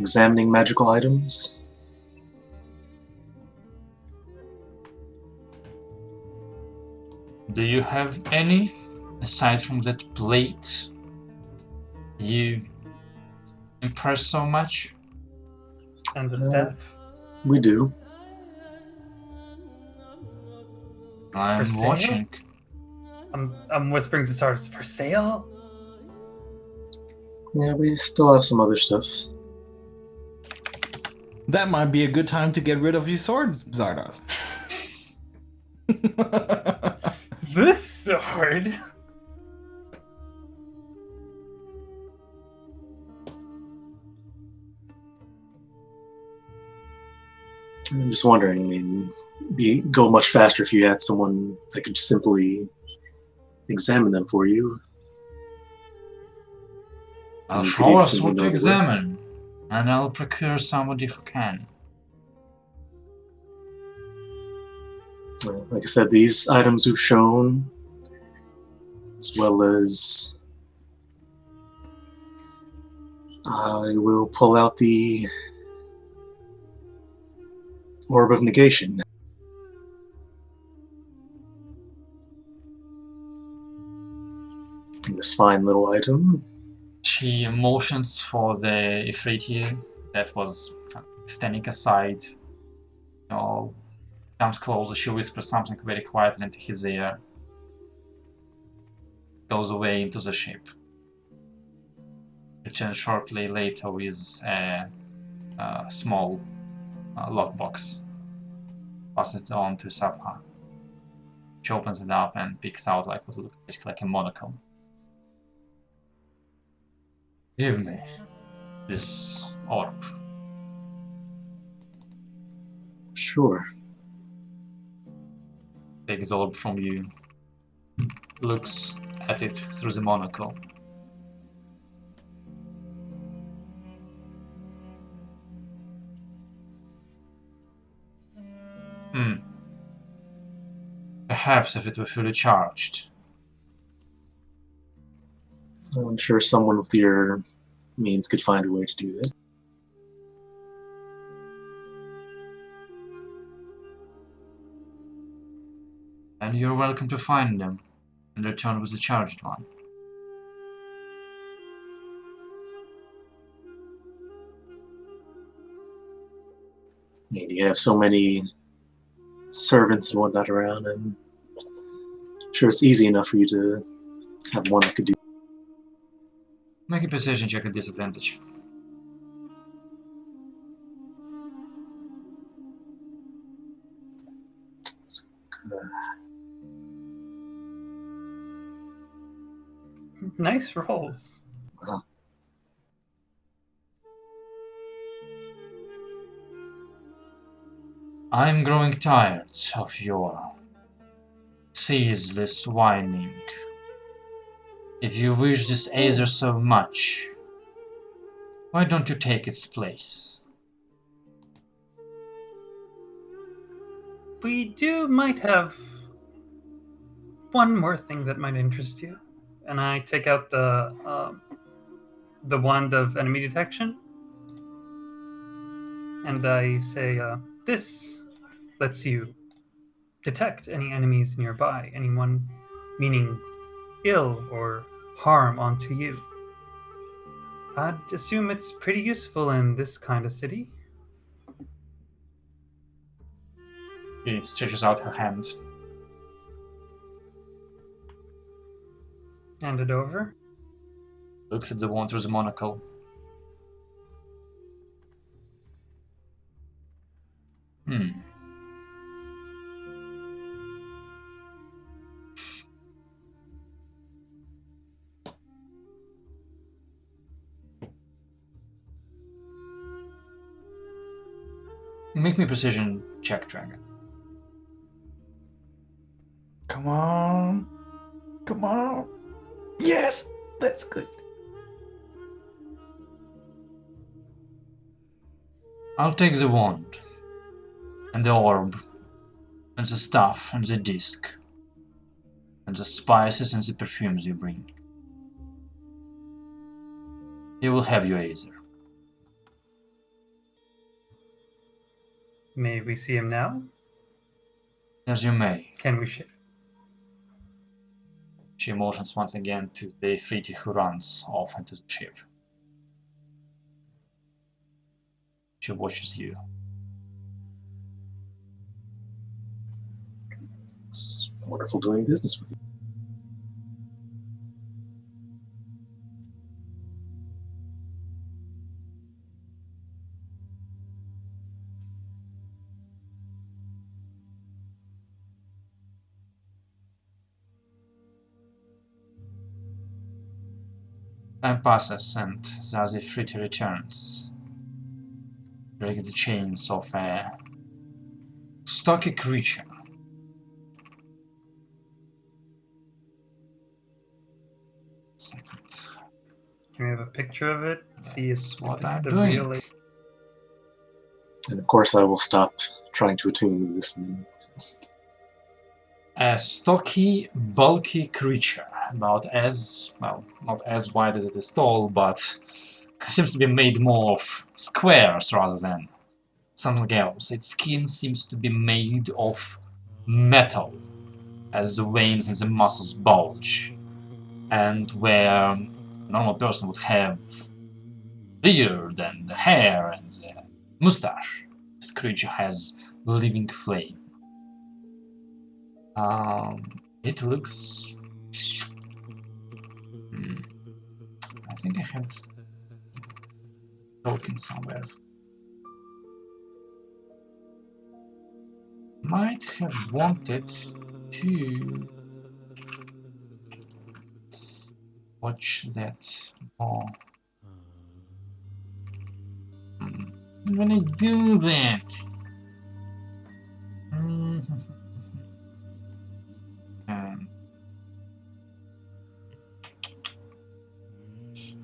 examining magical items? Do you have any, aside from that plate, you impress so much? And the staff? We do. I'm sale? watching. I'm whispering to Sardis, for sale? Yeah, we still have some other stuff. That might be a good time to get rid of your sword, Zardoz. This sword? I'm just wondering, I mean, go much faster if you had someone that could simply examine them for you. I'll You could show us instantly what to know the worth. examine, and I'll procure somebody who can. Like I said, these items we've shown, as well as I will pull out the Orb of Negation. This fine little item. She motions for the Ifriti that was standing aside. Comes closer, she whispers something very quietly into his ear. Goes away into the ship. Returns shortly later with a small lockbox. Passes it on to Sabha. She opens it up and picks out what looks basically like a monocle. Give me this orb. Sure. Takes the orb from you. Looks at it through the monocle. Perhaps if it were fully charged. I'm sure someone with your means could find a way to do that. And you're welcome to find them and return with the charged one. I mean, you have so many servants and whatnot around, and I'm sure it's easy enough for you to have one that could do. Make a precision check at disadvantage. Nice rolls. Wow. I'm growing tired of your ceaseless whining. If you wish this Azer so much, why don't you take its place? We might one more thing that might interest you. And I take out the wand of enemy detection. And I say, this lets you detect any enemies nearby, anyone meaning ill or harm onto you. I'd assume it's pretty useful in this kind of city. She stretches out her hand. Hand it over. Looks at the wand through the monocle. Make me a precision check, Dragon. Come on. Come on. Yes, that's good. I'll take the wand, and the orb, and the staff, and the disc, and the spices and the perfumes you bring. You will have your Aether. May we see him now? As you may. Can we share? She motions once again to the Ifriti who runs off into the ship. She watches you. It's wonderful doing business with you. Time passes and Zazie Ifriti returns. Breaks the chains of a stocky creature. Second. Can we have a picture of it? See That's if what it's I'm the doing. real. And of course, I will stop trying to attune this thing. A stocky, bulky creature, about as, well, not as wide as it is tall, but seems to be made more of squares rather than something else. Its skin seems to be made of metal, as the veins and the muscles bulge. And where a normal person would have beard and the hair and the mustache, this creature has living flame. It looks... I think I had token somewhere. Might have wanted to watch that more. I'm gonna do that.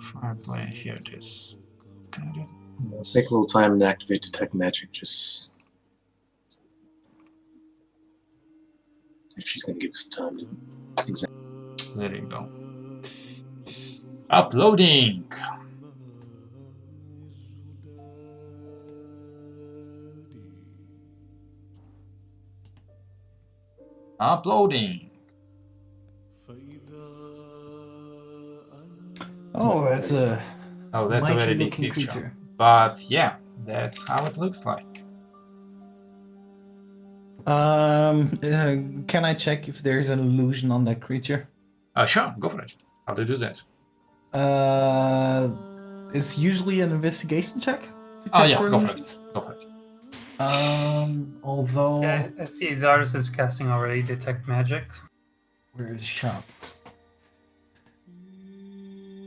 Fireplay, here it is. Can I do it? It'll take a little time to activate Detect Magic, just... if she's going to give us the time to examine. There you go. Uploading! Uploading! Oh, that's a Oh, that's a very big mighty-looking picture. creature. But yeah, that's how it looks like. Can I check if there's an illusion on that creature? Sure, go for it. How do you do that? It's usually an investigation check. To Oh check yeah, for go for illusions. it. Go for it. Although Yeah, I see Zardos is casting already Detect Magic. where is shop?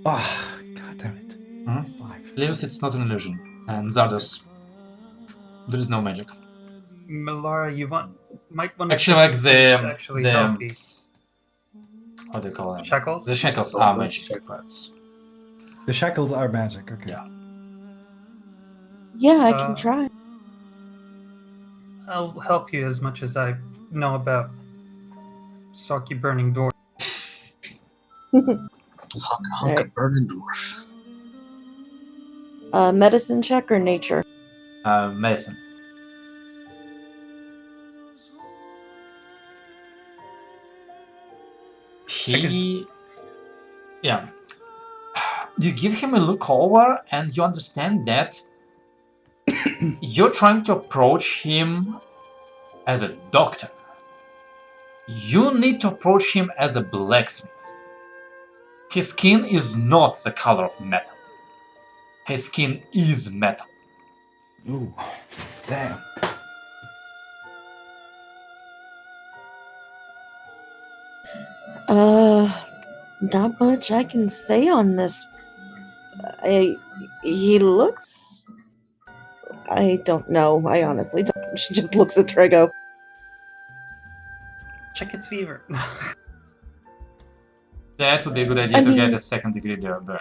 Ah, god damn it. Mhm. 5. Lewis, it's not an illusion. And Zardos, there is no magic. Melara, you might want to Actually, check like if the- it's actually the- healthy. What do you call them? Shackles? The shackles Oh, are that's magic parts. The shackles are magic. Okay. Yeah. Yeah, I can Uh, try. I'll help you as much as I know about stocky burning door. Hunk of burning dwarf. Medicine check or nature? Medicine. Yeah. You give him a look over and you understand that you're trying to approach him as a doctor. You need to approach him as a blacksmith. His skin is not the color of metal. His skin is metal. Ooh, damn. Not much I can say on this. He looks... I don't know. I honestly don't. She just looks at Trego. Check its fever. That would be a good idea to get a second degree burn.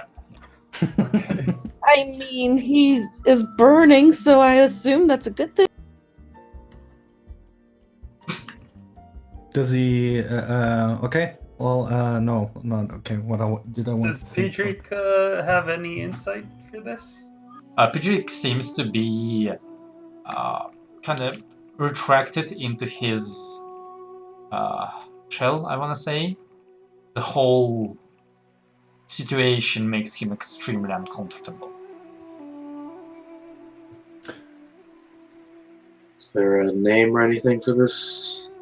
Okay. I mean, he is burning, so I assume that's a good thing. Does he? Okay. Well, no, not okay. What did I want? Does to say? Pedrick have any insight for this? Pedrick seems to be kind of retracted into his shell, I want to say. The whole situation makes him extremely uncomfortable. Is there a name or anything for this?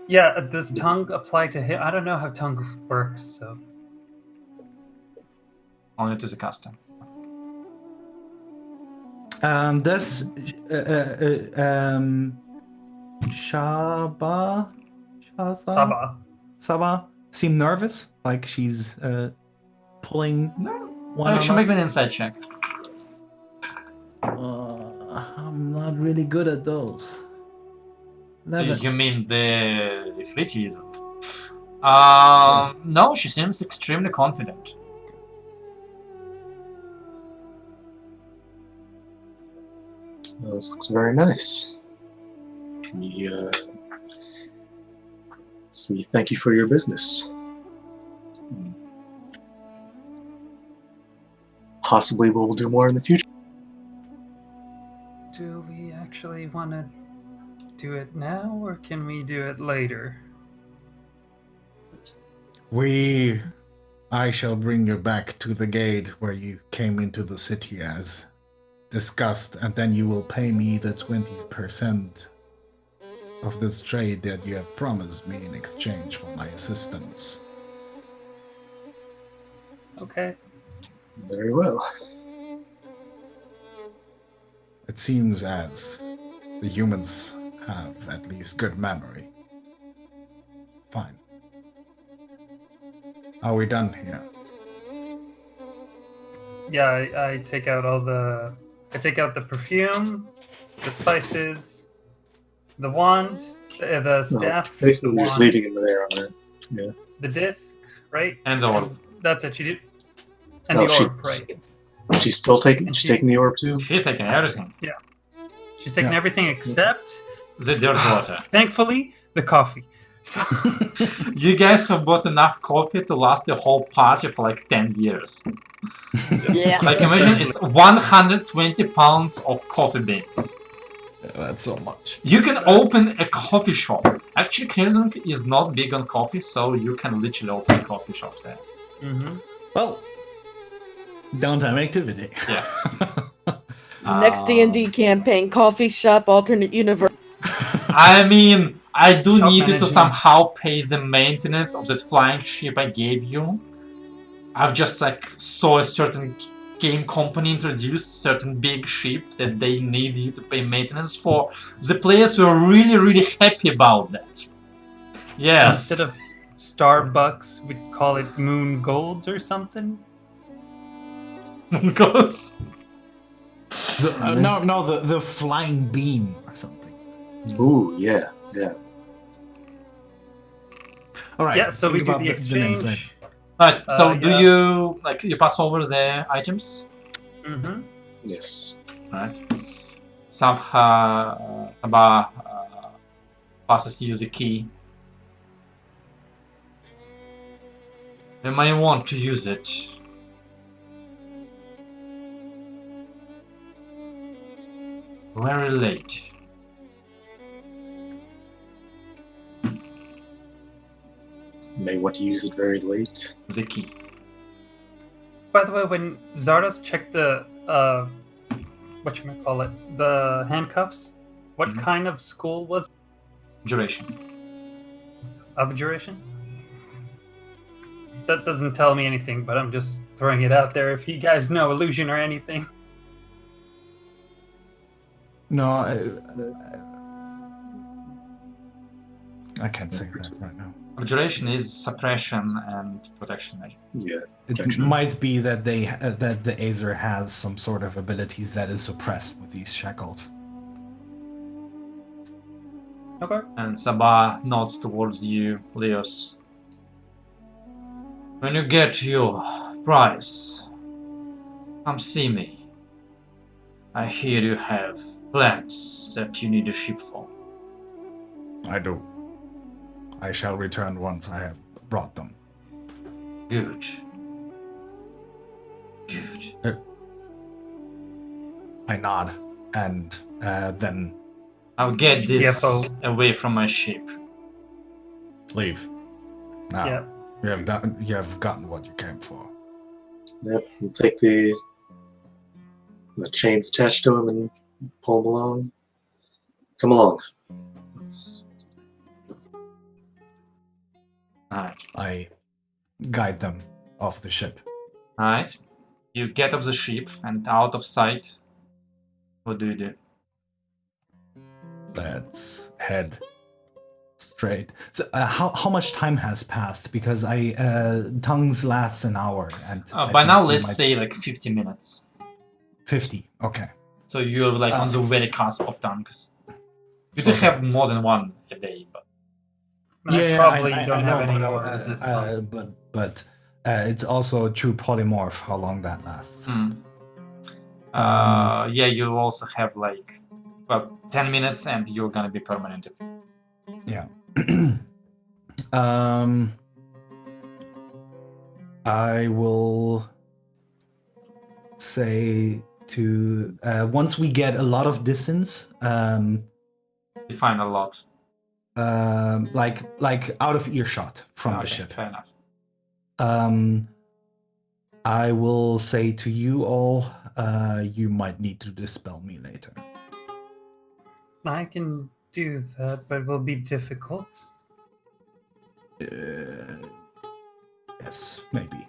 Yeah, does tongue apply to him? I don't know how tongue works, so... Only to the custom. Does Saba seem nervous? Like she's pulling No. one Actually, make me an insight check. I'm not really good at those. 11. You mean the Ifriti isn't? No, she seems extremely confident. This looks very nice. We thank you for your business. Possibly we'll do more in the future. Do we actually want to do it now, or can we do it later? I shall bring you back to the gate where you came into the city as discussed, and then you will pay me the 20% of this trade that you have promised me in exchange for my assistance. Okay. Very well. It seems as the humans have at least good memory. Fine. Are we done here? Yeah, I take out the perfume, the spices, the wand, the staff. No, basically, the we're just wand, leaving him there on it. Yeah. the disc, right? And the orb. That's it. She did. And Oh, the orb, right? She's still taking. And She's she- taking the orb too. She's taking everything. She's taking Yeah. everything except, The dirt water. thankfully, the coffee. So, You guys have bought enough coffee to last the whole party for like 10 years. Yeah. Like imagine it's 120 pounds of coffee beans. Yeah, that's so much. You can open a coffee shop. Actually, Crimson is not big on coffee, so you can literally open a coffee shop there. mhm. Well, downtime activity. Yeah. Next D&D campaign, coffee shop, alternate universe. I mean, I do Shop need you to management. somehow pay the maintenance of that flying ship I gave you. I've just like saw a certain game company introduce certain big ship that they need you to pay maintenance for. The players were really happy about that. Yes. Instead of Starbucks, we'd call it Moon Golds or something. Goes. The flying beam or something. Ooh, yeah, yeah. All right. Yeah, so we think do about the next slide. exchange. Right, so do yeah. you like you pass over the items? Mm-hmm. Yes. Right. Sabha passes you the key. You may want to use it. Very late. May want to use it very late. The key. By the way, when Zardos checked the whatchamacallit, the handcuffs, what kind of school was it? Duration. Abjuration? That doesn't tell me anything, but I'm just throwing it out there if you guys know illusion or anything. No, I can't say that right now. Abjuration is suppression and protection measure. Yeah. It Protection. might be that that the Azer has some sort of abilities that is suppressed with these shackles. Okay. And Sabah nods towards you, Leos. When you get your prize, come see me. I hear you have plans that you need a ship for. I do. I shall return once I have brought them. Good. Good. I nod, and then I'll get this CFO. away from my ship. leave. Now, Yeah. you have gotten what you came for. Yep. We'll take the chains attached to him and pull him along. Come along. Alright. I guide them off the ship. Alright. You get off the ship and out of sight. What do you do? Let's head straight. So, how much time has passed? Because tongues lasts an hour, and I By think now, we let's might- say like 50 minutes. 50. Okay. So you're like on the very cusp of tongues. You do Okay. have more than one a day, but I probably I don't know, have any but, orders this time. but it's also a true polymorph how long that lasts. yeah, you also have like 10 minutes, and you're gonna be permanent. Yeah. I will say to once we get a lot of distance, Define a lot. like out of earshot from the Okay, ship. fair enough. I will say to you all, you might need to dispel me later. I can do that, but it will be difficult. Yes, maybe.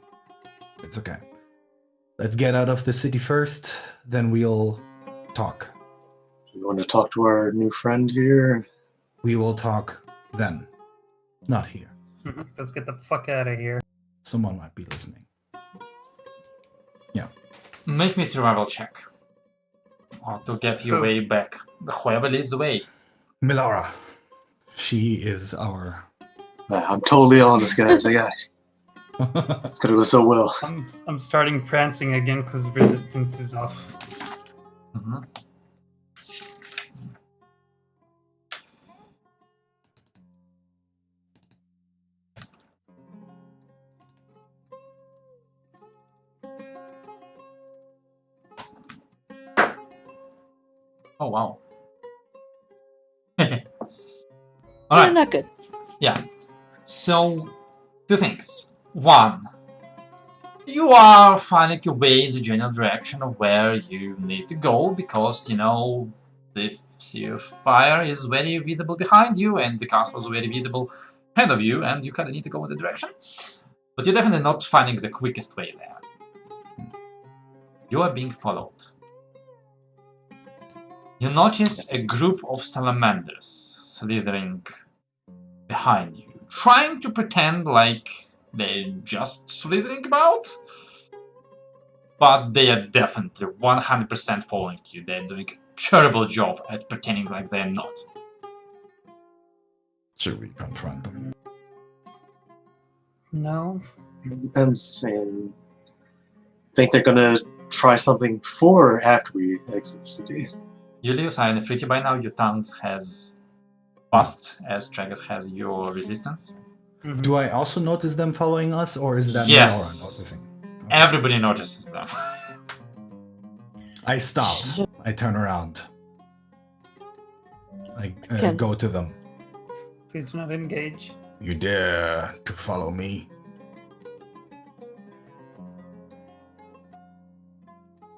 It's okay. Let's get out of the city first, then we'll talk. You want to talk to our new friend here? We will talk then. Not here. Let's get the fuck out of here. Someone might be listening. Yeah. Make me survival check. Or to get your Who? way back. Whoever leads the way. Milara. She is our... I'm totally on this, guys. I got it. It's gonna go so well. I'm starting prancing again because resistance is off. Mhm. Oh wow. Yeah, Alright. not good. Yeah. So, two things. One, you are finding your way in the general direction of where you need to go because, you know, the sea of fire is very visible behind you and the castle is very visible ahead of you and you kind of need to go in the direction. But you're definitely not finding the quickest way there. You are being followed. You notice a group of salamanders slithering behind you, trying to pretend like they're just slithering about, but they are definitely 100% following you. They're doing a terrible job at pretending like they're not. Should we confront them? No. It depends. And think they're gonna try something before or after we exit the city. Julius, are in a free by now. Your tongues has passed as Tragus has your resistance. Mhm. Do I also notice them following us, or is that Yes. Nora noticing? Everybody notices them. I stop. I turn around. I Can- go to them. Please do not engage. You dare to follow me?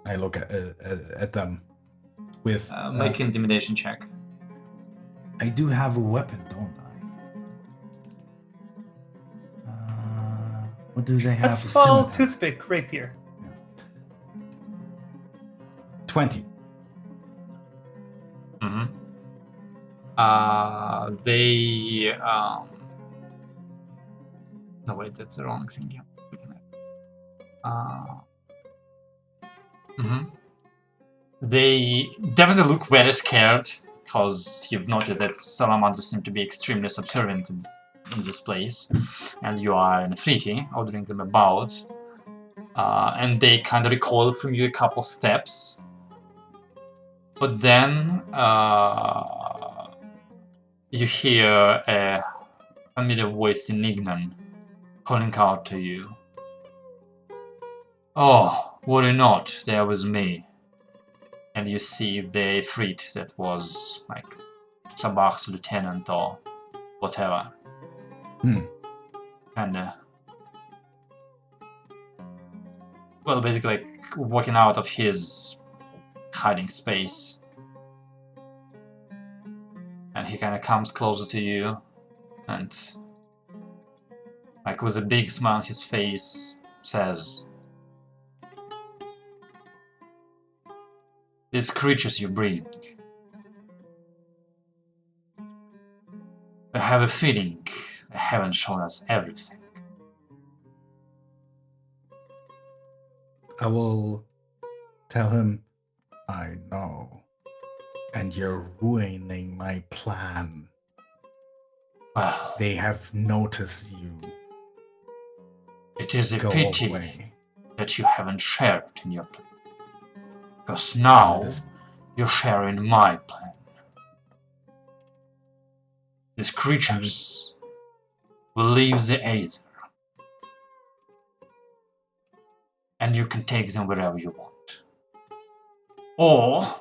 I look at them with. Make an intimidation check. I do have a weapon, don't I? What do they have? A small scimitar? toothpick rapier. 20. Mm-hmm. They. No, wait, that's the wrong thing. Yeah. They definitely look very scared because you've noticed that salamanders seem to be extremely subservient in this place, and you are in a treaty ordering them about, and they kind of recoil from you a couple steps, but then you hear a familiar voice in Ignan calling out to you. Oh, worry not, there was me. And you see the Ifrit that was like Sabach's lieutenant or whatever. Kinda. Well, basically like walking out of his hiding space. And he kinda comes closer to you and like with a big smile on his face says, "These creatures you bring, I have a feeling they haven't shown us everything." I will tell him, I know, and you're ruining my plan. Well, They have noticed you. it is a Go pity away. that you haven't shared in your plan. Because now So this- you're sharing my plan. These creatures will leave the Aether. And you can take them wherever you want. Or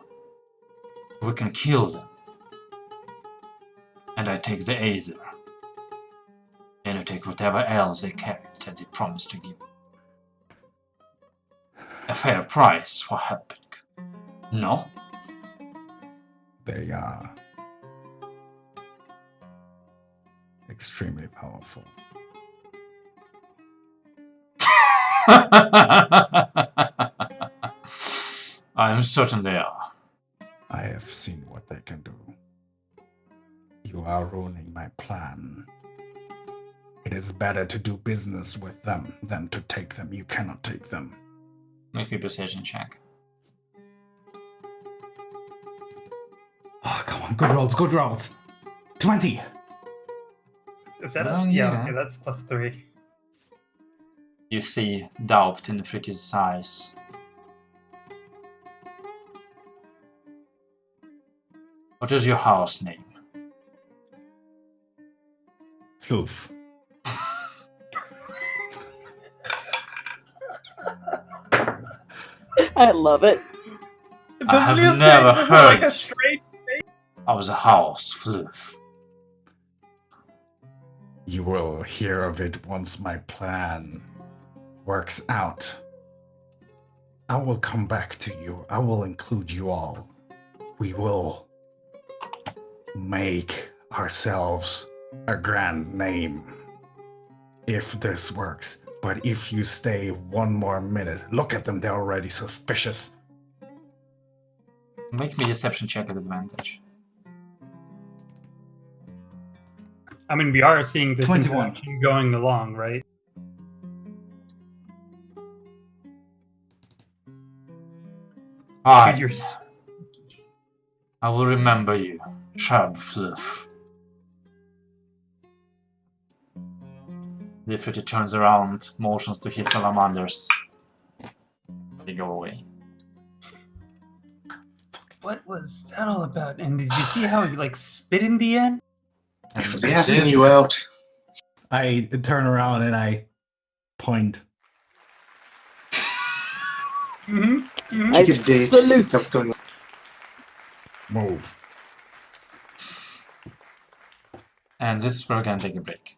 we can kill them. And I take the Aether. And you take whatever else they carried that they promised to give. A fair price for helping. No? They are extremely powerful. I am certain they are. I have seen what they can do. You are ruining my plan. It is better to do business with them than to take them. You cannot take them. Make me a perception check. Oh, come on. Good rolls, good rolls. 20. Is that Oh, it? yeah. Yeah, okay, that's +3. You see doubt in Fritty's eyes. What is your house name? Floof. I love it. I have Doesn't he never say this with, like heard. a straight? I was a house, Floof. You will hear of it once my plan works out. I will come back to you. I will include you all. We will make ourselves a grand name if this works. But if you stay one more minute, look at them, they're already suspicious. Make me a deception check at advantage. I mean, we are seeing this 21. interaction going along, right? Hi, Dude, you're I will remember you, Sharp Floof. The Fritty turns around, motions to his salamanders. They go away. What was that all about? And did you see how he like spit in the end? And Was he asking this- you out? I turn around and I point. I Check a date. salute. That's what's going on. Move. And this is where we're gonna take a break.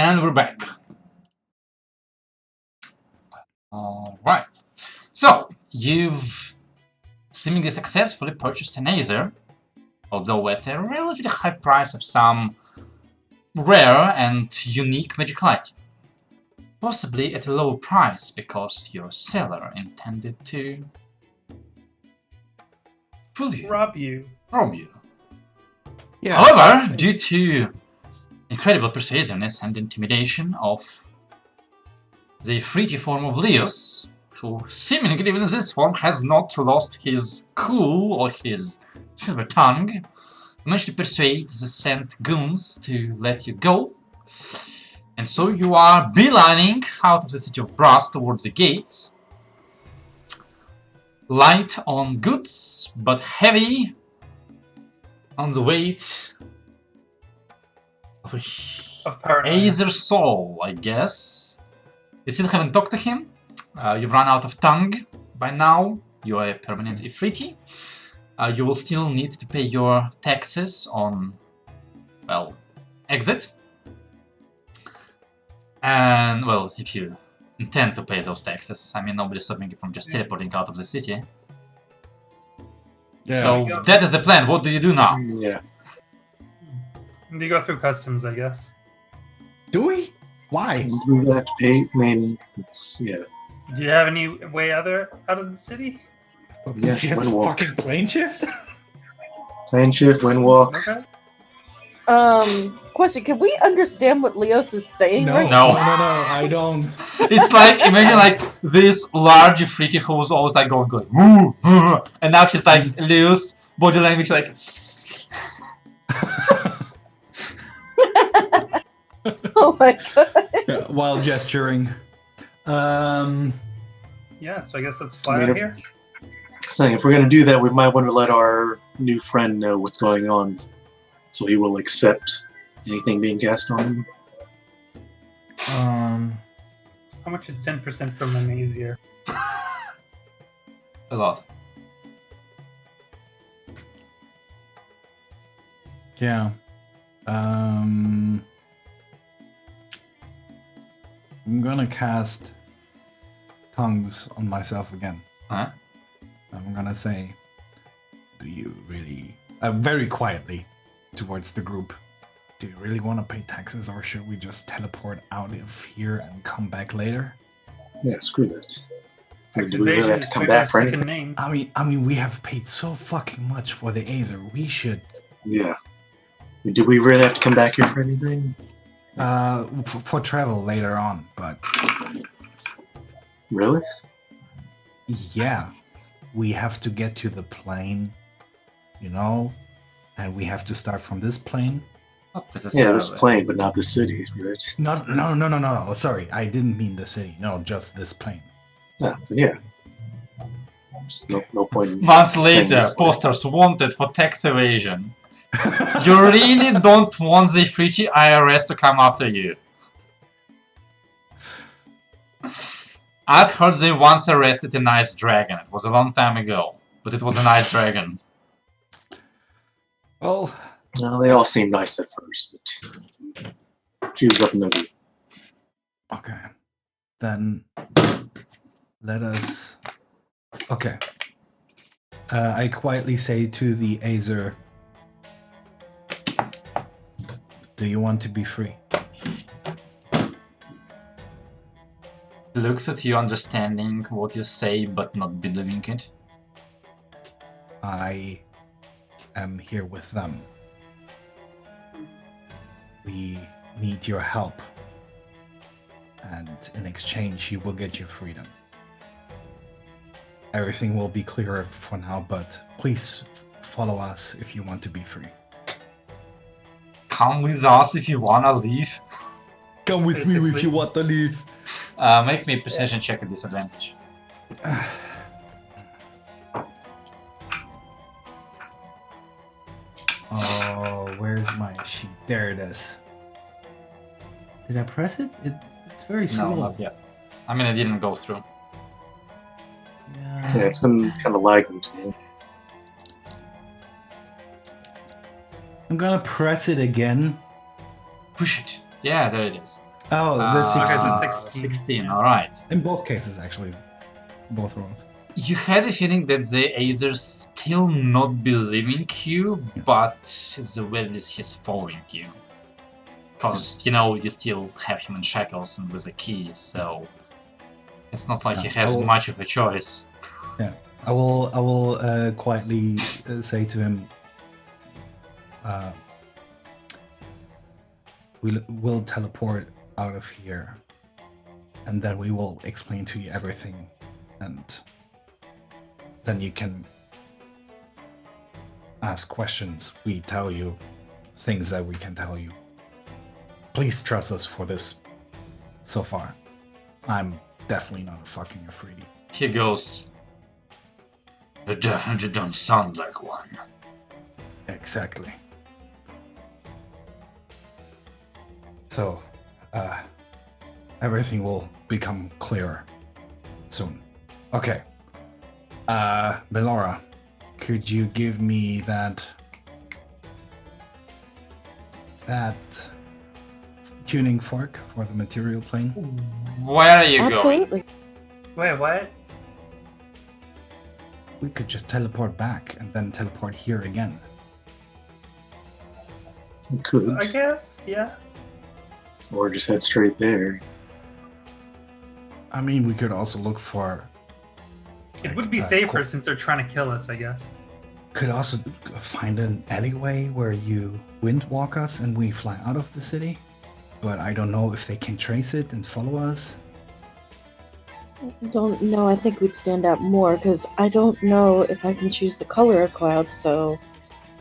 And we're back. Alright. So, you've seemingly successfully purchased an Aether, although at a relatively high price of some rare and unique magical item. Possibly at a low price because your seller intended to fool you, Rob you. rob you. Yeah. However, due to incredible persuasiveness and intimidation of the fruity form of Leos, who seemingly even in this form has not lost his cool or his silver tongue, managed to persuade the sent goons to let you go. And so you are beelining out of the city of Brass towards the gates. Light on goods, but heavy on the weight of Of paranoia. Aether soul, I guess. You still haven't talked to him. You've run out of tongue by now. You are a permanent Ifriti. You will still need to pay your taxes on, well, exit. And, well, if you intend to pay those taxes. I mean, nobody's stopping you from just teleporting out of the city. Yeah. So that is the plan. What do you do now? Yeah. You go through customs, I guess. Do we? Why? We will have to pay. I mean, yeah. Do you have any way out of the city? Yeah, Just one walk. fucking plane shift? Plan shift, wind walk. Okay. Question, can we understand what Leos is saying No, right No. no, I don't. It's like, imagine like this large Ifriti who was always like going like, woo, and now he's like loose body language like, Oh my god. Yeah, while gesturing. Yeah, so I guess let's fly out here. Saying if we're gonna do that, we might want to let our new friend know what's going on, so he will accept anything being cast on him. How much is 10% from Amnesia? a lot. Yeah. I'm gonna cast tongues on myself again. Huh? I'm gonna say, do you really, very quietly towards the group, do you really want to pay taxes, or should we just teleport out of here and come back later? Yeah, screw that. I mean, do we really have to come back for anything? Name. I mean, we have paid so fucking much for the Aether. We should, Yeah. Do we really have to come back here for anything? for travel later on. But Really? yeah, we have to get to the plane, you know, and we have to start from this plane. Not Yeah, necessarily. this plane, but not the city, right? No. Sorry, I didn't mean the city. No, just this plane. Yeah, then yeah. Just no point in Months saying later, this plane. posters wanted for tax evasion. You really don't want the Ifriti IRS to come after you. I've heard they once arrested a nice dragon. It was a long time ago, but it was a nice dragon. Well, No, they all seemed nice at first, but she was up in the okay. Then let us. Okay. I quietly say to the Aether, do you want to be free? Looks at you understanding what you say but not believing it. I am here with them. We need your help. And in exchange, you will get your freedom. Everything will be clearer for now, but please follow us if you want to be free. Come with us if you wanna leave. Come with me if you want to leave. Make me a precision check at disadvantage. Oh, where's my sheet? There it is. Did I press it? It's very slow. No, not yet. I mean, it didn't go through. Yeah. Yeah, it's been kind of lagging to me. I'm gonna press it again. Push it. Yeah, there it is. Oh, the Okay, 16. so 16. 16, alright. In both cases, actually. Both rolled. You had a feeling that they either still not believing you, but the witness is following you. Because, you know, you still have him in shackles and with a key, so it's not like he Yeah, has I will- much of a choice. Yeah. I will quietly say to him, we'll teleport out of here, and then we will explain to you everything, and then you can ask questions. We tell you things that we can tell you. Please trust us for this. So far, I'm definitely not a fucking Afridi. He goes, "You definitely don't sound like one." Exactly. So, everything will become clearer soon. Okay. Melora, could you give me that tuning fork for the material plane? Where are you going? Absolutely. Wait, what? We could just teleport back and then teleport here again. You could, I guess, yeah. or just head straight there. I mean, we could also look for. It would be safer since they're trying to kill us, I guess. Could also find an alleyway where you wind walk us and we fly out of the city. But I don't know if they can trace it and follow us. I don't know. I think we'd stand out more because I don't know if I can choose the color of clouds. So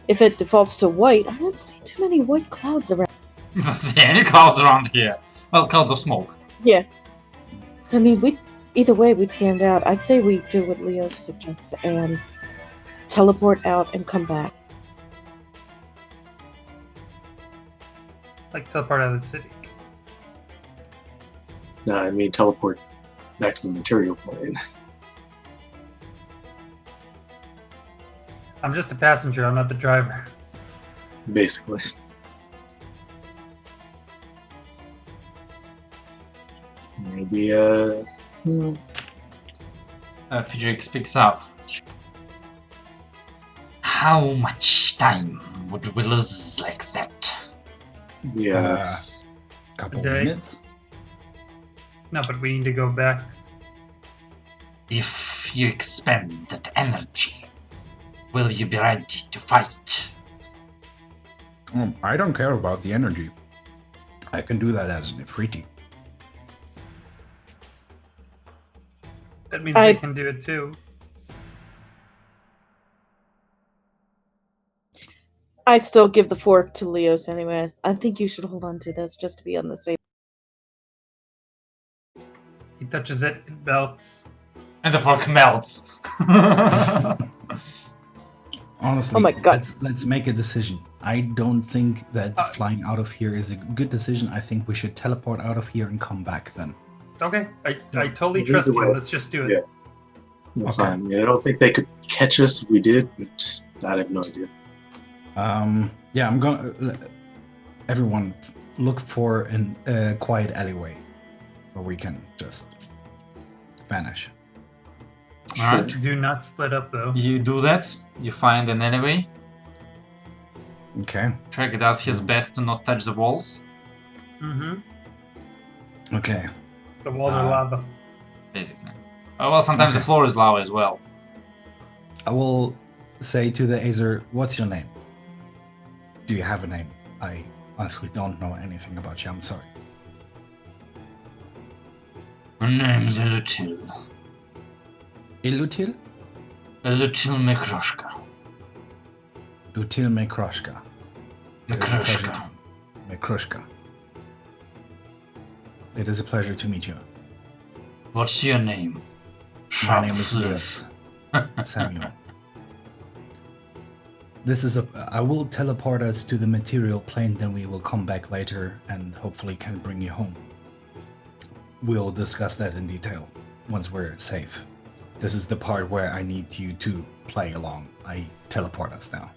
if it defaults to white, I don't see too many white clouds around. I don't see any clouds around here. Well, clouds of smoke. Yeah. So I mean, either way, we'd stand out. I'd say we do what Leo suggests and teleport out and come back. Like teleport out of the city. I mean, teleport back to the material plane. I'm just a passenger, I'm not the driver. Basically. Maybe, Pidgerik speaks up. How much time would we lose like that? yeah, that's Couple Okay. minutes. No, but we need to go back. If you expend that energy, will you be ready to fight? I don't care about the energy. I can do that as an Ifriti. That means I- they can do it too. I still give the fork to Leos anyway. I think you should hold on to this just to be on the safe. He touches it, it melts. And the fork melts. Honestly, Oh my God. let's make a decision. I don't think that flying out of here is a good decision. I think we should teleport out of here and come back then. Okay, I totally Either trust you. way, Let's just do it. yeah. That's Okay. fine. I mean, I don't think they could catch us if we did, but I have no idea. Yeah, I'm gonna. Everyone, look for a quiet alleyway where we can just vanish. Alright. Do not split up though. You do that, you find an alleyway. Okay. Trek does his best to not touch the walls, Mm-hmm. Okay. The walls are lava. basically. Oh, well, sometimes the floor is lava as well. I will say to the Azer, "What's your name? Do you have a name? I honestly don't know anything about you. I'm sorry." Her name's Elutil. Ilutil? Elutil Mikroshka. Lutil Mekroshka. Mikroshka. Mekroshka. It is a pleasure to meet you. What's your name? My name is Sharpfloof. Lewis Samuel. I will teleport us to the material plane, then we will come back later and hopefully can bring you home. We'll discuss that in detail once we're safe. This is the part where I need you to play along. I teleport us now.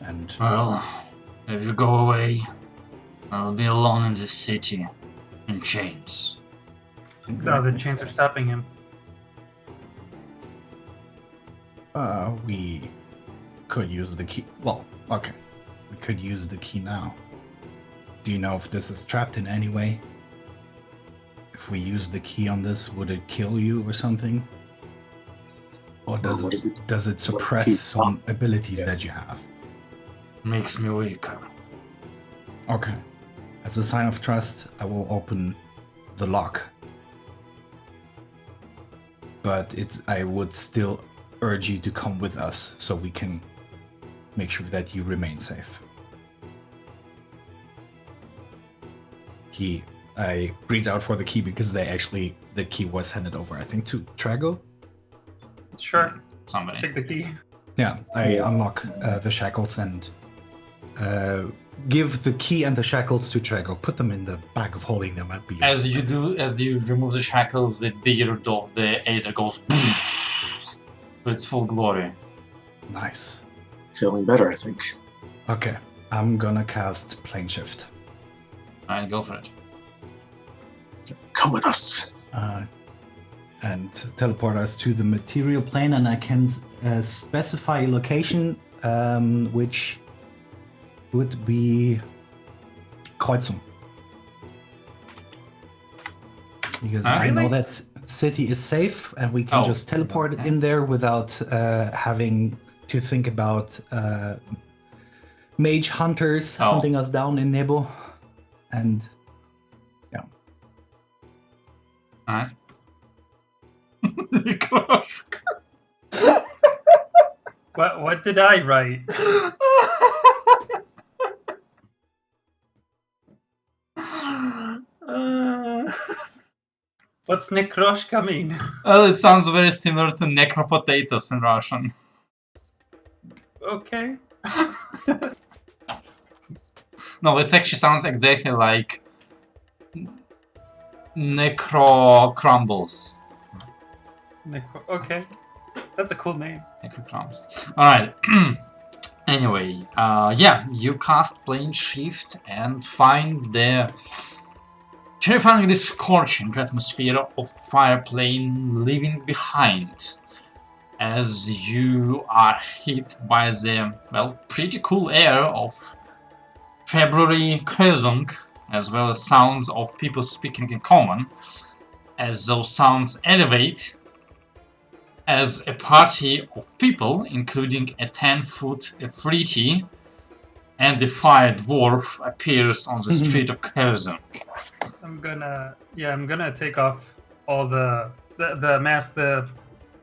And Well, if you go away, I'll be alone in this city, in chains. No, the chains are stopping him. We could use the key. Well, okay. We could use the key now. Do you know if this is trapped in any way? If we use the key on this, would it kill you or something? Or does What is it? does it suppress key? some abilities that you have? Makes me weaker. Okay. As a sign of trust, I will open the lock. But I would still urge you to come with us so we can make sure that you remain safe. I breathed out for the key because the key was handed over, I think, to Trago. Sure. Somebody. Take the key. Yeah, I unlock the shackles and give the key and the shackles to Trago. Put them in the bag of holding them at be. As you remove the shackles, the beard of the Aether goes to its full glory. Nice. Feeling better, I think. Okay, I'm gonna cast Plane Shift. Alright, go for it. Come with us. And teleport us to the material plane, and I can specify a location, which would be Kreuzung. Because I know that city is safe, and we can just teleport in there without having to think about mage hunters hunting us down in Nebo. And yeah. Alright. What did I write? What's Nekroshka mean? Well, it sounds very similar to necropotatoes in Russian. Okay. No, it actually sounds exactly like necro crumbles. Okay. That's a cool name. Necro crumbs. Alright. Anyway, yeah, you cast Plane Shift and find the terrifyingly scorching atmosphere of Fire Plane leaving behind as you are hit by the, well, pretty cool air of February Kreuzung, as well as sounds of people speaking in common, as those sounds elevate as a party of people, including a 10-foot Efreeti and the fire dwarf, appears on the street of Kreuzung. I'm gonna take off all the mask, the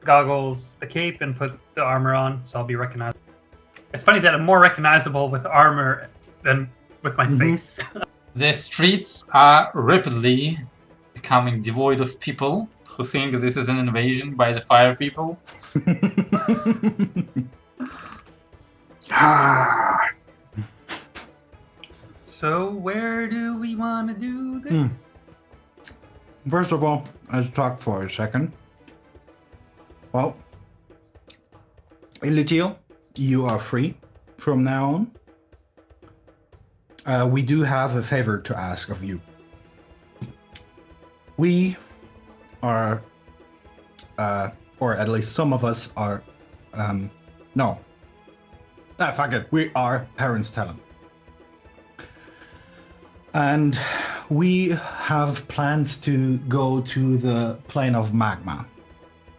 goggles, the cape, and put the armor on, so I'll be recognized. It's funny that I'm more recognizable with armor than with my face. The streets are rapidly becoming devoid of people who think this is an invasion by the fire people. So where do we want to do this? First of all, let's talk for a second. Well, Elitio, you are free from now on. We do have a favor to ask of you. We are, or at least some of us are, fuck it, we are Parents' Talent. And we have plans to go to the plane of magma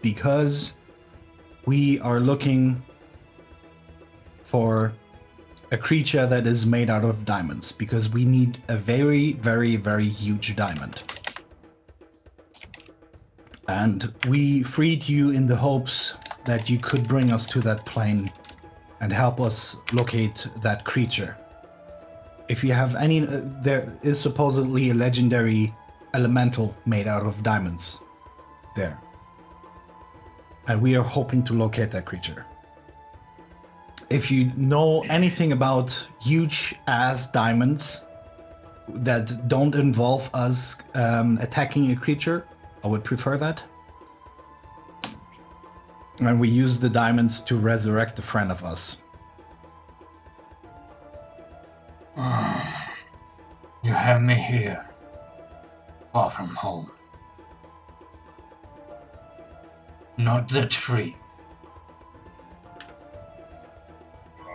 because we are looking for a creature that is made out of diamonds, because we need a very, very, very huge diamond. And we freed you in the hopes that you could bring us to that plane and help us locate that creature. If you have any, there is supposedly a legendary elemental made out of diamonds there. And we are hoping to locate that creature. If you know anything about huge ass diamonds that don't involve us attacking a creature, I would prefer that. And we use the diamonds to resurrect a friend of us. have me here, far from home. Not the tree.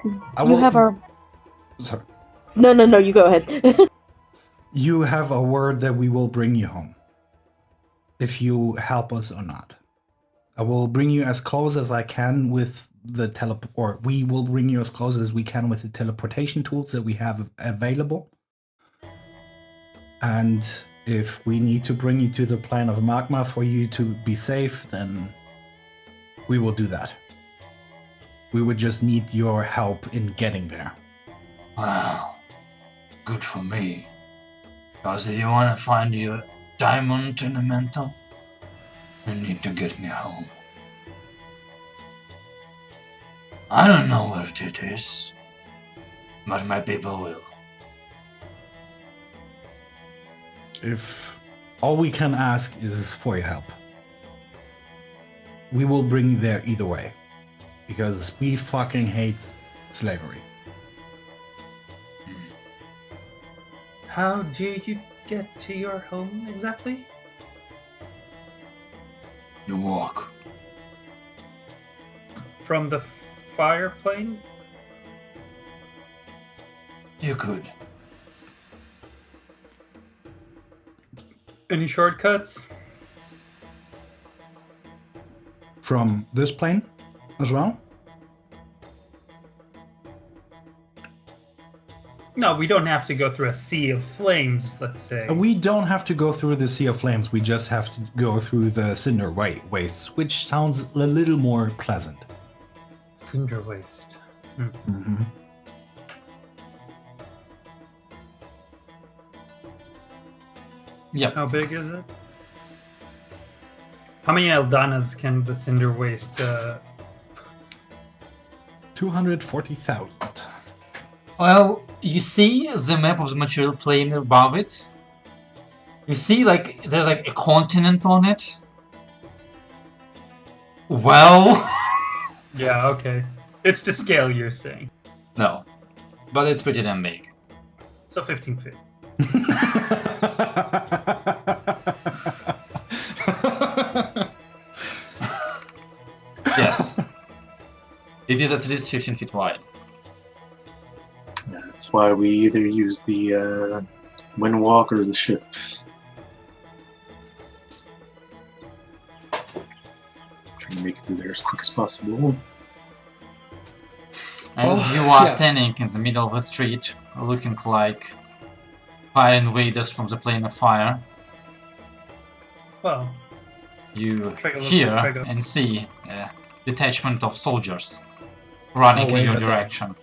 You have our. Sorry. No, you go ahead. You have a word that we will bring you home. If you help us or not. I will bring you as close as I can with the or we will bring you as close as we can with the teleportation tools that we have available. And if we need to bring you to the plane of magma for you to be safe, then we will do that. We would just need your help in getting there. Wow. Good for me. Because if you want to find your diamond in the mental, you need to get me home. I don't know where it is, but my people will. If all we can ask is for your help, we will bring you there either way. Because we fucking hate slavery. How do you get to your home exactly? You walk. From the fire plane? You could. Any shortcuts? From this plane as well? No, we don't have to go through a sea of flames, let's say. We don't have to go through the Sea of Flames, we just have to go through the Cinder Wastes, which sounds a little more pleasant. Cinder waste. Mm-hmm. Yep. How big is it? How many Aldanas can the cinder waste 240,000. Well, you see the map of the material plane above it? You see, like, there's like a continent on it? Well... Yeah, okay. It's to scale, you're saying. No. But it's pretty damn big. So 15 feet. Yes. It is at least 15 feet wide. Yeah, that's why we either use the windwalk or the ship. Trying to make it through there as quick as possible. As you are standing in the middle of the street, looking like fire invaders from the plane of fire, Well, you Trigger, hear trigger. and see a detachment of soldiers running in wave your at them. direction.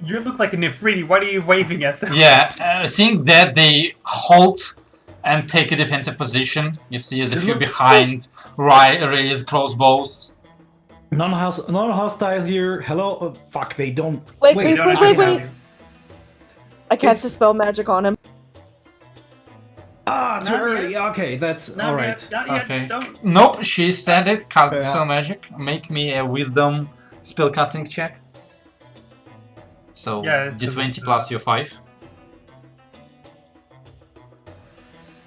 you look like a Nefriti. What are you waving at them? Yeah, seeing that they halt and take a defensive position, you see as a few behind raise crossbows. Non-hostile here. Hello. Fuck, they don't. Wait. We don't have you. I cast a spell magic on him. Too Not early. yet. Okay, that's Not all yet, right. not yet, Okay. don't. Nope, she said it. Cast Yeah. spell magic. Make me a wisdom spell casting check. So Yeah, it's d20 a- plus your 5.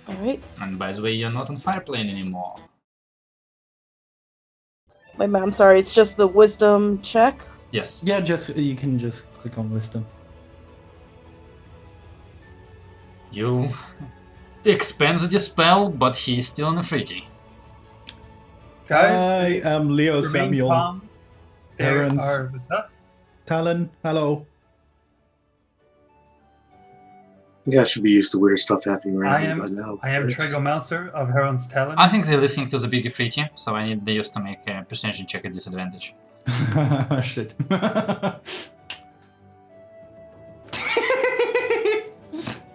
Alright. And by the way, you're not on fire plane anymore. Wait, I'm sorry, it's just the wisdom check. Yes. Yeah, you can just click on wisdom. You expand the spell, but he's still on a freaky. Guys, I am Leo remain Samuel. calm. They Terrence. are with us. Talon, hello. You guys should be used to weird stuff happening I around here am- by now. I am right? Trego Mouser of Heron's Talon. I think they're listening to the big freaky, so I need they used to make a percentage check at disadvantage. Shit.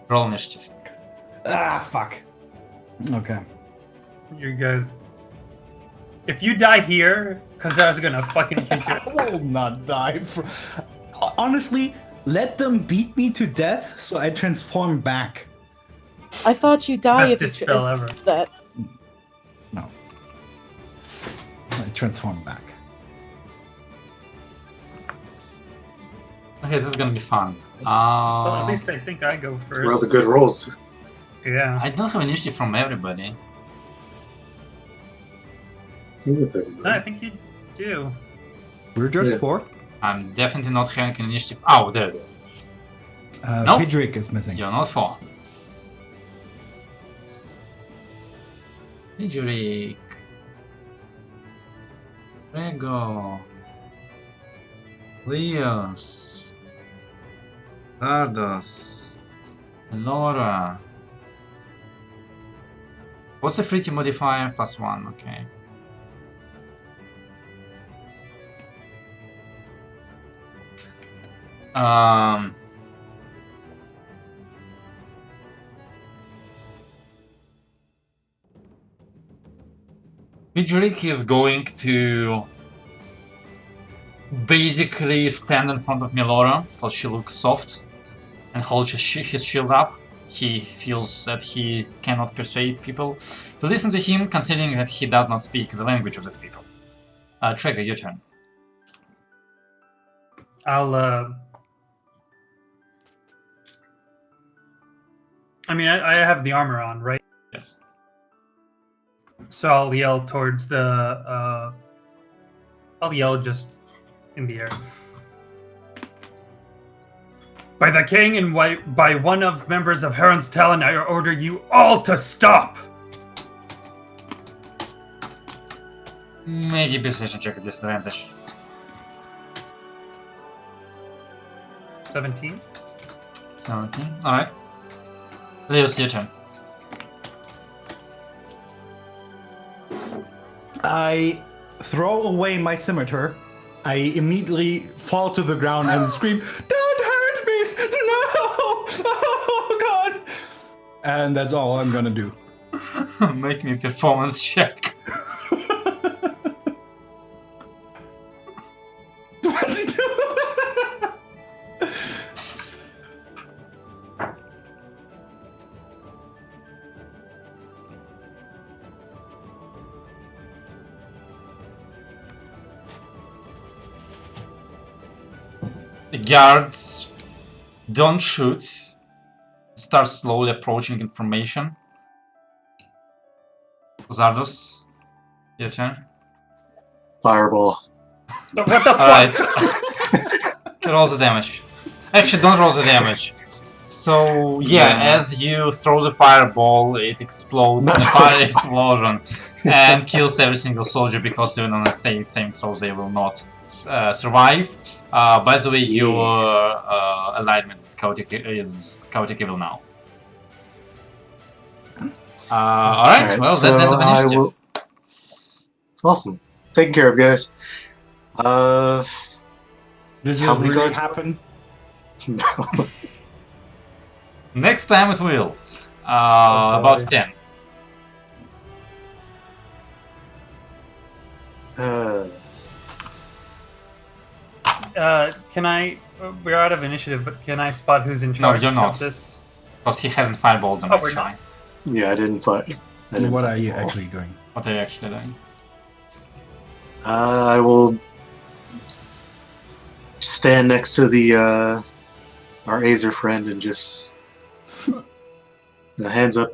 Roll initiative. Fuck. Okay. You guys. If you die here, Khazar's gonna fucking kick your. I will not die. Honestly, let them beat me to death so I transform back. I thought you die if Bestest you spell if ever. that. No. I transform back. Okay, this is gonna be fun. Well, at least I think I go Where are the first. good rolls? Yeah. I don't have initiative from everybody. I think that's No, I everybody. think you do. We're just Yeah. 4. I'm definitely not having an initiative. Oh, there it is. Nope. Pidrick is missing. You're not 4. Pidrick. Rego. Leos. Zardos. Laura. What's the freaky modifier? +1, okay. Pidrick is going to basically stand in front of Milora because she looks soft and holds his shield up. He feels that he cannot persuade people to listen to him, considering that he does not speak the language of these people. Trigger, your turn. I'll. I mean, I have the armor on, right? Yes. So I'll yell towards the. I'll yell just in the air. By the king and by one of members of Heron's Talon, I order you all to stop! Make a precision check at disadvantage. 17. 17. Alright. Leos, your turn. I throw away my scimitar. I immediately fall to the ground and scream, "Don't hurt me! No! Oh God!" And that's all I'm gonna do. Make me a performance check. 22. The guards don't shoot. Start slowly approaching information. Zardos, your turn. Fireball. What the fuck? Alright. Roll the damage. Actually, don't roll the damage. So, yeah, as you throw the fireball, it explodes in a fire explosion and kills every single soldier because even on a same throw they will not survive. By the way, your alignment is chaotic evil now. Alright, well, that's the end of initiative. Awesome. Taken care of, guys. Does How it many really guards? happen? No. Next time it will. About 10. Can I? We're out of initiative, but can I spot who's in No, charge you're not. of this? Because he hasn't fireballed them, Oh, we're actually. Yeah, I didn't fight. What are you actually doing? What are you actually doing? I will stand next to the our Azer friend and just hands up.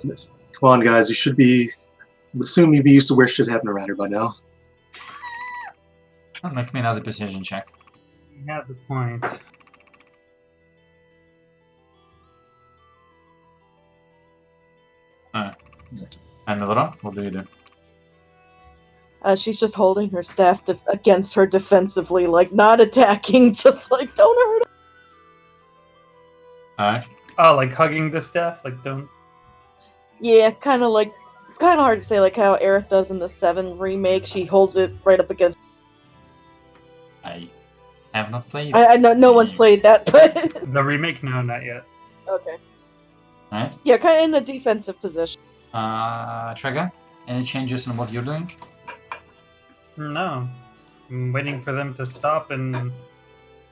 Come on, guys! You should be. Assume you'd be used to where shit happened around here by now. Make me another precision check. He has a point. And Laura, what do you do? She's just holding her staff against her defensively, like not attacking, just like don't hurt her. Alright. Oh, like hugging the staff? Like, don't. Yeah, kind of like it's kind of hard to say, like how Aerith does in the 7 remake. She holds it right up against. I have not played. I know no one's played that, but The remake? No, not yet. okay. Alright. Yeah, kind of in a defensive position. Trigger, any changes in what you're doing? No. I'm waiting for them to stop and,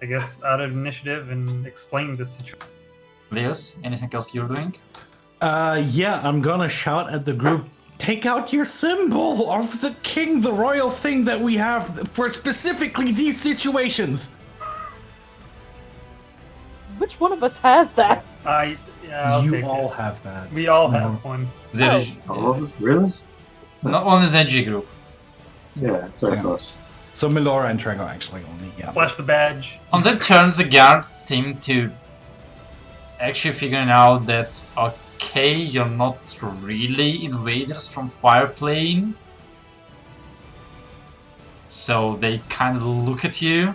I guess, out of initiative and explain the situation. Leos, anything else you're doing? Yeah, I'm gonna shout at the group, "Take out your symbol of the king, the royal thing that we have for specifically these situations." Which one of us has that? I'll you take all it. have that. We all No. have one. All of us? Really? Not only the G group. Yeah, that's what I Yeah. thought. So Melora and Trego actually only. Yeah. Flash the badge. On their turns, the guards seem to actually figuring out that, okay, you're not really invaders from Fireplane. So they kind of look at you.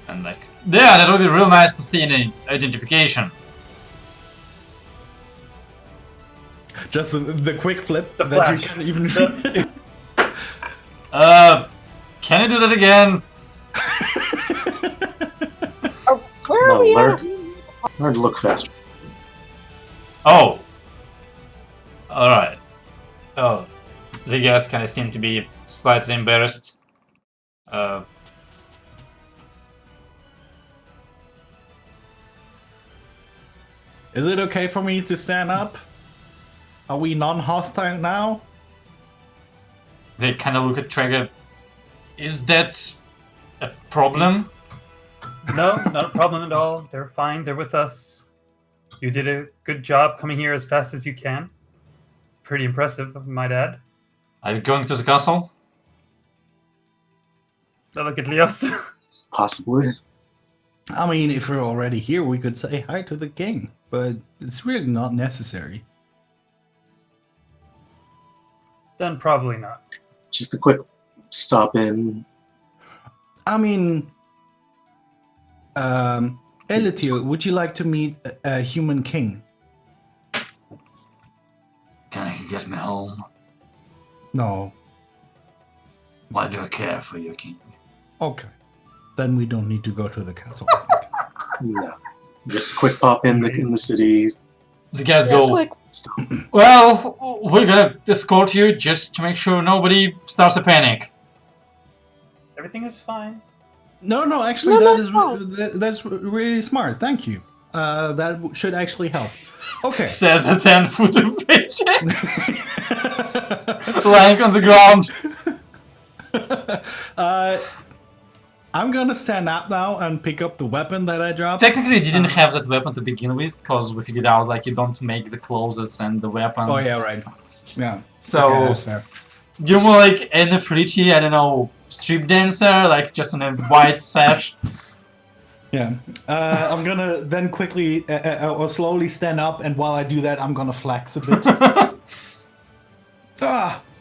And like, yeah, that would be real nice to see an identification. Just the quick flip The that flash. you can even. Can you do that again? Where No, are we at? learn to look faster. Oh. Alright. Oh. The guys kind of seem to be slightly embarrassed. Is it okay for me to stand up? Are we non-hostile now? They kind of look at Traeger. Is that a problem? No, not a problem at all. They're fine. They're with us. You did a good job coming here as fast as you can. Pretty impressive, I might add. Are you going to the castle? I look at Leos. Possibly. I mean, if we're already here, we could say hi to the king, but it's really not necessary. Then probably not. Just a quick stop in. I mean, Elitio, would you like to meet a human king? Can you get me home? No. Why do I care for your king? Okay. Then we don't need to go to the castle. I think. No. Just a quick pop in the city. The guys Yes, go, like, Stop. well, we're gonna escort you just to make sure nobody starts a panic. Everything is fine. No, actually, No, that that's is fine. that's really smart. Thank you. That should actually help. Okay. Says a 10-foot invasion, lying on the ground. I'm gonna stand up now and pick up the weapon that I dropped. Technically, you didn't have that weapon to begin with, because we figured out like you don't make the clothes and the weapons. Oh yeah, right. Yeah. So Okay, that's fair. you're more like an Afriti, I don't know, strip dancer, like just in a white sash. Yeah. I'm gonna then quickly or slowly stand up, and while I do that, I'm gonna flex a bit.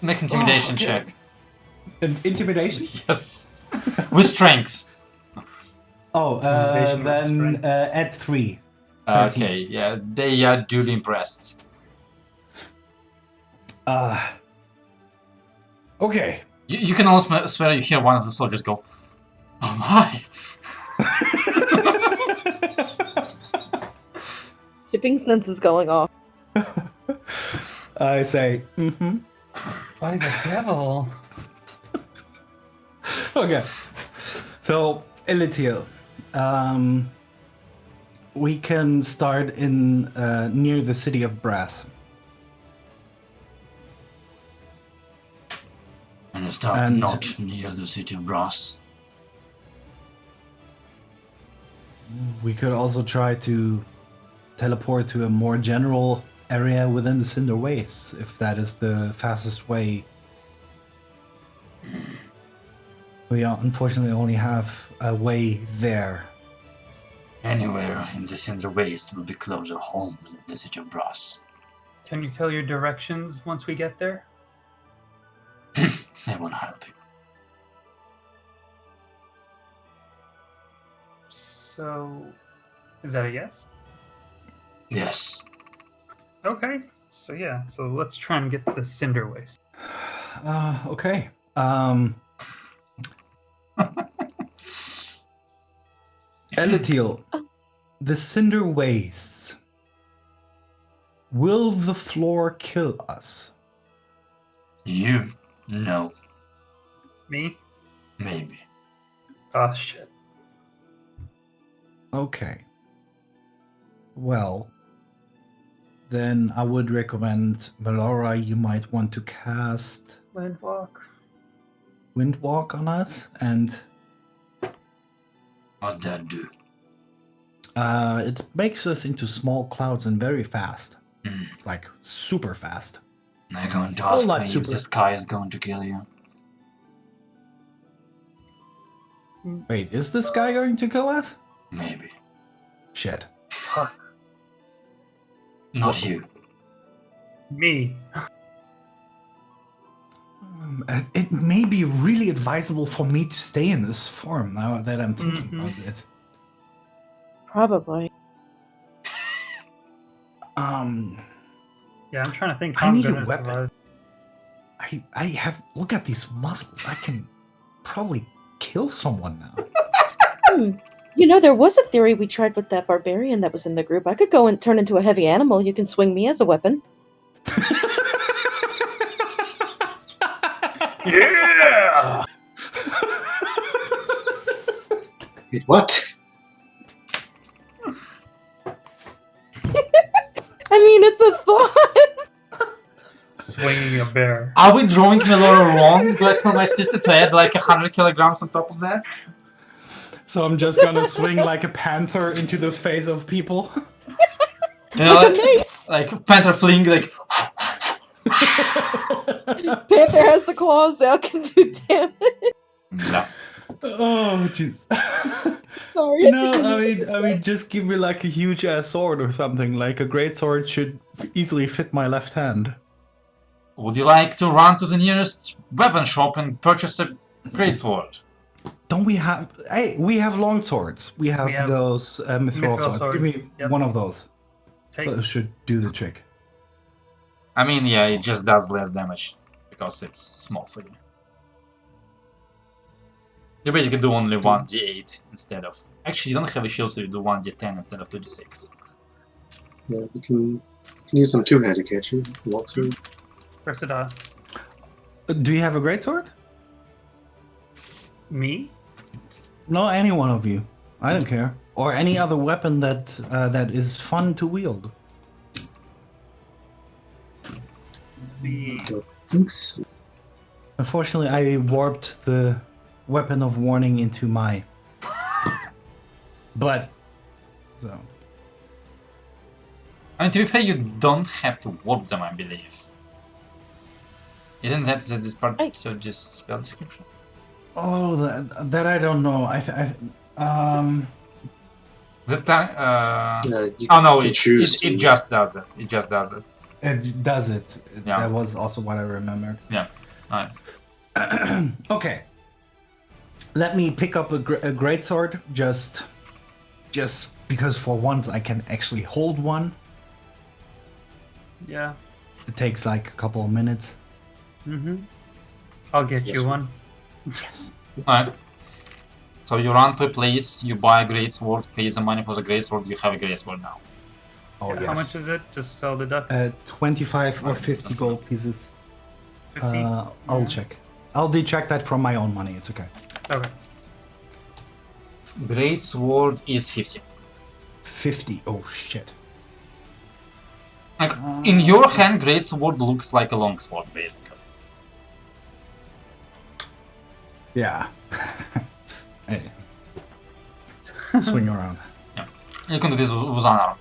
Make intimidation okay. check. Intimidation? Yes. With strength. Oh, Intimidation with then strength. add 3. Okay, yeah, they are duly impressed. Okay. You can also swear you hear one of the soldiers go, "Oh my!" shipping sense is going off. I say, mm-hmm. By the devil. Okay. So, Elitio, we can start in near the city of Brass. And start And- not near the city of Brass. We could also try to teleport to a more general area within the Cinder Wastes, if that is the fastest way. We unfortunately only have a way there. Anywhere in the Cinder Waste will be closer home than the city of Brass. Can you tell your directions once we get there? They won't help you. So, is that a yes? Yes. Okay. So yeah, so let's try and get to the Cinder Waste. Okay. Elitiel, the Cinder Wastes. Will the floor kill us? You? No. Me? Maybe. Oh shit. Okay. Well, then I would recommend, Melora, you might want to cast Windwalk. Windwalk on us, and What's that do? It makes us into small clouds and very fast. Hmm. Like, super fast. I'm going to Oh, ask not me if super. the sky is going to kill you. Wait, is this guy going to kill us? Maybe. Shit. Fuck. Not you. Me. It may be really advisable for me to stay in this form now that I'm thinking about it. Probably. Yeah, I'm trying to think I how I'm need a gonna weapon. survive. I have, look at these muscles. I can probably kill someone now. You know, there was a theory we tried with that barbarian that was in the group. I could go and turn into a heavy animal. You can swing me as a weapon. Yeah! Wait, what? I mean, it's a thought. Swinging a bear. Are we drawing Melora wrong? Do I tell my sister to add like 100 kilograms on top of that? So I'm just gonna swing like a panther into the face of people. You know, Like a mace. like Panther fling, like. Panther has the claws out, can do damage. No. Oh, jeez. Sorry. No, I mean, just give me like a huge ass sword or something. Like a great sword should easily fit my left hand. Would you like to run to the nearest weapon shop and purchase a greatsword? Don't we have? Hey, we have long swords. We have, We have those mithril mithril swords. Give swords, me yep. one of those. Take That should do the trick. I mean, yeah, it just does less damage because it's small for you. You basically do only 1d8 instead of. Actually, you don't have a shield, so you do 1d10 instead of 2d6. Yeah, you can use some two-handed, can't you? Longsword. Versatile. Do you have a great sword? Me? No, any one of you. I don't care. Or any other weapon that that is fun to wield. The Don't think so. Unfortunately, I warped the weapon of warning into my. But so. I mean, to be fair, you don't have to warp them, I believe. Isn't that this part of just spell description? Oh, that I don't know. The time. You Oh no! can choose to. It just does it. It just does it. It does it. Yeah. That was also what I remembered. Yeah. Alright. Okay. Let me pick up a greatsword just because for once I can actually hold one. yeah. It takes like a couple of minutes. I'll get Yes, you sir. one. Yes. Alright. So you run to a place, you buy a greatsword, pay the money for the greatsword, you have a greatsword now. Oh Yeah, yes. How much is it? Just sell the duck. 25 or 50 gold pieces. 50. I'll Yeah. check. I'll detract that from my own money. It's okay. Okay. Greatsword is 50. 50. Oh shit. Like, in your hand, greatsword looks like a longsword, basically. Yeah. Hey. Swing around. You can do this with one arm.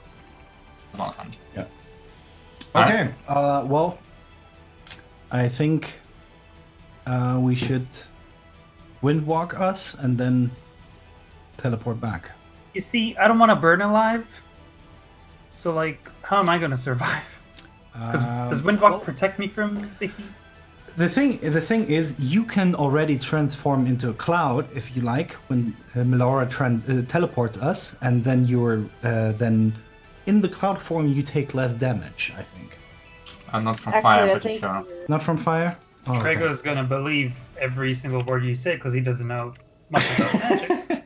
One hand. Okay. Well, I think we should windwalk us and then teleport back. You see, I don't want to burn alive. So, like, how am I going to survive? Does Windwalk well, protect me from the heat? the thing is, you can already transform into a cloud if you like when Melora teleports us, and then you're then in the cloud form you take less damage. I think. I'm not from Actually, fire, I I'm pretty think sure. Not from fire. Oh, okay. Trego's going to believe every single word you say because he doesn't know much about magic.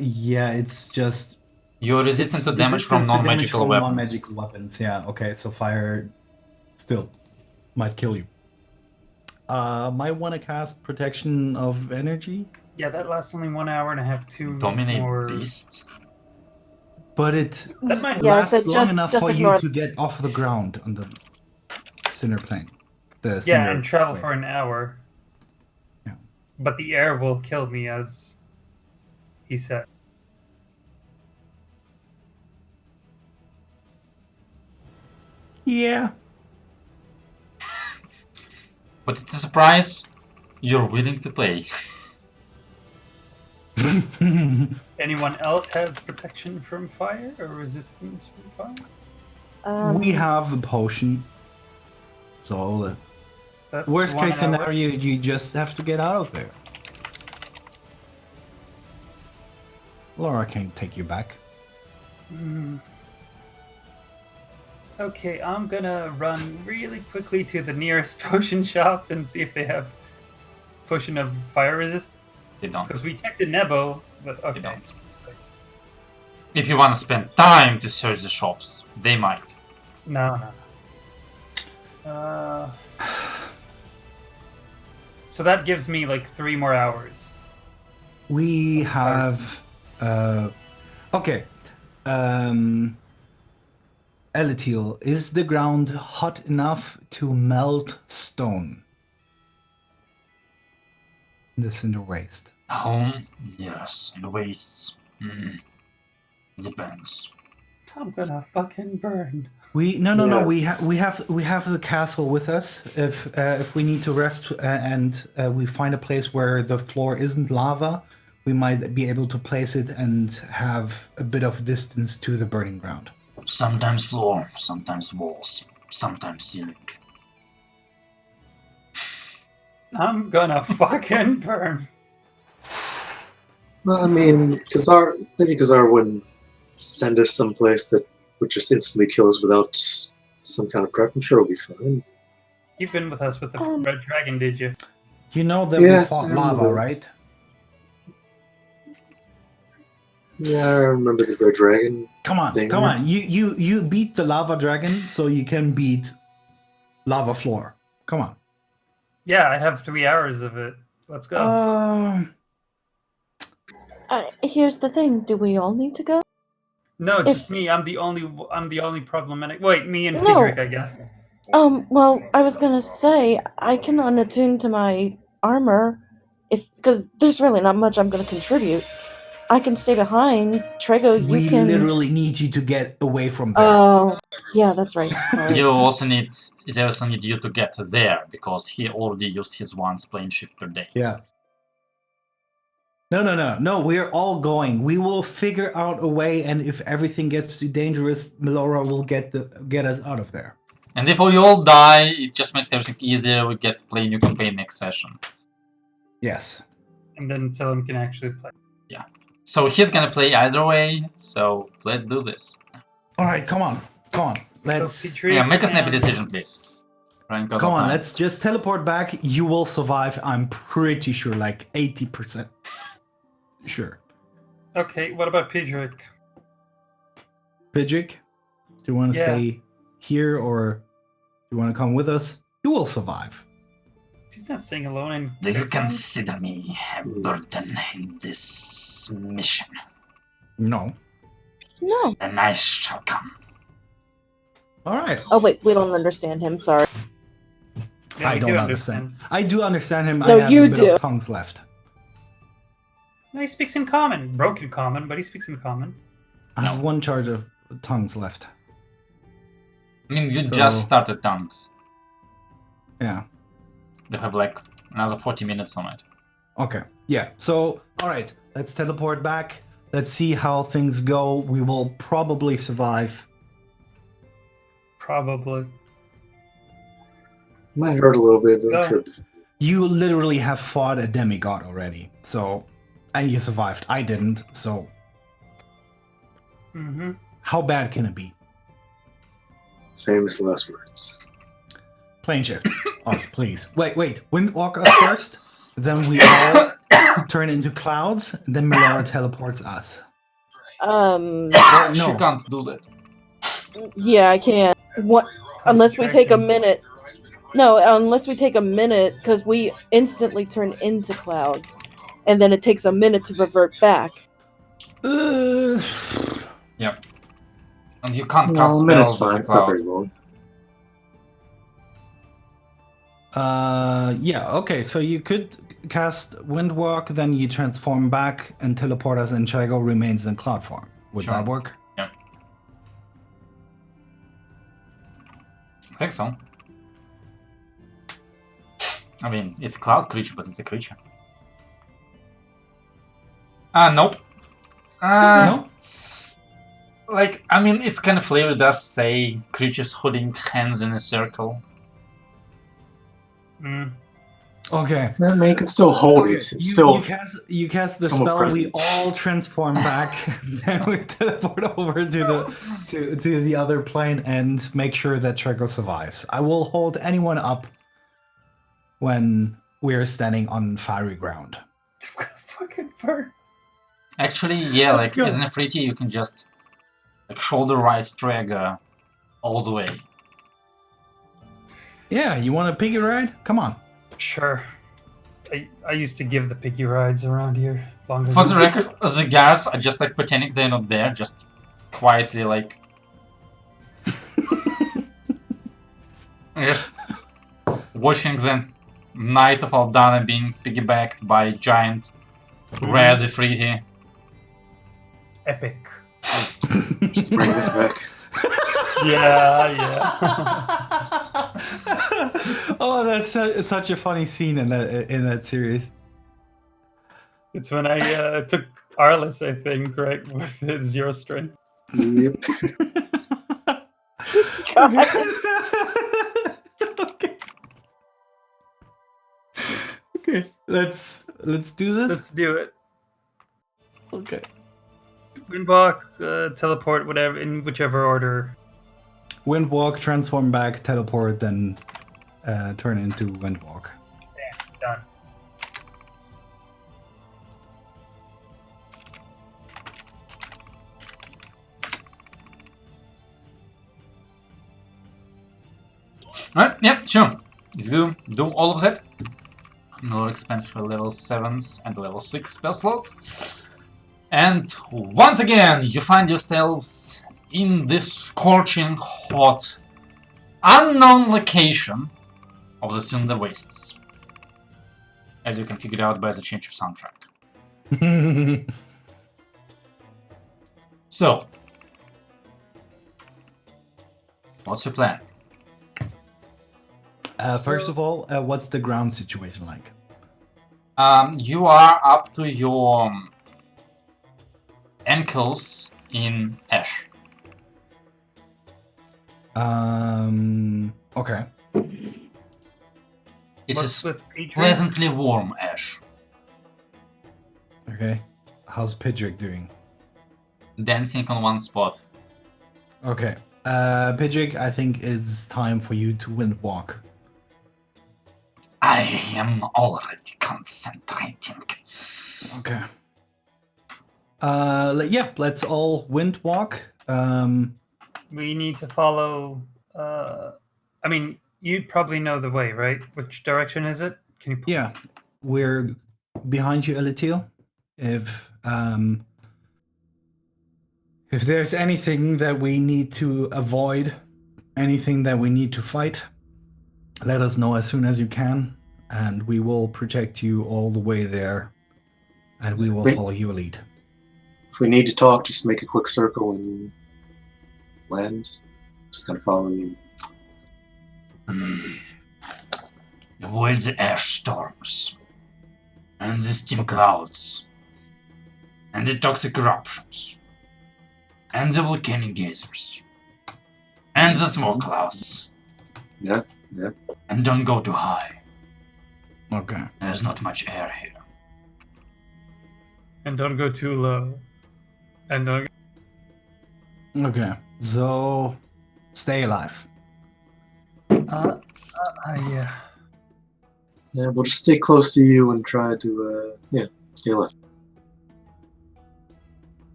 Yeah, it's just You're resistant to damage from resistance to damage non-magical from weapons. Non-magical weapons. Yeah. Okay. So fire still might kill you. Might want to cast protection of energy, Yeah, that lasts only 1 hour and a half, 2 Dominate more. beast? but it That might Yeah, lasts so long just- enough just for ignore you it. to get off the ground on the cinder plane. The Yeah, cinder and travel plane. for an hour. Yeah. But the air will kill me as he said. Yeah. But it's a surprise you're willing to play. Anyone else has protection from fire or resistance from fire? We have a potion. So, That's worst 1 case hour. scenario, you just have to get out of there. Laura can't take you back. Okay, I'm gonna run really quickly to the nearest potion shop and see if they have potion of fire resist. They don't. Because we checked the Nebo, but okay. don't. If you want to spend time to search the shops, they might. No. So that gives me like 3 more hours. We have. Okay. Elatiel, is the ground hot enough to melt stone? The cinder waste. Home? Yes. And wastes? Depends. I'm gonna fucking burn. No. Yeah. We have the castle with us. If we need to rest and we find a place where the floor isn't lava, we might be able to place it and have a bit of distance to the burning ground. Sometimes floor, sometimes walls, sometimes ceiling. I'm gonna fucking burn. Well, I mean, maybe Kazar wouldn't send us someplace that would just instantly kill us without some kind of prep. I'm sure it'll be fine. You've been with us with the red dragon, did you? You know that Yeah, we fought I lava, remember. right? Yeah, I remember the Red Dragon. Come on. You beat the lava dragon, so you can beat lava floor. Come on. Yeah, I have 3 hours of it. Let's go. Here's the thing. Do we all need to go? No, just me. I'm the only problematic. Wait, me and No. Friedrich, I guess. Well, I was gonna say I can unattune to my armor, because there's really not much I'm gonna contribute. I can stay behind. Trego, you We can. literally need you to get away from there. Oh, yeah, that's right. Sorry. They also need you to get there because he already used his once plane shift per day. Yeah. No. We're all going. We will figure out a way, and if everything gets too dangerous, Melora will get us out of there. And if we all die, it just makes everything easier. We get to play new campaign next session. Yes. And then Selim can actually play. So he's gonna play either way. So let's do this. All right, come on. Let's So Friedrich Yeah, make a snappy and- decision, please. Ryan, come on. Let's just teleport back. You will survive. I'm pretty sure, like 80%. Sure. Okay, what about Friedrich? Pidgik, do you want to Yeah. stay here or do you want to come with us? You will survive. He's not staying alone in. Do you Exile? consider me a burden in this mission? No. No. Then I shall come. All right. Oh wait, we don't understand him. Sorry. Yeah, I we don't do understand. I do understand him. No, I have you a bit do. of tongues left. No, he speaks in common. Broken common, but he speaks in common. I have No. 1 charge of tongues left. I mean, you So- just started tongues. Yeah. You have like another 40 minutes on it. Okay. Yeah. So, all right. Let's teleport back. Let's see how things go. We will probably survive. Probably. Might hurt a little bit, but I'm Go. sure. You literally have fought a demigod already. So, and you survived. I didn't. So, Mm-hmm. how bad can it be? Famous last words. Plane shift. Us, please. Wait. Windwalk us first. Then we all turn into clouds. Then Melara teleports us. She No. can't do that. Yeah, I can't. What? Unless we take a minute. No, unless we take a minute, because we instantly turn into clouds, and then it takes a minute to revert back. Yep. And you can't No, cast a minute's spells as fine. a It's not cloud. very long. Yeah, okay, so you could cast Windwalk, then you transform back and teleport us, and Chigo remains in cloud form. Would Sure. that work? Yeah. I think so. I mean, it's a cloud creature, but it's a creature. Nope. No? Like, I mean, its kind of flavor does say creatures holding hands in a circle. Mm. Okay. I mean, you can still hold Okay, it. It's you, still you cast the somewhat spell. We present. all transform back, then we teleport over to the other plane and make sure that Chigo survives. I will hold anyone up when we're standing on fiery ground. Fucking burn. Actually, yeah, Let's like, go. as an Afriti, you can just, like, shoulder right drag all the way. Yeah, you want a piggy ride? Come on. Sure. I used to give the piggy rides around here long ago. For the record, the guards are just, like, pretending they're not there, just quietly, like... just watching the Knight of Aldana being piggybacked by a giant red Afriti. Epic. just bring this back. Yeah. Oh, that's such a funny scene in that series. It's when I took Arliss, I think, right, with his 0 strength. Yep. Okay. Okay. Let's do this. Let's do it. Okay. Windwalk, teleport, whatever, in whichever order. Windwalk, transform back, teleport, then turn into Windwalk. Done. Alright, yeah, sure. You do all of that. More expensive for level 7s and level 6 spell slots. And once again, you find yourselves in this scorching hot, unknown location of the Cinder Wastes. As you can figure out by the change of soundtrack. So, what's your plan? First of all, what's the ground situation like? You are up to your ankles in ash. Okay. It What's is with Petrie? pleasantly warm ash. Okay. How's Pidrick doing? Dancing on one spot. Okay. Pidrick, I think it's time for you to Windwalk. I am already concentrating. Okay. Yeah, let's all Windwalk. We need to follow. I mean, you probably know the way, right? Which direction is it? Can you? Yeah, we're behind you, Elitiel. If there's anything that we need to avoid, anything that we need to fight, let us know as soon as you can, and we will protect you all the way there, and we will follow your lead. If we need to talk, just make a quick circle and land. Just kind of follow you. Avoid the ash storms, and the steam clouds, and the toxic eruptions, and the volcanic geysers, and the smoke clouds. Yeah. And don't go too high. Okay. There's not much air here. And don't go too low. And don't. Okay. So, stay alive. Yeah. Yeah, we'll just stay close to you and try to, stay alive.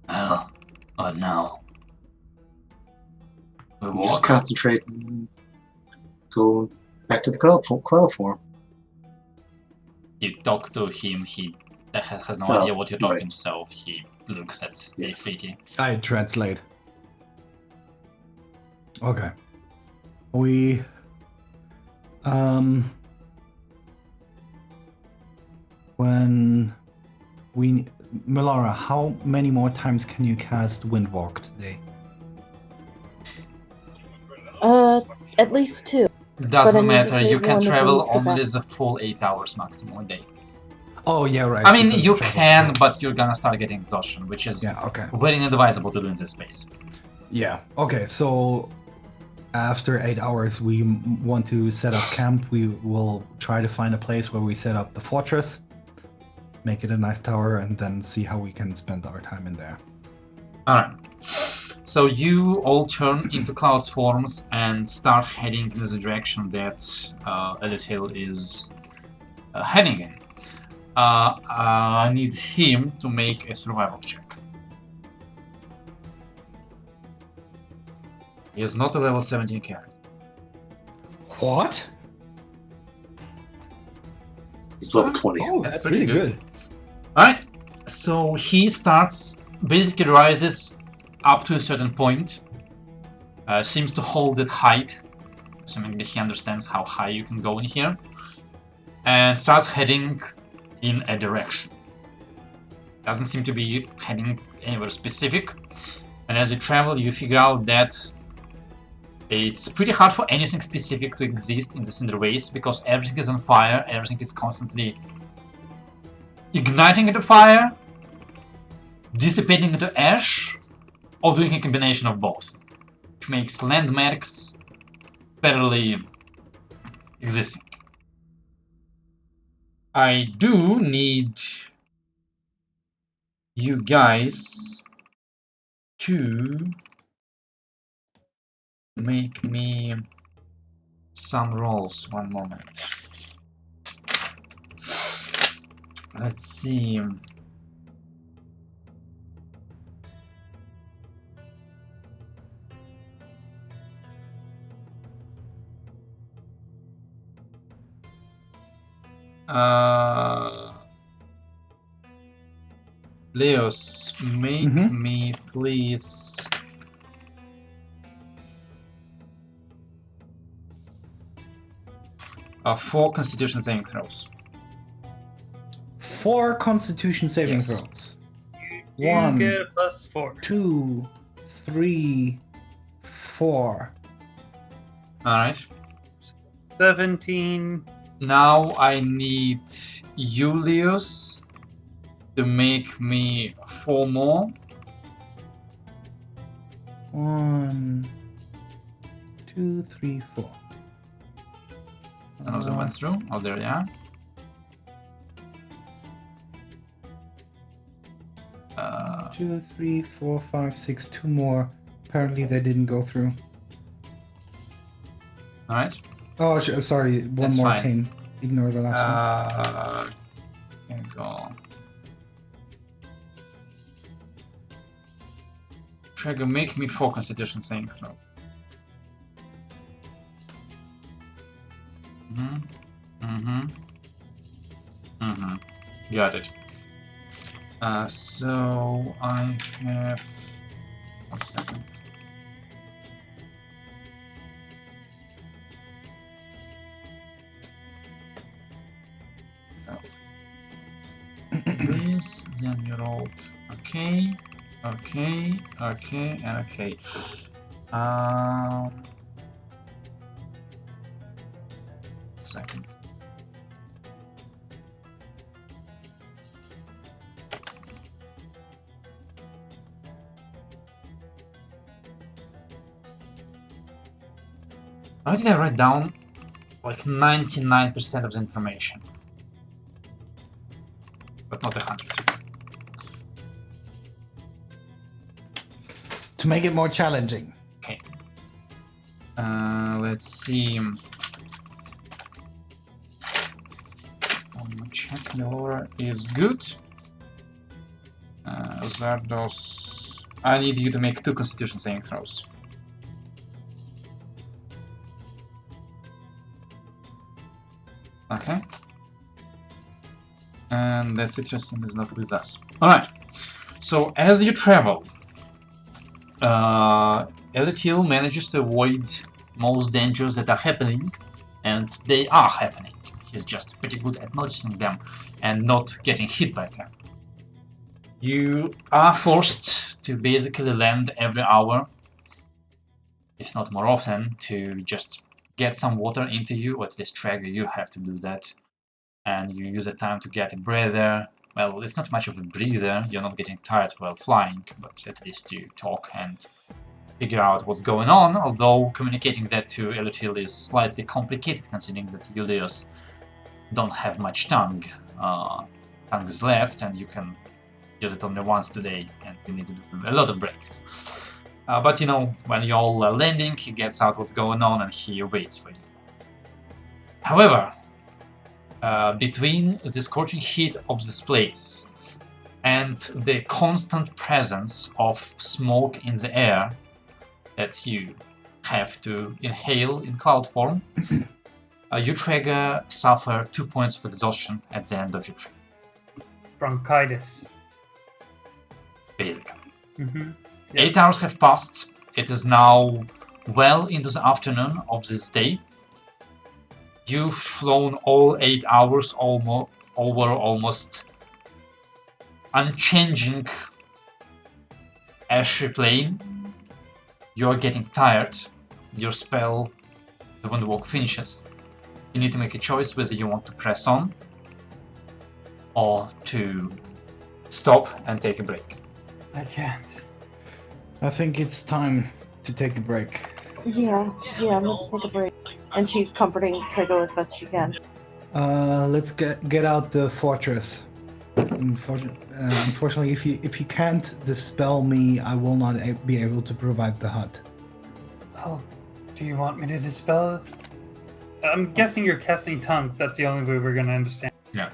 Well, what now? We Just walk? concentrate and go back to the cloud form. You talk to him, he has no Oh, idea what you're talking, right. so he looks at the Yeah. Afriti. I translate. Okay. We when we... Melara, how many more times can you cast Windwalk today? At least 2. Doesn't I need to matter, save you can one if we travel need to go only back. the full 8 hours maximum a day. Oh, yeah, right. I mean, because you travel, can, so- but you're gonna start getting exhaustion, which is Yeah, okay. very inadvisable to do in this space. Yeah, okay, so after 8 hours, we want to set up camp. We will try to find a place where we set up the fortress, make it a nice tower, and then see how we can spend our time in there. Alright. So you all turn into Cloud's forms and start heading in the direction that Elitail is heading in. I need him to make a survival check. He is not a level 17 character. What? He's level 20. Oh, That's that's pretty really good. good. Alright, so he basically rises up to a certain point, seems to hold at height, assuming that he understands how high you can go in here, and starts heading in a direction. Doesn't seem to be heading anywhere specific, and as you travel you figure out that it's pretty hard for anything specific to exist in the Cinder Waste because everything is on fire, everything is constantly igniting into fire, dissipating into ash, or doing a combination of both, which makes landmarks barely existing. I do need you guys to make me some rolls. One moment. Let's see. Leos, make me please four Constitution saving throws. 4 Constitution saving Yes. throws. You 1, get a +4. 2, 3, 4. Alright. 17. Now I need you, Leos, to make me 4 more. 1, 2, 3, 4. None of them went through. Oh, there they are. Uh, 2, 3, 4, 5, 6. 2 more. Apparently they didn't go through. Alright. Oh, sorry. One That's more fine. came. Ignore the last one. Here we go. Trigger, make me 4 Constitution saving throw. Got it. So I have 1 second. This, then you rolled. Okay, okay, okay, and okay. Second. Why did I write down like 99% of the information? But not 100. To make it more challenging. Okay. Let's see. Check Laura is good. Zardos, I need you to make 2 Constitution saving throws. Okay. And that's it, Justin is not with us. Alright. So as you travel, Elitail manages to avoid most dangers that are happening, and they are happening. he's just pretty good at noticing them and not getting hit by them. You are forced to basically land every hour, if not more often, to just get some water into you, or at least Traeger, you have to do that. And you use the time to get a breather. Well, it's not much of a breather, you're not getting tired while flying, but at least you talk and figure out what's going on, although communicating that to Elutil is slightly complicated considering that Julius don't have much tongue. Tongue is left and you can use it only once today and you need to do a lot of breaks. But you know, when you're all landing, he gets out what's going on and he waits for you. However, between the scorching heat of this place and the constant presence of smoke in the air that you have to inhale in cloud form, you Traeger suffer 2 points of exhaustion at the end of your trip. Bronchitis. Basically. Mm-hmm. 8 hours have passed. It is now well into the afternoon of this day. You've flown all 8 hours over almost unchanging ashy plain. You're getting tired. Your spell, the Windwalk, finishes. You need to make a choice whether you want to press on or to stop and take a break. I can't. I think it's time to take a break. Yeah, let's take a break. And she's comforting Trigo as best she can. Let's get out the fortress. Unfortunately, if you can't dispel me, I will not be able to provide the hut. Oh, do you want me to dispel it? I'm guessing you're casting tongues. That's the only way we're gonna understand. Yeah.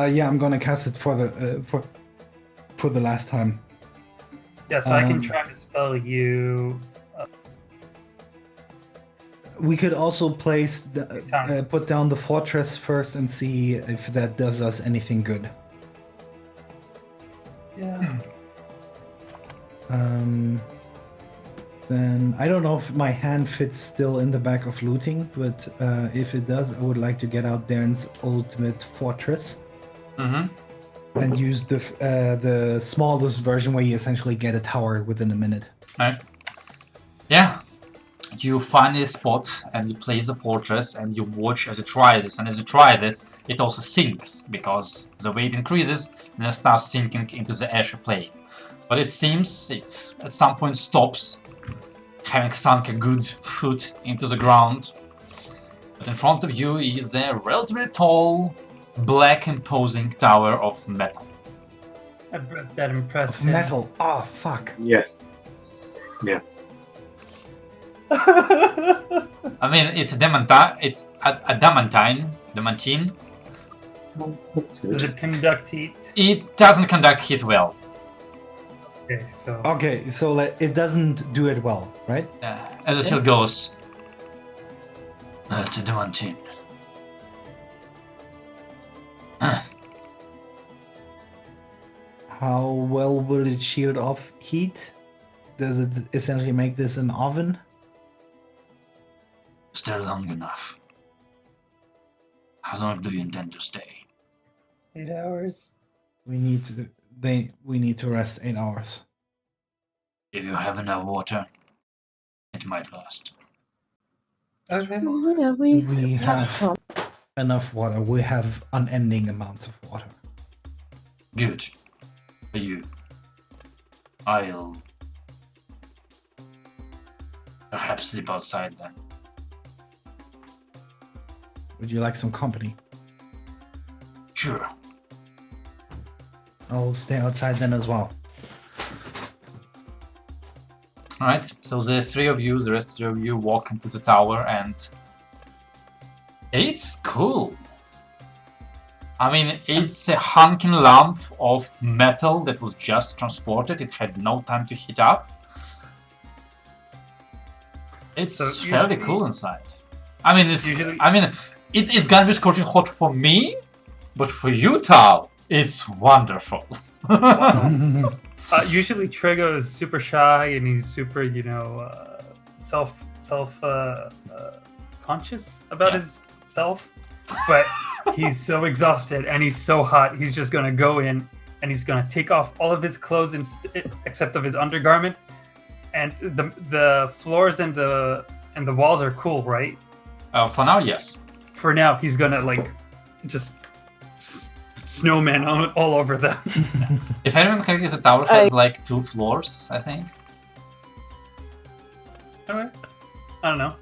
Yeah, I'm gonna cast it for the last time. Yeah, so I can try to spell you. We could also place Tongues. put down the fortress first and see if that does us anything good. Yeah. Then I don't know if my hand fits still in the back of looting, but if it does, I would like to get out Darren's ultimate fortress and use the smallest version where you essentially get a tower within a minute. Right. Yeah. You find a spot and you place the fortress and you watch as it rises, and as it rises, it also sinks because the weight increases and it starts sinking into the ashy plane. But it seems it at some point stops, having sunk a good foot into the ground. But in front of you is a relatively tall, black, imposing tower of metal. I bet that impressed Of him. metal. Oh fuck. Yeah. I mean, it's a adamantine. That's Does good. it conduct heat? It doesn't conduct heat well. Okay, so Okay, so it doesn't do it well, right? As the shield goes, it's adamantine. How well would it shield off heat? Does it essentially make this an oven? Still long enough. How long do you intend to stay? 8 hours. We need to rest 8 hours. If you have enough water, it might last. Okay. We have enough water. We have unending amounts of water. Good. For you. I'll perhaps sleep outside then. Would you like some company? Sure. I'll stay outside then as well. Alright, so the rest of you walk into the tower and it's cool. I mean, it's a hunking lump of metal that was just transported. It had no time to heat up. It's So fairly usually- cool inside. I mean, Usually- it's gonna be scorching hot for me, but for you, Tal, it's wonderful. Usually Trigo is super shy and he's super, self conscious about Yeah. his self. But He's so exhausted and he's so hot. He's just gonna go in and he's gonna take off all of his clothes except of his undergarment. And the floors and the walls are cool, right? For now, yes. For now, he's gonna like just snowman all over them. If I remember correctly, the tower has like 2 floors, I think. Okay. I don't know.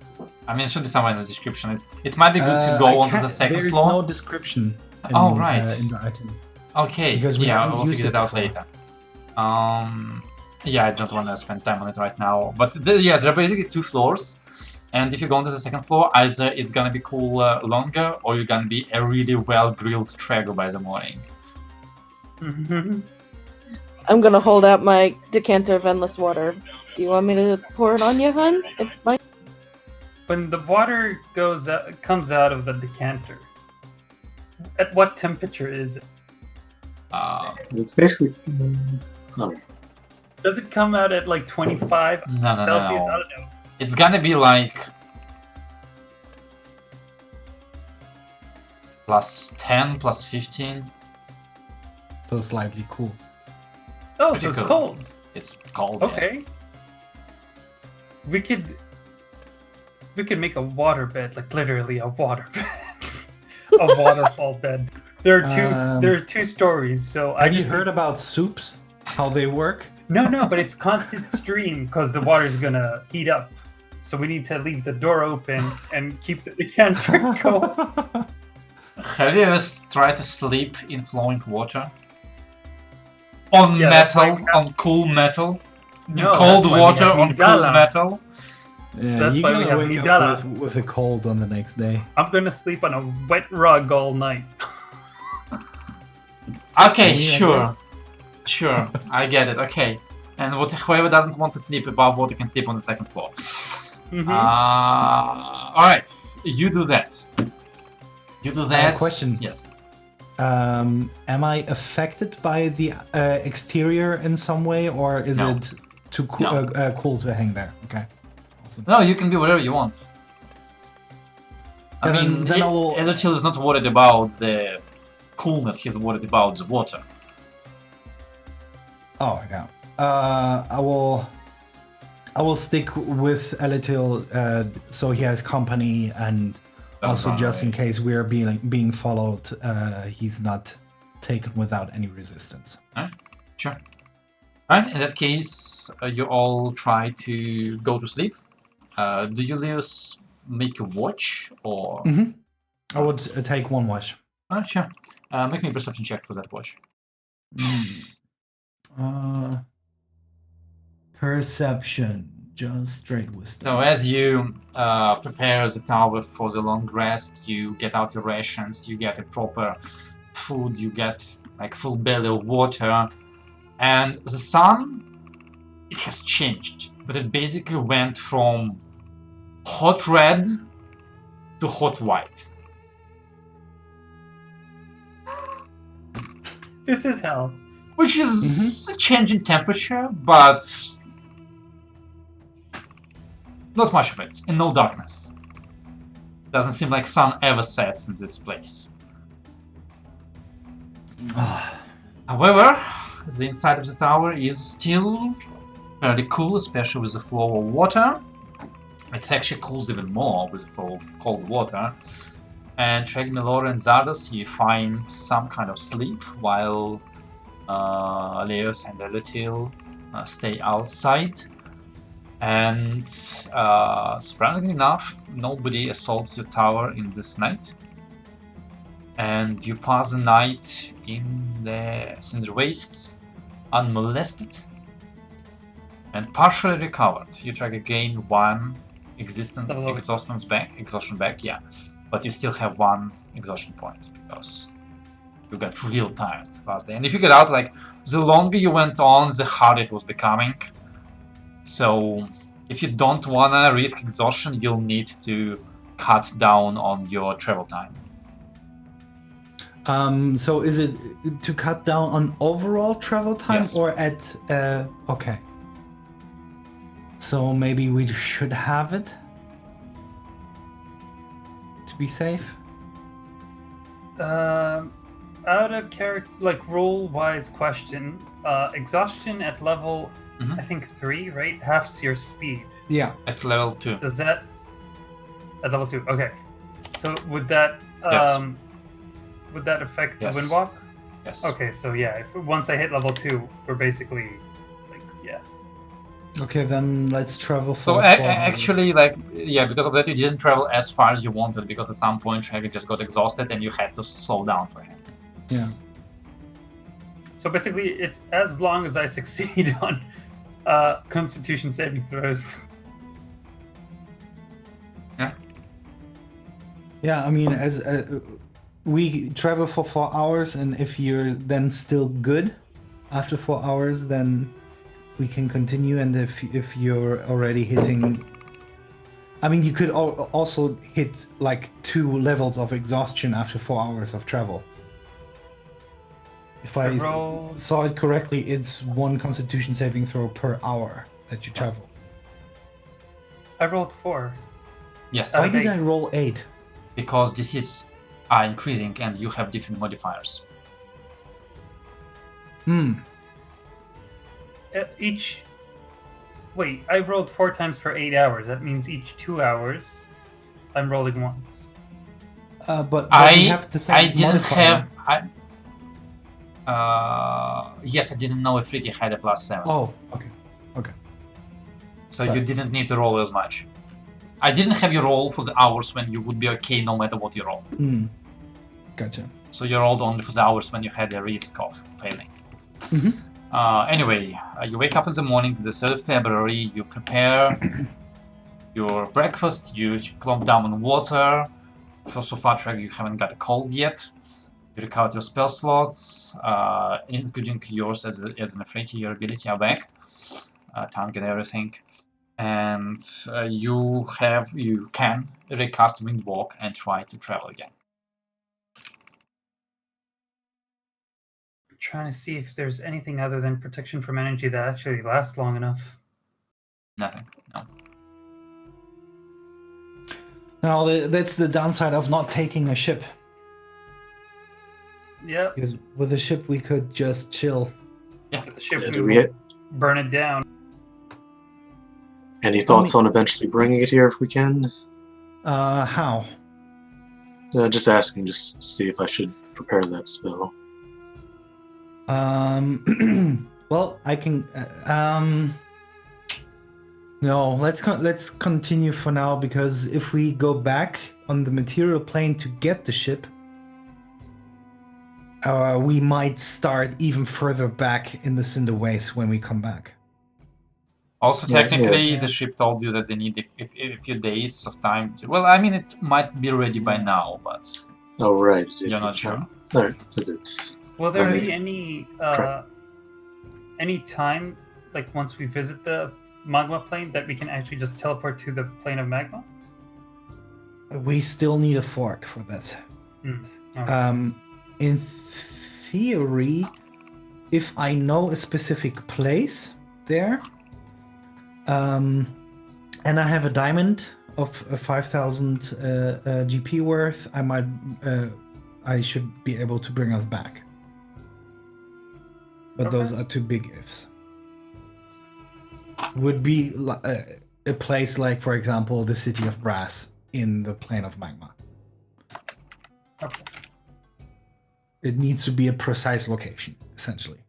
I mean, it should be somewhere in the description. It might be good to go onto the second there is floor. no description. In, Oh, right. In the item. Okay, Because we yeah, haven't we'll used figure it it out before. later. Yeah, I don't want to spend time on it right now. But yes, there are basically 2 floors. And if you go onto the second floor, either it's gonna be cool longer, or you're gonna be a really well-grilled Trago by the morning. I'm gonna hold out my decanter of endless water. Do you want me to pour it on you, hun? When the water comes out of the decanter, at what temperature is it? It's basically. Does it come out at like 25 No. Celsius? I don't know. It's gonna be like +10, +15. So slightly cool. Oh, Pretty so it's cool. cold. It's cold. Yeah. Okay. We could make a water bed, like literally a water bed, a waterfall bed. There are 2 stories. So Have you heard about soups? How they work? No, but it's constant stream because the water's gonna heat up. So we need to leave the door open and keep the decanter going. Have you ever tried to sleep in flowing water? On Yeah, that's metal, like- on cool metal? No, Cold that's why we water have on cool Nidala. metal? Yeah, That's you're why we gonna have wake Nidala. up with a cold on the next day. I'm gonna sleep on a wet rug all night. Okay, Yeah, sure, I get it. Okay, and whoever doesn't want to sleep above water can sleep on the second floor. Mhm. All right, you do that. You do that. Question. Yes. Am I affected by the exterior in some way, or is No. it too No. cool to hang there? Okay. Awesome. No, you can be whatever you want. I Yeah, mean, then I will- Elderchill is not worried about the coolness, he's worried about the water. Oh yeah. I will stick with Elitil, so he has company, and also just in case we are being followed, he's not taken without any resistance. Sure. Alright, in that case, you all try to go to sleep. Do you Leos make a watch, or... Mm-hmm. I would take one watch. Alright, sure. Make me a perception check for that watch. Perception, just straight wisdom. So as you prepare the tower for the long rest, you get out your rations, you get a proper food, you get like full belly of water, and the sun, it has changed, but it basically went from hot red to hot white. This is hell. Which is a change in temperature, but not much of it, and no darkness. Doesn't seem like sun ever sets in this place. However, the inside of the tower is still fairly cool, especially with the flow of water. It actually cools even more with the flow of cold water. And Treg, and Zardos, you find some kind of sleep while Leos and Elitil stay outside. And surprisingly enough, nobody assaults the tower in this night. And you pass the night in the Cinder Wastes unmolested and partially recovered. You try to gain 1 exhaustion back, yeah. But you still have 1 exhaustion point because you got real tired last day. And if you get out, like, the longer you went on, the harder it was becoming. So if you don't wanna risk exhaustion, you'll need to cut down on your travel time. So is it to cut down on overall travel time, Yes. or at okay. So maybe we should have it to be safe. Out of character, like role-wise question, exhaustion at level, Mhm. I think 3, right? Halves your speed. Yeah. At level 2. Does that at level 2? Okay. So would that Yes. would that affect Yes. the windwalk? Yes. Okay, so yeah, if once I hit level 2, we're basically like yeah. Okay, then let's travel for So 4 hours. actually, like, yeah, because of that, you didn't travel as far as you wanted because at some point Shaggy just got exhausted and you had to slow down for him. Yeah. So basically, it's as long as I succeed on Constitution saving throws. Yeah, I mean, as we travel for 4 hours, and if you're then still good after 4 hours, then we can continue. And if you're already hitting, I mean, you could also hit like 2 levels of exhaustion after 4 hours of travel. If I rolled- saw it correctly, it's 1 Constitution saving throw per hour that you travel. I rolled 4. Yes, Why Okay. did I roll 8? because diseases are increasing and you have different modifiers. Each. Wait, I rolled 4 times for 8 hours. That means each 2 hours, I'm rolling once. But I we have the same I didn't modifier. have. Yes, I didn't know if Fritty had a +7. Oh, okay. So sorry. you didn't need to roll as much. I didn't have you roll for the hours when you would be okay no matter what you roll. Gotcha. So you rolled only for the hours when you had a risk of failing. Mhm. Anyway, you wake up in the morning, the 3rd of February, you prepare your breakfast, you plump down on water. So far, Trek, you haven't got a cold yet. You recovered your spell slots, including yours as an Afraid, your ability are back. Tongue and everything. And you can recast Windwalk and try to travel again. Trying to see if there's anything other than protection from energy that actually lasts long enough. Nothing. No. Now, that's the downside of not taking a ship. Yeah, Because with a ship, we could just chill. if the ship Yeah, we do we will get burn it down. any thoughts on eventually bringing it here if we can? How? Just asking, just to see if I should prepare that spell. Well, I can. No, let's continue for now, because if we go back on the material plane to get the ship, we might start even further back in the Cinder Waste when we come back. Also, Yeah, technically, yeah. the ship told you that they need a few days of time to. Well, I mean, it might be ready by now, but Oh, right. you're not sure. Alright, so good. Will there I be any time, like once we visit the magma plane, that we can actually just teleport to the plane of magma? We still need a fork for that. Alright. In theory, if I know a specific place there, and I have a diamond of 5,000 GP worth, I should be able to bring us back. But those are 2 big ifs. Would be a place like, for example, the city of Brash in the plane of magma. Okay. It needs to be a precise location, essentially.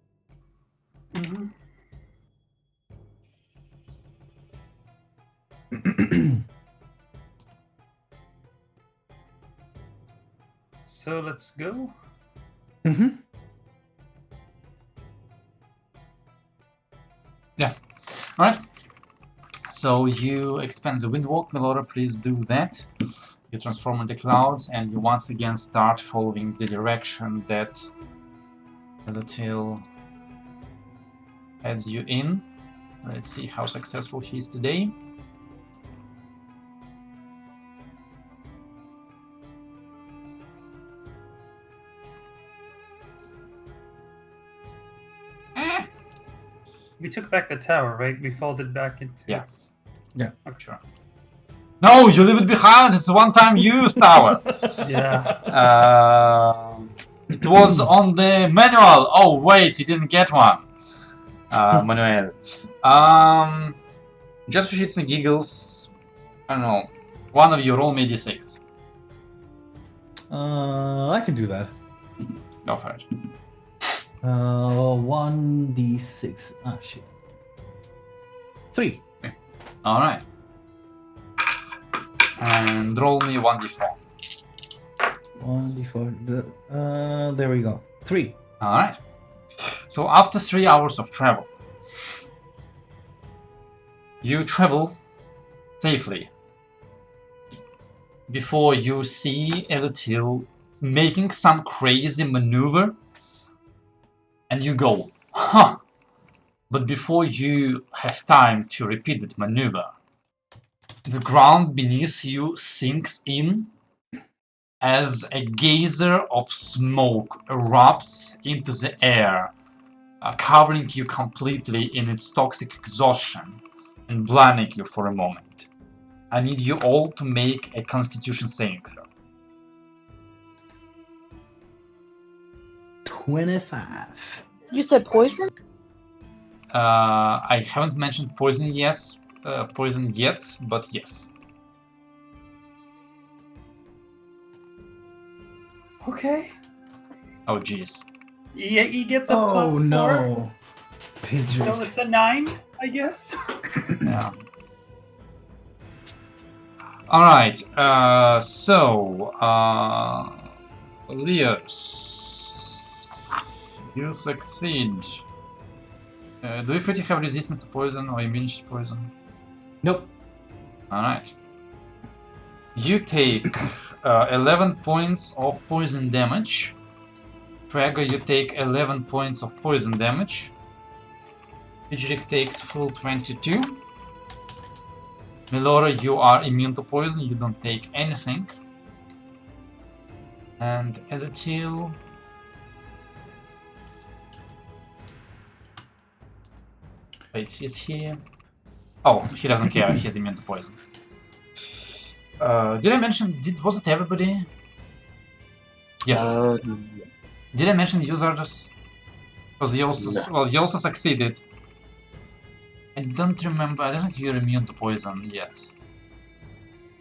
Mm-hmm. So let's go. Mm-hmm. Yeah. All right. So you expand the Windwalk, Melora. Please do that. You transform into clouds, and you once again start following the direction that the tail heads you in. Let's see how successful he is today. We took back the tower, right? We folded back into Yeah. its... Yeah. Okay. Sure. No, you leave it behind. It's a one-time use tower. Yeah. It was on the manual. Oh wait, you didn't get one. Manuel. Just for shits and giggles. I don't know. One of you roll me d6. I can do that. Go for it. 1d6. Ah, shit. 3. All right. And roll me 1d4. 1d4. There we go. 3. All right. So after 3 hours of travel, you travel safely before you see Elutil making some crazy maneuver, and you go, huh? But before you have time to repeat that maneuver, the ground beneath you sinks in as a geyser of smoke erupts into the air, covering you completely in its toxic exhaustion and blinding you for a moment. I need you all to make a Constitution saving throw. 25. You said poison? I haven't mentioned poison yet, but yes. Okay. Oh jeez. He gets a Oh plus 4. no. Pigeon. So it's a 9, I guess. Yeah. Alright, Leos, you succeed. Do you feel you have resistance to poison or immunity to poison? Nope. Alright. You take 11 points of poison damage. Trago, you take 11 points of poison damage. Pidgerik takes full 22. Melora, you are immune to poison, you don't take anything. And Elutil... Wait, he's here. Oh, he doesn't care, he's immune to poison. Did I mention, was it everybody? Yes. Did I mention users? Because you also succeeded. I don't remember, I don't think you're immune to poison yet.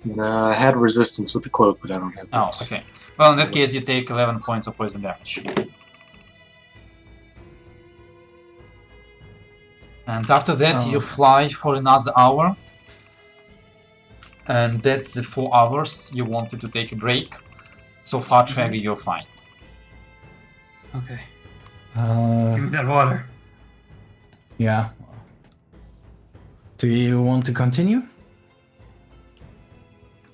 No, I had resistance with the cloak, but I don't have that. Oh, okay. Well, in that case, you take 11 points of poison damage. And after that, you fly for another hour. And that's the 4 hours you wanted to take a break. So far, Trago, you're fine. Okay. Give me that water. Yeah. Do you want to continue?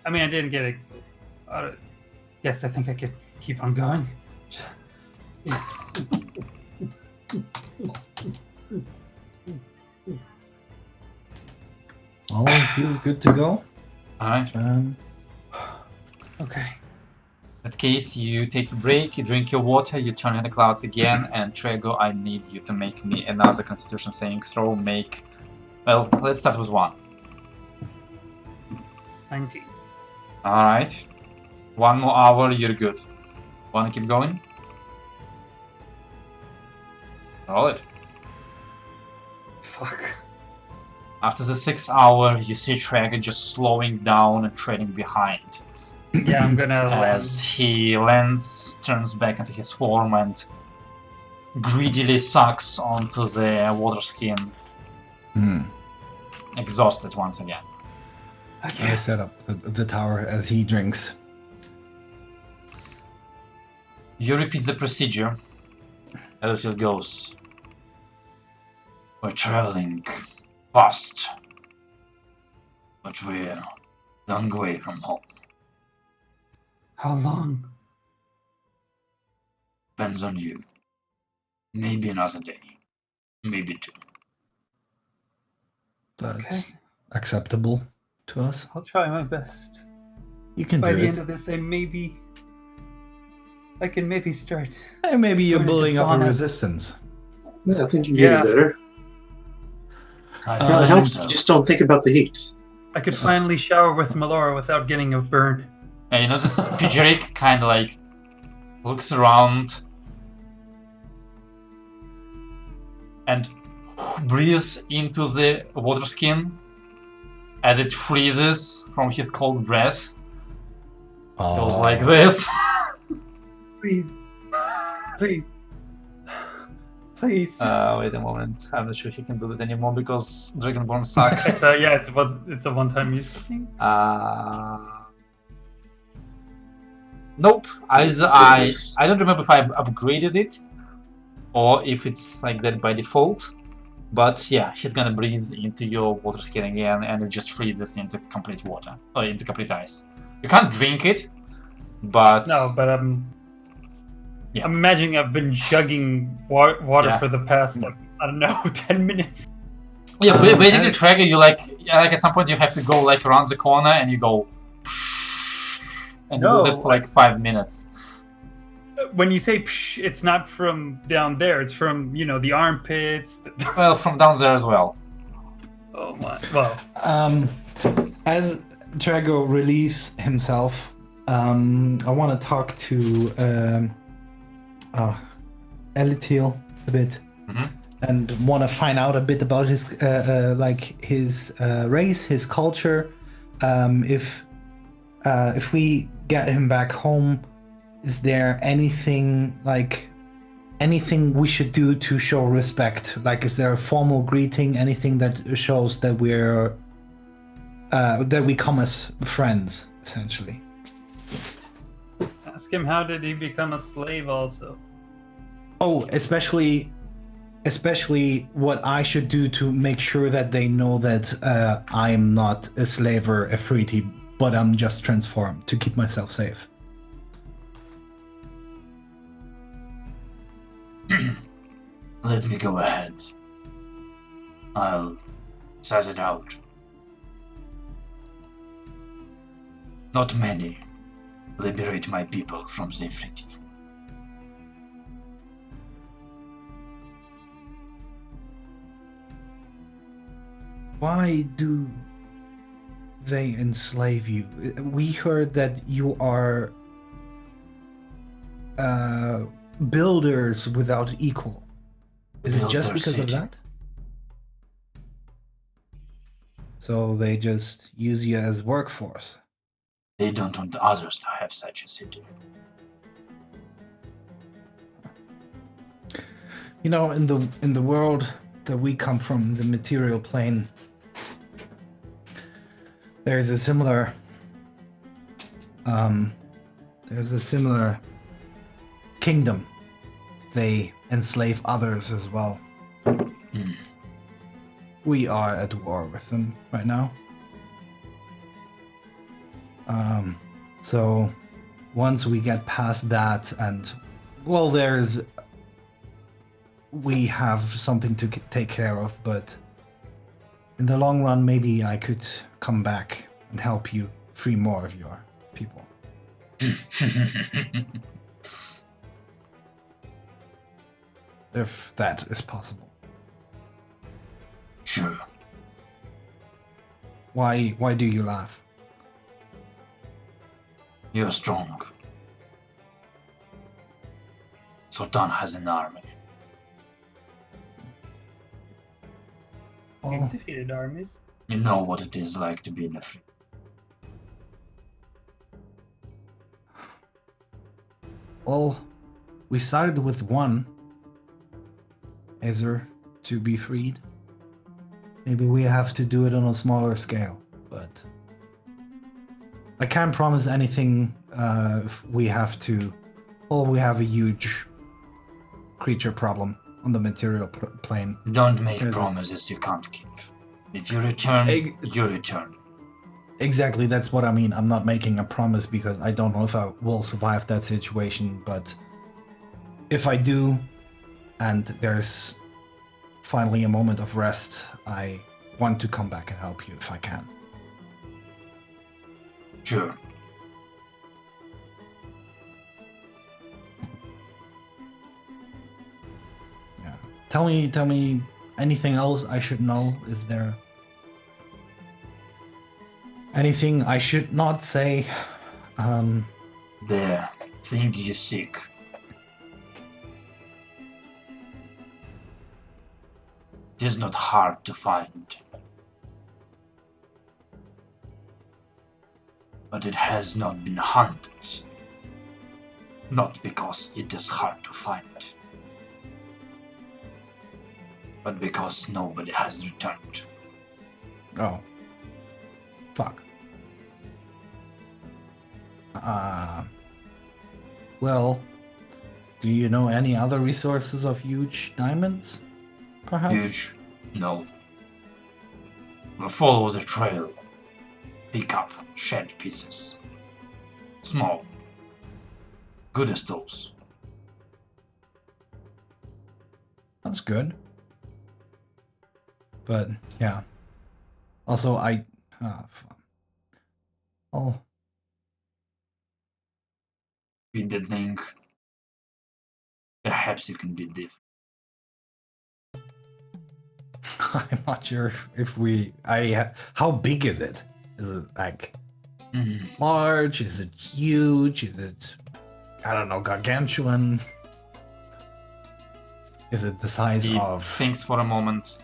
I mean, I didn't get it. Yes, I think I could keep on going. All feels good to go. Alright. Okay. In that case, you take a break, you drink your water, you turn in the clouds again, and Trago, I need you to make me another Constitution saving throw. Well, let's start with 1. 19. Alright. 1 more hour, you're good. Wanna keep going? Roll it. Fuck. After the 6th hour, you see Trago just slowing down and treading behind. Yeah, I'm gonna... As he lands, turns back into his form, and greedily sucks onto the water skin. Exhausted once again. I set up the tower as he drinks. You repeat the procedure. Elfield goes. We're traveling fast, but we're a long way from home. How long? Depends on you. Maybe another day. Maybe 2. That's acceptable to us. I'll try my best. You can By do the it. end of this, I can maybe start. And maybe you're going into building up a sauna. resistance. Yeah, I think you're getting better. It helps if you just don't think about the heat. I could finally shower with Melora without getting a burn. And you know, this Pujeric kind of like looks around and breathes into the water skin as it freezes from his cold breath. Goes like this. Please. Please. Please. Wait a moment. I'm not sure he can do it anymore because Dragonborn suck. It's a one-time use thing. Nope. I don't remember if I upgraded it or if it's like that by default. But yeah, he's gonna breathe into your water skin again, and it just freezes into complete water or into complete ice. You can't drink it, but No, but Yeah. I'm imagining I've been chugging water Yeah. for the past, like, I don't know, 10 minutes. yeah. Basically, Tracker, you like at some point you have to go like around the corner and you go, and you do that for like 5 minutes. When you say psh, it's not from down there, it's from, the armpits. Well, from down there as well. Oh my, well. As Drago relieves himself, I want to talk to Elitiel a bit, and want to find out a bit about his his race, his culture. If we get him back home, is there anything we should do to show respect? Like, is there a formal greeting? Anything that shows that we come as friends, essentially? Ask him, how did he become a slave also? Oh, especially what I should do to make sure that they know that I'm not a slave or a freetie, but I'm just transformed to keep myself safe. Let me go ahead. I'll size it out. Not many liberate my people from slavery. Why do they enslave you? We heard that you are builders without equal. Is it just Builder because of city. that? So they just use you as workforce. They don't want others to have such a city. You know, in the world that we come from, the material plane, there's a similar kingdom. They enslave others as well. We are at war with them right now. So once we get past that, and well, we have something to take care of, but in the long run, maybe I could come back and help you free more of your people. If that is possible. Sure. Why do you laugh? You're strong. Sultan has an army. You've defeated armies. You know what it is like to be in a free. Well, we started with one Azer to be freed. Maybe we have to do it on a smaller scale, but I can't promise anything if we have to. Well, we have a huge creature problem on the material plane. Don't make There's a- promises you can't keep. If you return, you return. Exactly, that's what I mean. I'm not making a promise because I don't know if I will survive that situation, but if I do, and there's finally a moment of rest, I want to come back and help you if I can. Sure. Yeah. Tell me anything else I should know? Is there... Anything I should not say? The thing you seek. It is not hard to find. But it has not been hunted. Not because it is hard to find, but because nobody has returned. Oh. Fuck. Well, do you know any other resources of huge diamonds? Perhaps? Huge? No. We'll follow the trail. Pick up shed pieces. Small. Good as those. That's good. But, yeah. Also, Oh. Beat the thing. Perhaps you can beat Dhafer. I'm not sure if we... How big is it? Is it, like, large? Is it huge? Is it, I don't know, gargantuan? Is it the size He of thinks for a moment.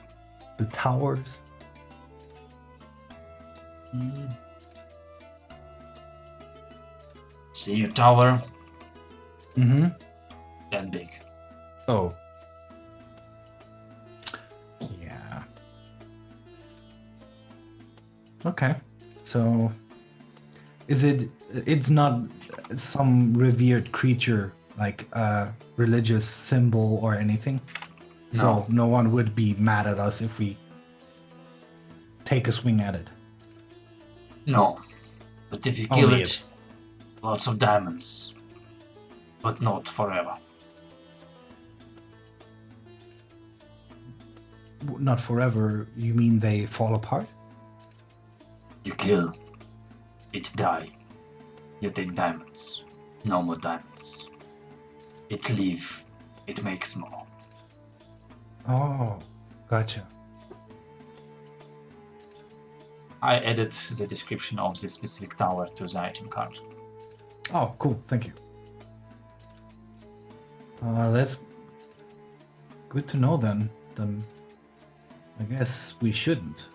the towers? See your tower? Mm-hmm. That big. Oh. Yeah. Okay. So, it's not some revered creature, like a religious symbol or anything? So no one would be mad at us if we take a swing at it? No. But if you kill Only it, lots of diamonds. But not forever. Not forever, you mean they fall apart? You kill, it die. You take diamonds. No more diamonds. It leave, it makes more. Oh, gotcha. I added the description of this specific tower to the item card. Oh, cool, thank you. That's good to know then. I guess we shouldn't.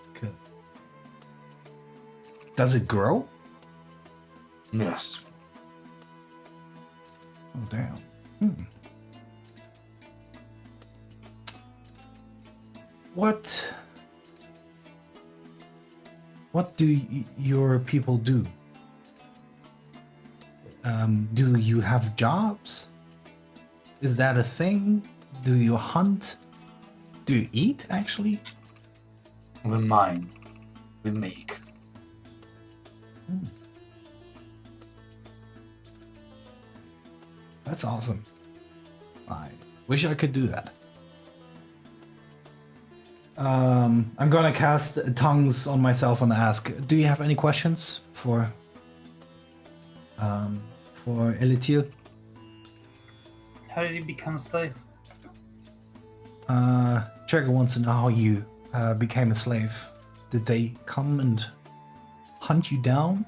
Does it grow? Yes. Oh, damn. What do your people do? Do you have jobs? Is that a thing? Do you hunt? Do you eat, actually? We mine. We make. That's awesome. I wish I could do that. I'm gonna cast tongues on myself and ask, do you have any questions for Elitiel? How did he become a slave? Trigger wants to know how you became a slave. Did they come and hunt you down?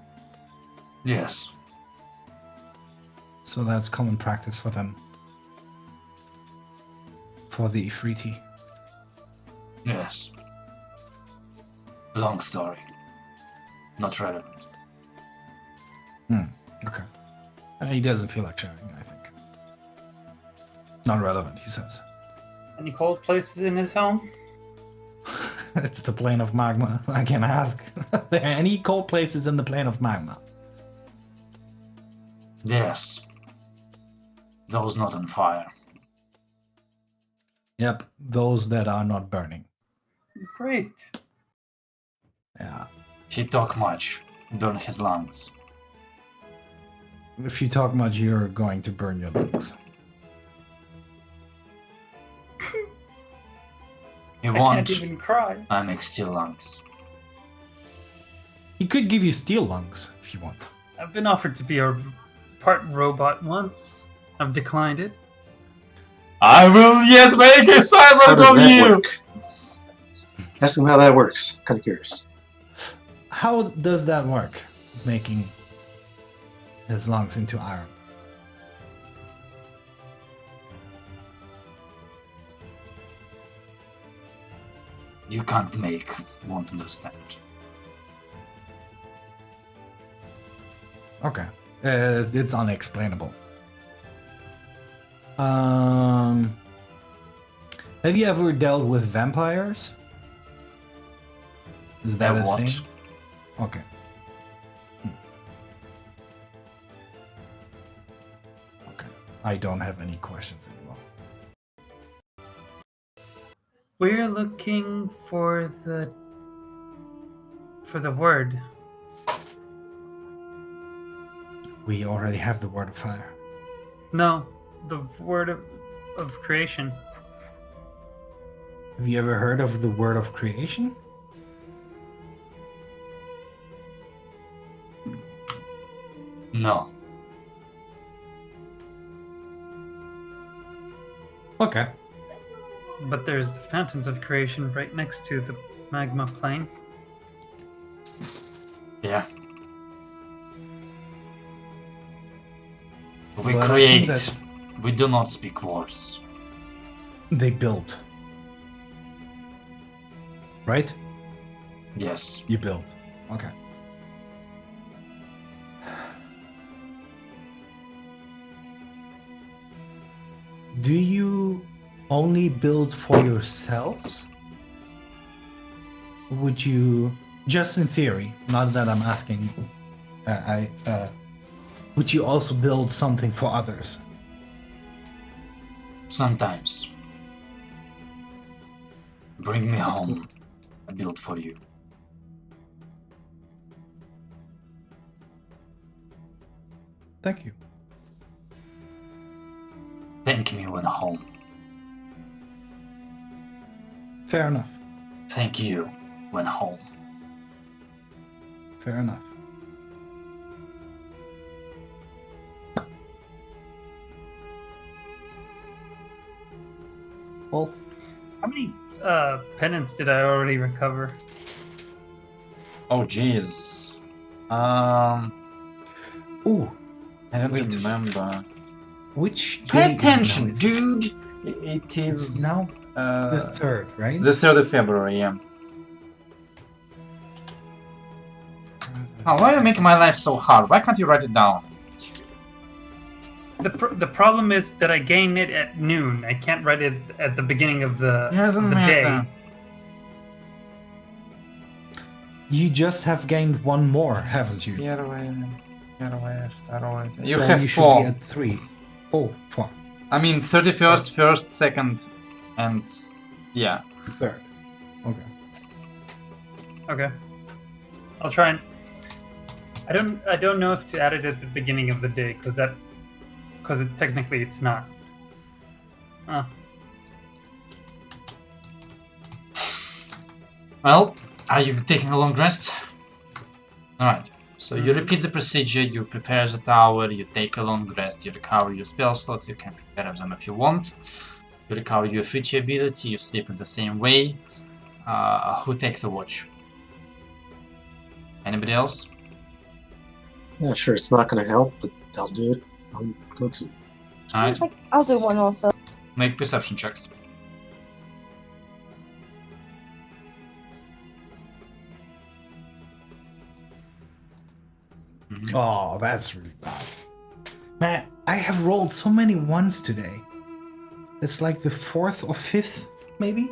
Yes. So that's common practice for them. For the Ifriti. Yes. Long story. Not relevant. Okay. He doesn't feel like sharing, I think. Not relevant, he says. Any cold places in his home? It's the plane of magma. I can ask. Are there any cold places in the plane of magma? Yes. Those not on fire. Yep, those that are not burning. Great. Yeah. He talk much. Burn his lungs. If you talk much, you're going to burn your lungs. You I want? can't even cry. I make steel lungs. He could give you steel lungs if you want. I've been offered to be a part robot once. I've declined it. I will yet make a How cyber does of that you! work? Ask him how that works. Kind of curious. How does that work? Making his lungs into iron. You can't make, won't understand. Okay. It's unexplainable. Have you ever dealt with vampires? Is that a what? thing? Okay. Okay. I don't have any questions anymore. We're looking for the word. We already have the word of fire. No, the word of creation. Have you ever heard of the word of creation? No. Okay. But there's the fountains of creation right next to the magma plane. Yeah. We Well, I think create. that- We do not speak words. They build. Right? Yes. You build. Okay. Do you only build for yourselves? Would you, just in theory, not that I'm asking, would you also build something for others? Sometimes. Bring me That's home. I build for you. Thank you. Thank me when home. Fair enough. Thank you when home. Fair enough. Well, How many penance did I already recover? Oh jeez. ooh, I don't Wait. remember. which Pay day is attention, now? dude. It It's is now the 3rd, right? the 3rd of February. Yeah. Oh, why are you making my life so hard? Why can't you write it down? The problem is that I gain it at noon. I can't write it at the beginning of the, Doesn't the matter. day. You just have gained one more, haven't you? You So have you should 4. be at 3. Oh, 4. I mean, 31st, 1st, 2nd, and yeah. 3rd. Okay. Okay. I'll try and I don't know if to add it at the beginning of the day because technically it's not. Well, are you taking a long rest? Alright, so you repeat the procedure, you prepare the tower, you take a long rest, you recover your spell slots, you can prepare them if you want. You recover your future ability, you sleep in the same way. Who takes a watch? Anybody else? Yeah, sure. It's not going to help, but I'll do it. I'll go to. Alright, I'll do one also. make perception checks. Oh, that's really bad. Man, I have rolled so many ones today. It's like the 4th or 5th, maybe?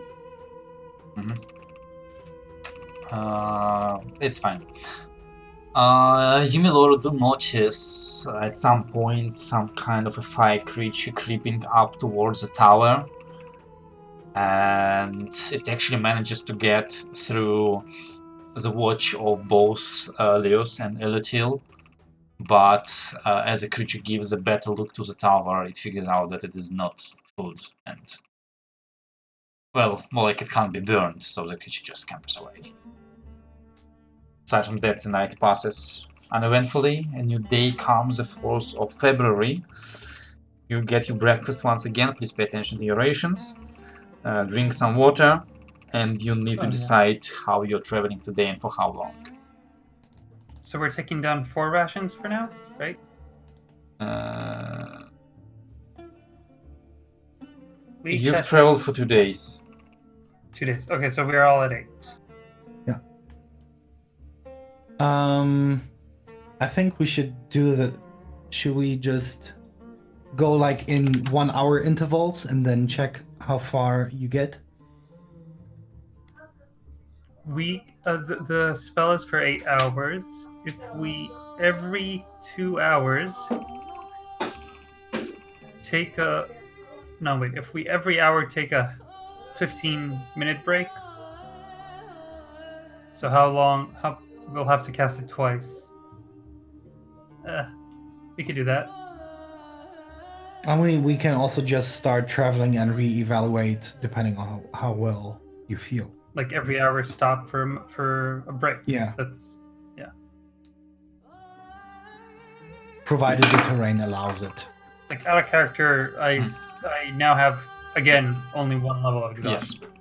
It's fine. You, Milord, do notice at some point some kind of a fire creature creeping up towards the tower. And it actually manages to get through the watch of both Leos and Elatil. But as the creature gives a better look to the tower, it figures out that it is not food and, well, more like it can't be burned, so the creature just scampers away. Aside from that, the night passes uneventfully. A new day comes, the 4th of February. You get your breakfast once again. Please pay attention to your rations. Drink some water, and you need to decide how you're traveling today and for how long. So we're taking down 4 rations for now, right? We each You've had traveled for 2 days. 2 days. Okay, so we're all at 8. I think we should do the. Should we just go like in 1 hour intervals and then check how far you get? We the spell is for 8 hours. If we every 2 hours take a if we every hour take a 15-minute break. So how we'll have to cast it twice. We could do that. I mean, we can also just start traveling and re-evaluate depending on how well you feel. Like every hour stop for a break. Yeah. That's Provided the terrain allows it. like out of character. I now have again only 1 level of exhaustion. Yes.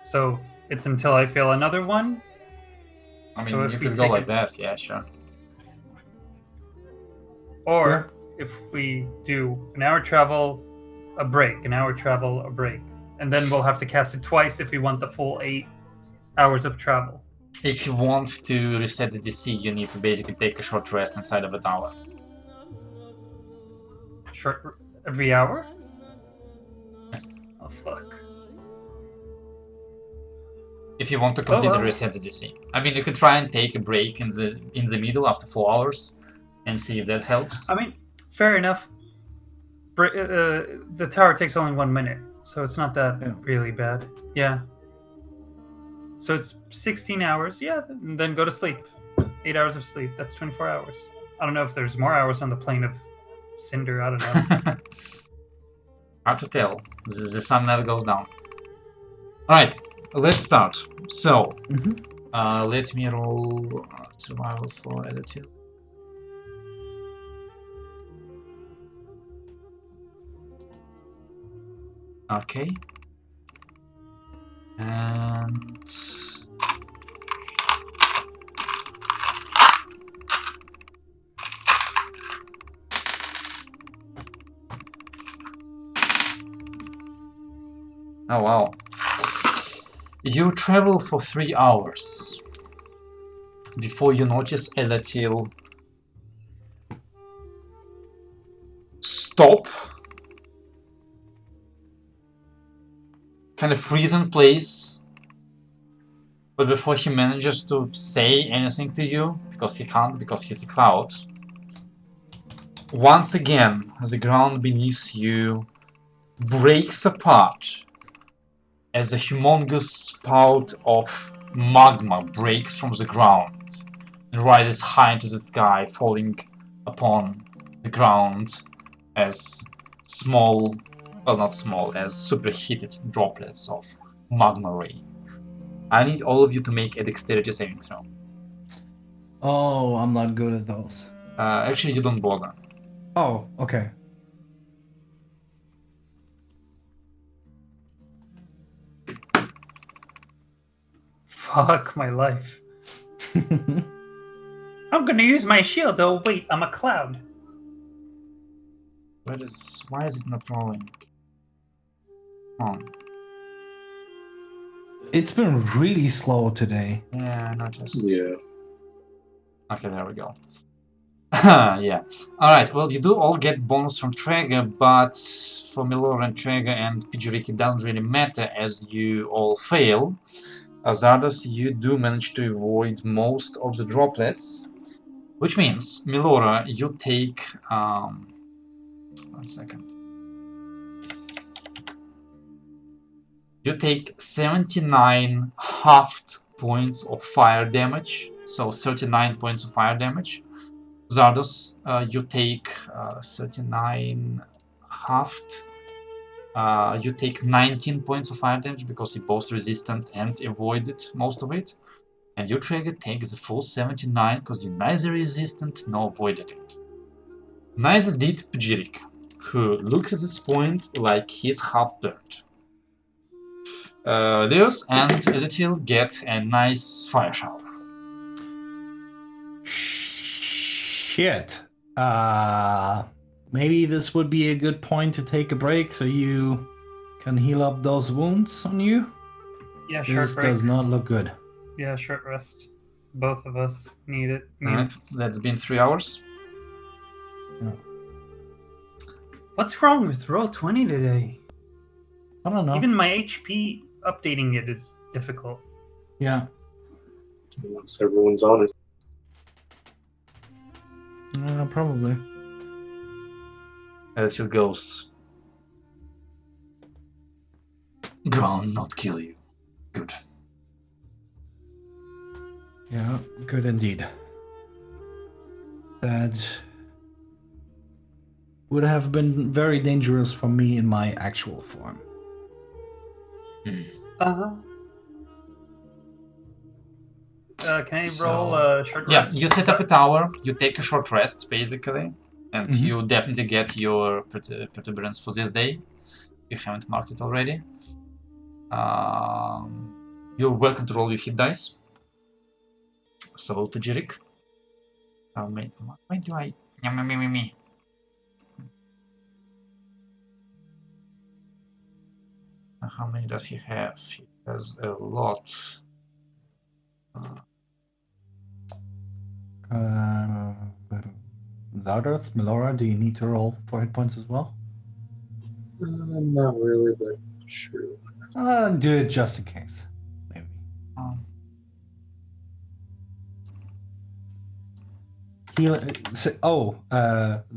So it's until I fail another one. I mean, So if you we could go take like it- that, yeah, sure. Or if we do an hour travel, a break, an hour travel, a break. And then we'll have to cast it twice if we want the full 8 hours of travel. If you want to reset the DC, you need to basically take a short rest inside of a tower. Short every hour? Oh fuck. If you want to completely well. reset the DC. I mean, you could try and take a break in the middle after 4 hours and see if that helps. I mean, fair enough. The tower takes only 1 minute, so it's not that really bad. Yeah. So it's 16 hours, yeah, and then go to sleep. 8 hours of sleep, that's 24 hours. I don't know if there's more hours on the plane of Cinder, I don't know. Hard to tell. The sun never goes down. Alright, let's start. So, let me roll survival for attitude. Okay. And oh wow. You travel for 3 hours before you notice Elatil stop, kind of freeze in place, but before he manages to say anything to you, because he can't, because he's a cloud, once again the ground beneath you breaks apart as a humongous spout of magma breaks from the ground and rises high into the sky, falling upon the ground as small, well, not small, as superheated droplets of magma rain. I need all of you to make a dexterity saving throw. Oh, I'm not good at those. Actually, you don't bother. Oh, okay. Fuck my life. I'm gonna use my shield. Oh wait, I'm a cloud. Why is it not rolling? Come on. It's been really slow today. Yeah, not just... Yeah. Okay, there we go. Yeah. Alright, well, you do all get bonus from Traeger, but for Milor and Traeger and Pijurik it doesn't really matter as you all fail. Zardos, you do manage to avoid most of the droplets, which means, Milora, you take... 1 second. You take 79 halved points of fire damage, so 39 points of fire damage. Zardos, you take 39 halved. You take 19 points of fire damage because you're both resistant and avoided most of it. And you, Traeger, take the full 79 because you're neither resistant nor avoided it. Neither did Pijurik, who looks at this point like he's half burnt. Leos and Elatil get a nice fire shower. Shit. Maybe this would be a good point to take a break so you can heal up those wounds on you. Yeah, short This break. does not look good. Yeah, short rest. Both of us need it. Alright, that's been 3 hours. What's wrong with Roll20 today? I don't know. Even my HP updating it is difficult. Yeah. So everyone's on it. Probably. As it goes. Ground not kill you. Good. Yeah, good indeed. That would have been very dangerous for me in my actual form. Uh-huh. Can I So- roll a short Yeah, rest? you set up a tower, you take a short rest, basically, and Mhm. you definitely get your protuberance for this day. You haven't marked it already. You're welcome to roll your hit dice. So to Jirik. Why do I... Me. How many does he have? He has a lot. Zardos, Melora, do you need to roll for hit points as well? Not really, but sure. Do it just in case. Maybe.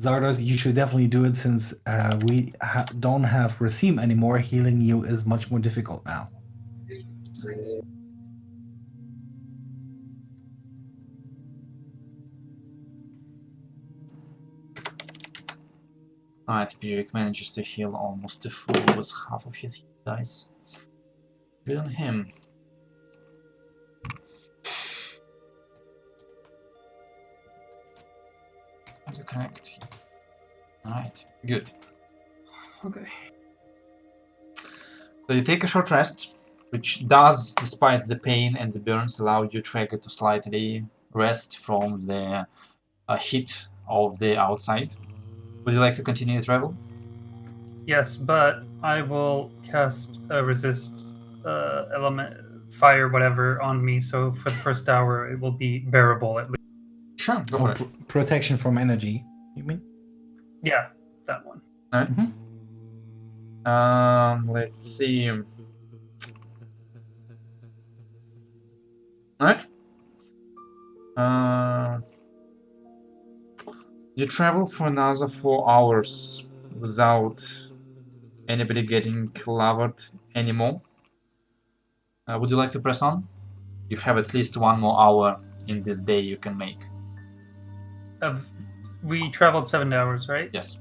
Zardos, you should definitely do it since we don't have Rasim anymore. Healing you is much more difficult now. Alright, Jirik manages to heal almost the full with half of his hit dice. Good on him. Time to connect. Alright, good. Okay. So you take a short rest, which does, despite the pain and the burns, allow your tracker to slightly rest from the heat of the outside. Would you like to continue the travel? Yes, but I will cast a resist element, fire, whatever, on me. So for the first hour, it will be bearable at least. Sure, go for it. Protection from energy, you mean? Yeah, that one. Let's see. Alright. You travel for another 4 hours without anybody getting lavered anymore. Would you like to press on? You have at least 1 more hour in this day you can make. We traveled 7 hours, right? Yes.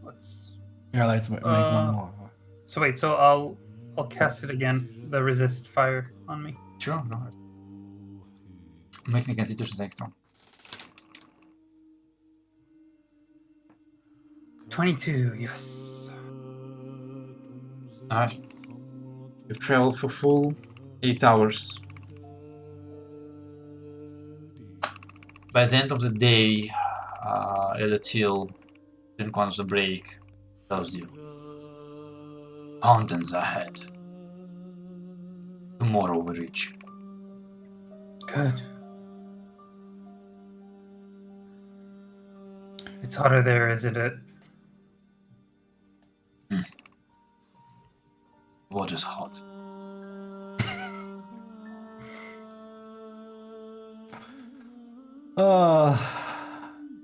Let's. Yeah, let's make one more. So wait, so I'll cast it again. The resist fire on me. Sure, go ahead. Make me constitution saving throw. 22. Yes. Alright. You've traveled for full 8 hours. By the end of the day, Elatil, in corner of the break, tells you mountains ahead. Tomorrow we reach. Good. It's hotter there, isn't it? What is hot?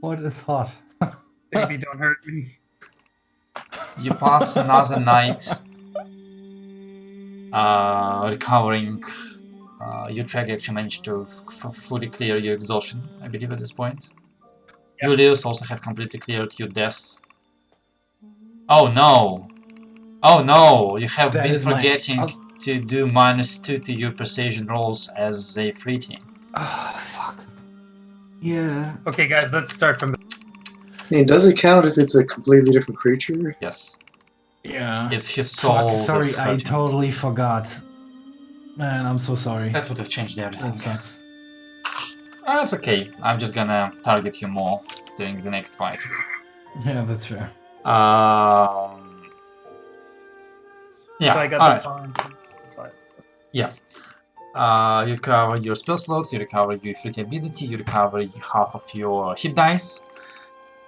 What is hot? Baby, don't hurt me. You pass another night recovering. Your track actually managed to fully clear your exhaustion, I believe, at this point. Yep. Julius also have completely cleared your deaths. Oh no! Oh no! You have That been is my- forgetting to do -2 to your precision rolls as a free team. Fuck. Yeah. Okay, guys, let's start from. Hey, does it count if it's a completely different creature? Yes. Yeah. It's his soul. Fuck, sorry, that's I hurting. totally forgot. Man, I'm so sorry. That would have changed everything. That sucks. That's okay. I'm just gonna target you more during the next fight. Yeah, that's fair. Yeah, So I got alright. the bond. Five. Yeah. You recover your spell slots, you recover your fruity ability, you recover half of your hit dice.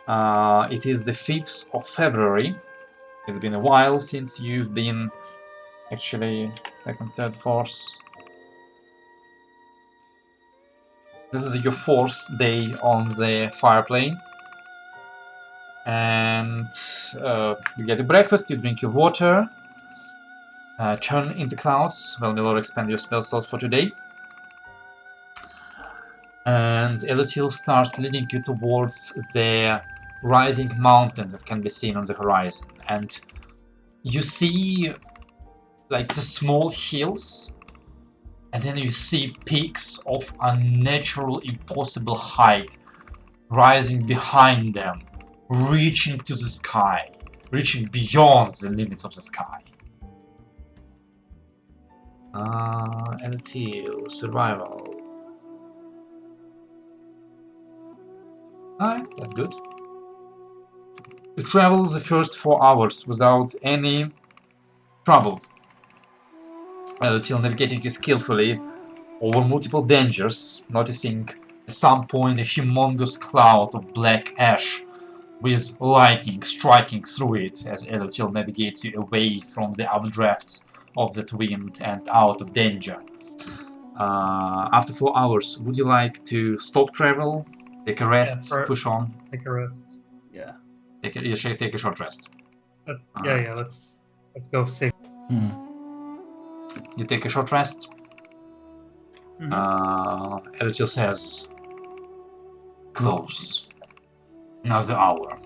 It is the 5th of February. It's been a while since you've been actually 2nd, 3rd, 4th. This is your 4th day on the fire plane. And you get a breakfast, you drink your water, turn into clouds. Well, will expand your spell slots for today. And Eleuthil starts leading you towards the rising mountains that can be seen on the horizon. And you see like the small hills, and then you see peaks of unnatural, impossible height rising behind them, reaching to the sky, reaching beyond the limits of the sky. Eleuthil, survival. Alright, that's good. You travel the first 4 hours without any trouble. Till navigating you skillfully over multiple dangers, noticing at some point a humongous cloud of black ash with lightning striking through it as Eleuthil navigates you away from the updrafts of that wind and out of danger. After 4 hours, would you like to stop travel? Take a rest, push on. Take a rest. Yeah. Take a short rest. Let's Alright. let's go safe. You take a short rest. Eleuthil says, close. Now's the hour.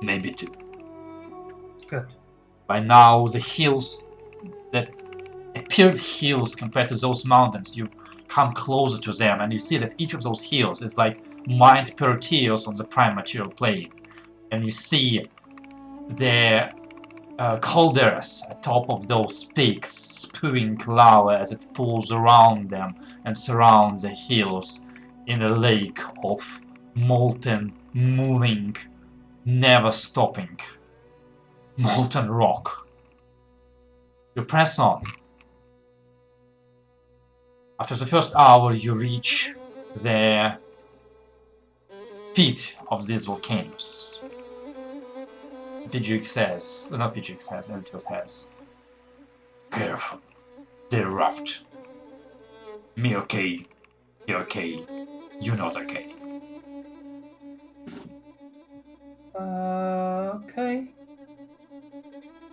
Maybe 2. Good. By now, the hills that appeared hills compared to those mountains, you've come closer to them, and you see that each of those hills is like mined Perteos on the prime material plane. And you see the calderas atop of those peaks spewing lava as it pulls around them and surrounds the hills in a lake of molten, moving, never stopping molten rock. You press on. After the first hour, you reach the feet of these volcanoes. Eleuthil says, careful, they're roughed. Me okay, you okay, you not okay. Okay.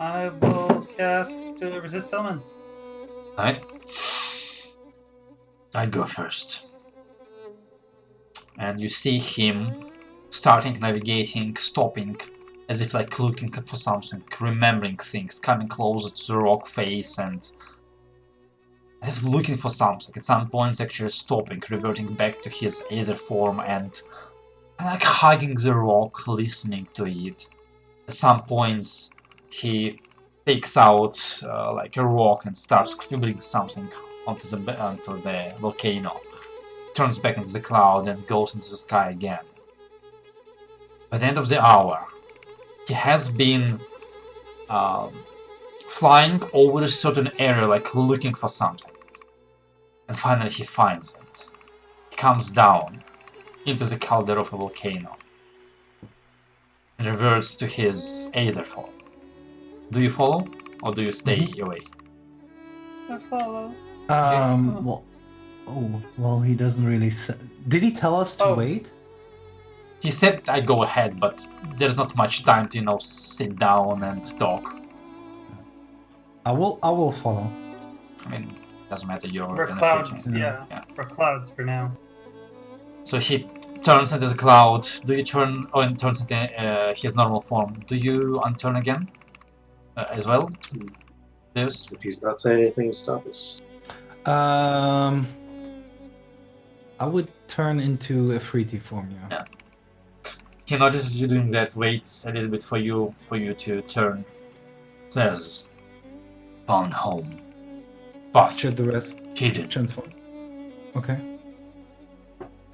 I will cast resist elements. Right? I go first. And you see him starting navigating, stopping, as if like looking for something, remembering things, coming closer to the rock face and as if looking for something. At some points actually stopping, reverting back to his Aether form and like hugging the rock, listening to it. At some points he takes out like a rock and starts scribbling something onto the volcano. Turns back into the cloud and goes into the sky again. By the end of the hour, he has been flying over a certain area, like looking for something. And finally he finds it. He comes down into the caldera of a volcano and reverts to his Aether form. Do you follow, or do you stay away? I follow. Well, he doesn't really say. Did he tell us to wait? He said I go ahead, but there's not much time to, sit down and talk. I will follow. I mean, doesn't matter, you're We're in clouds, the future. yeah. We're clouds for now. So he turns into the cloud. Do you turn... Oh, and turns into his normal form. Do you unturn again? As well? Yes? If he's not saying anything to stop us. I would turn into a Freety form, yeah. He notices you doing that, waits a little bit for you to turn. Says, found home. Path Should the rest hidden. transform? Okay.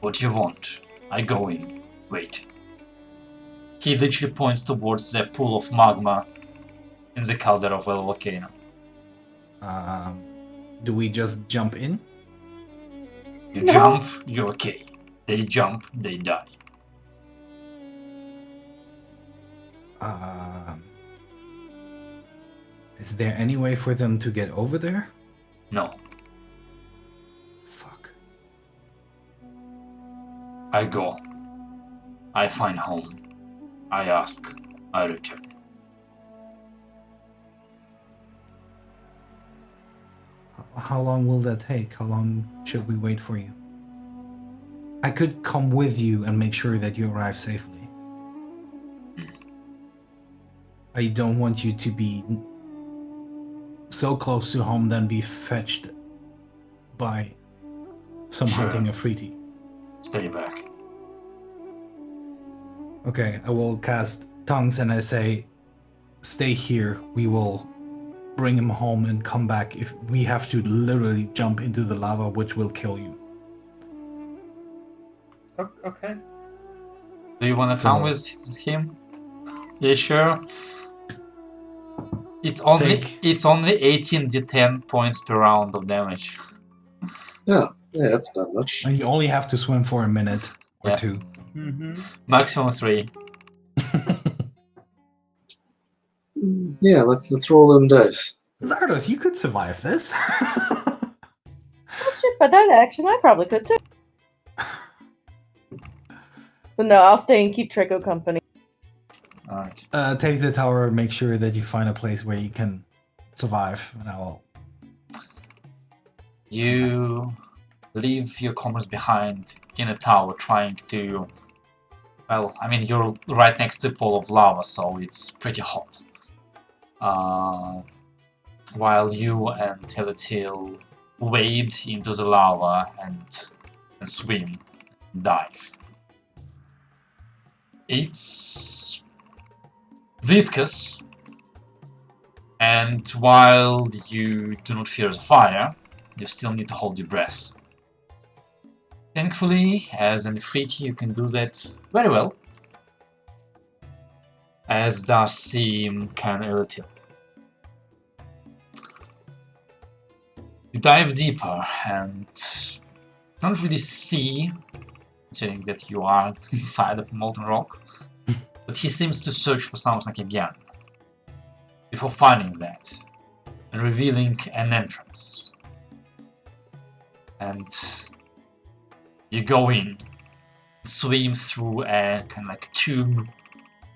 What do you want? I go in. Wait. He literally points towards the pool of magma in the caldera of the volcano. Do we just jump in? You No. jump, you're okay. They jump, they die. Is there any way for them to get over there? No. Fuck. I go. I find home. I ask. I return. How long will that take? How long should we wait for you? I could come with you and make sure that you arrive safely. I don't want you to be so close to home then be fetched by some Sure. hunting Afriti. Stay back. Okay, I will cast tongues and I say, stay here. We will bring him home and come back if we have to literally jump into the lava, which will kill you. Okay. Do you want to So- come with him? Yeah, sure. It's only 18d10 points per round of damage. Yeah, that's not much. And you only have to swim for a minute or Yeah. two. Mm-hmm. Maximum 3. Yeah, let's roll them dice. Zardos, you could survive this. Oh shit, by that action, I probably could too. But no, I'll stay and keep Trico company. Alright. Take the tower, make sure that you find a place where you can survive, and I will. You leave your comrades behind in a tower trying to... Well, I mean, you're right next to a pool of lava, so it's pretty hot. While you and Teletil wade into the lava and swim, dive. It's viscous, and while you do not fear the fire, you still need to hold your breath. Thankfully, as an Ifriti, you can do that very well, as does seem can Teletil. You dive deeper and don't really see, considering that you are inside of molten rock, but he seems to search for something again, before finding that and revealing an entrance. And you go in, swim through a kind of like tube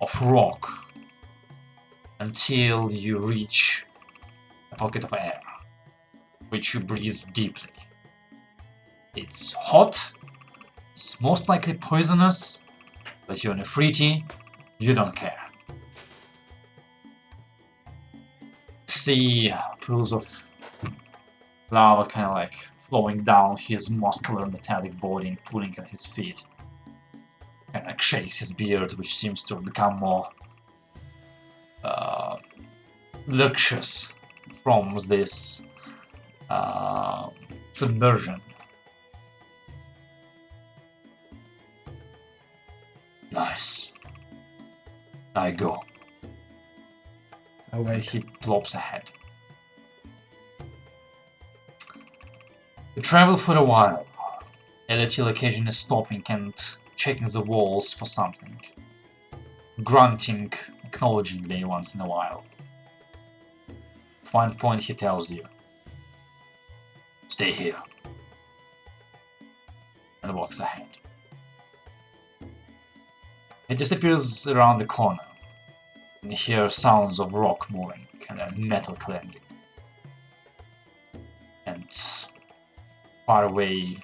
of rock until you reach a pocket of air, which you breathe deeply. It's hot, it's most likely poisonous, but you're an Ifriti, you don't care. See pools of lava kind of like flowing down his muscular metallic body and pulling at his feet. And like shakes his beard, which seems to become more luxurious from this submersion. Nice. I go. Oh, And wait. he plops ahead. You travel for a while. Teletil occasionally stopping and checking the walls for something. Grunting, acknowledging me once in a while. At one point he tells you, "Stay here," and walks ahead. He disappears around the corner, and you hear sounds of rock moving and a metal clanging. And far away,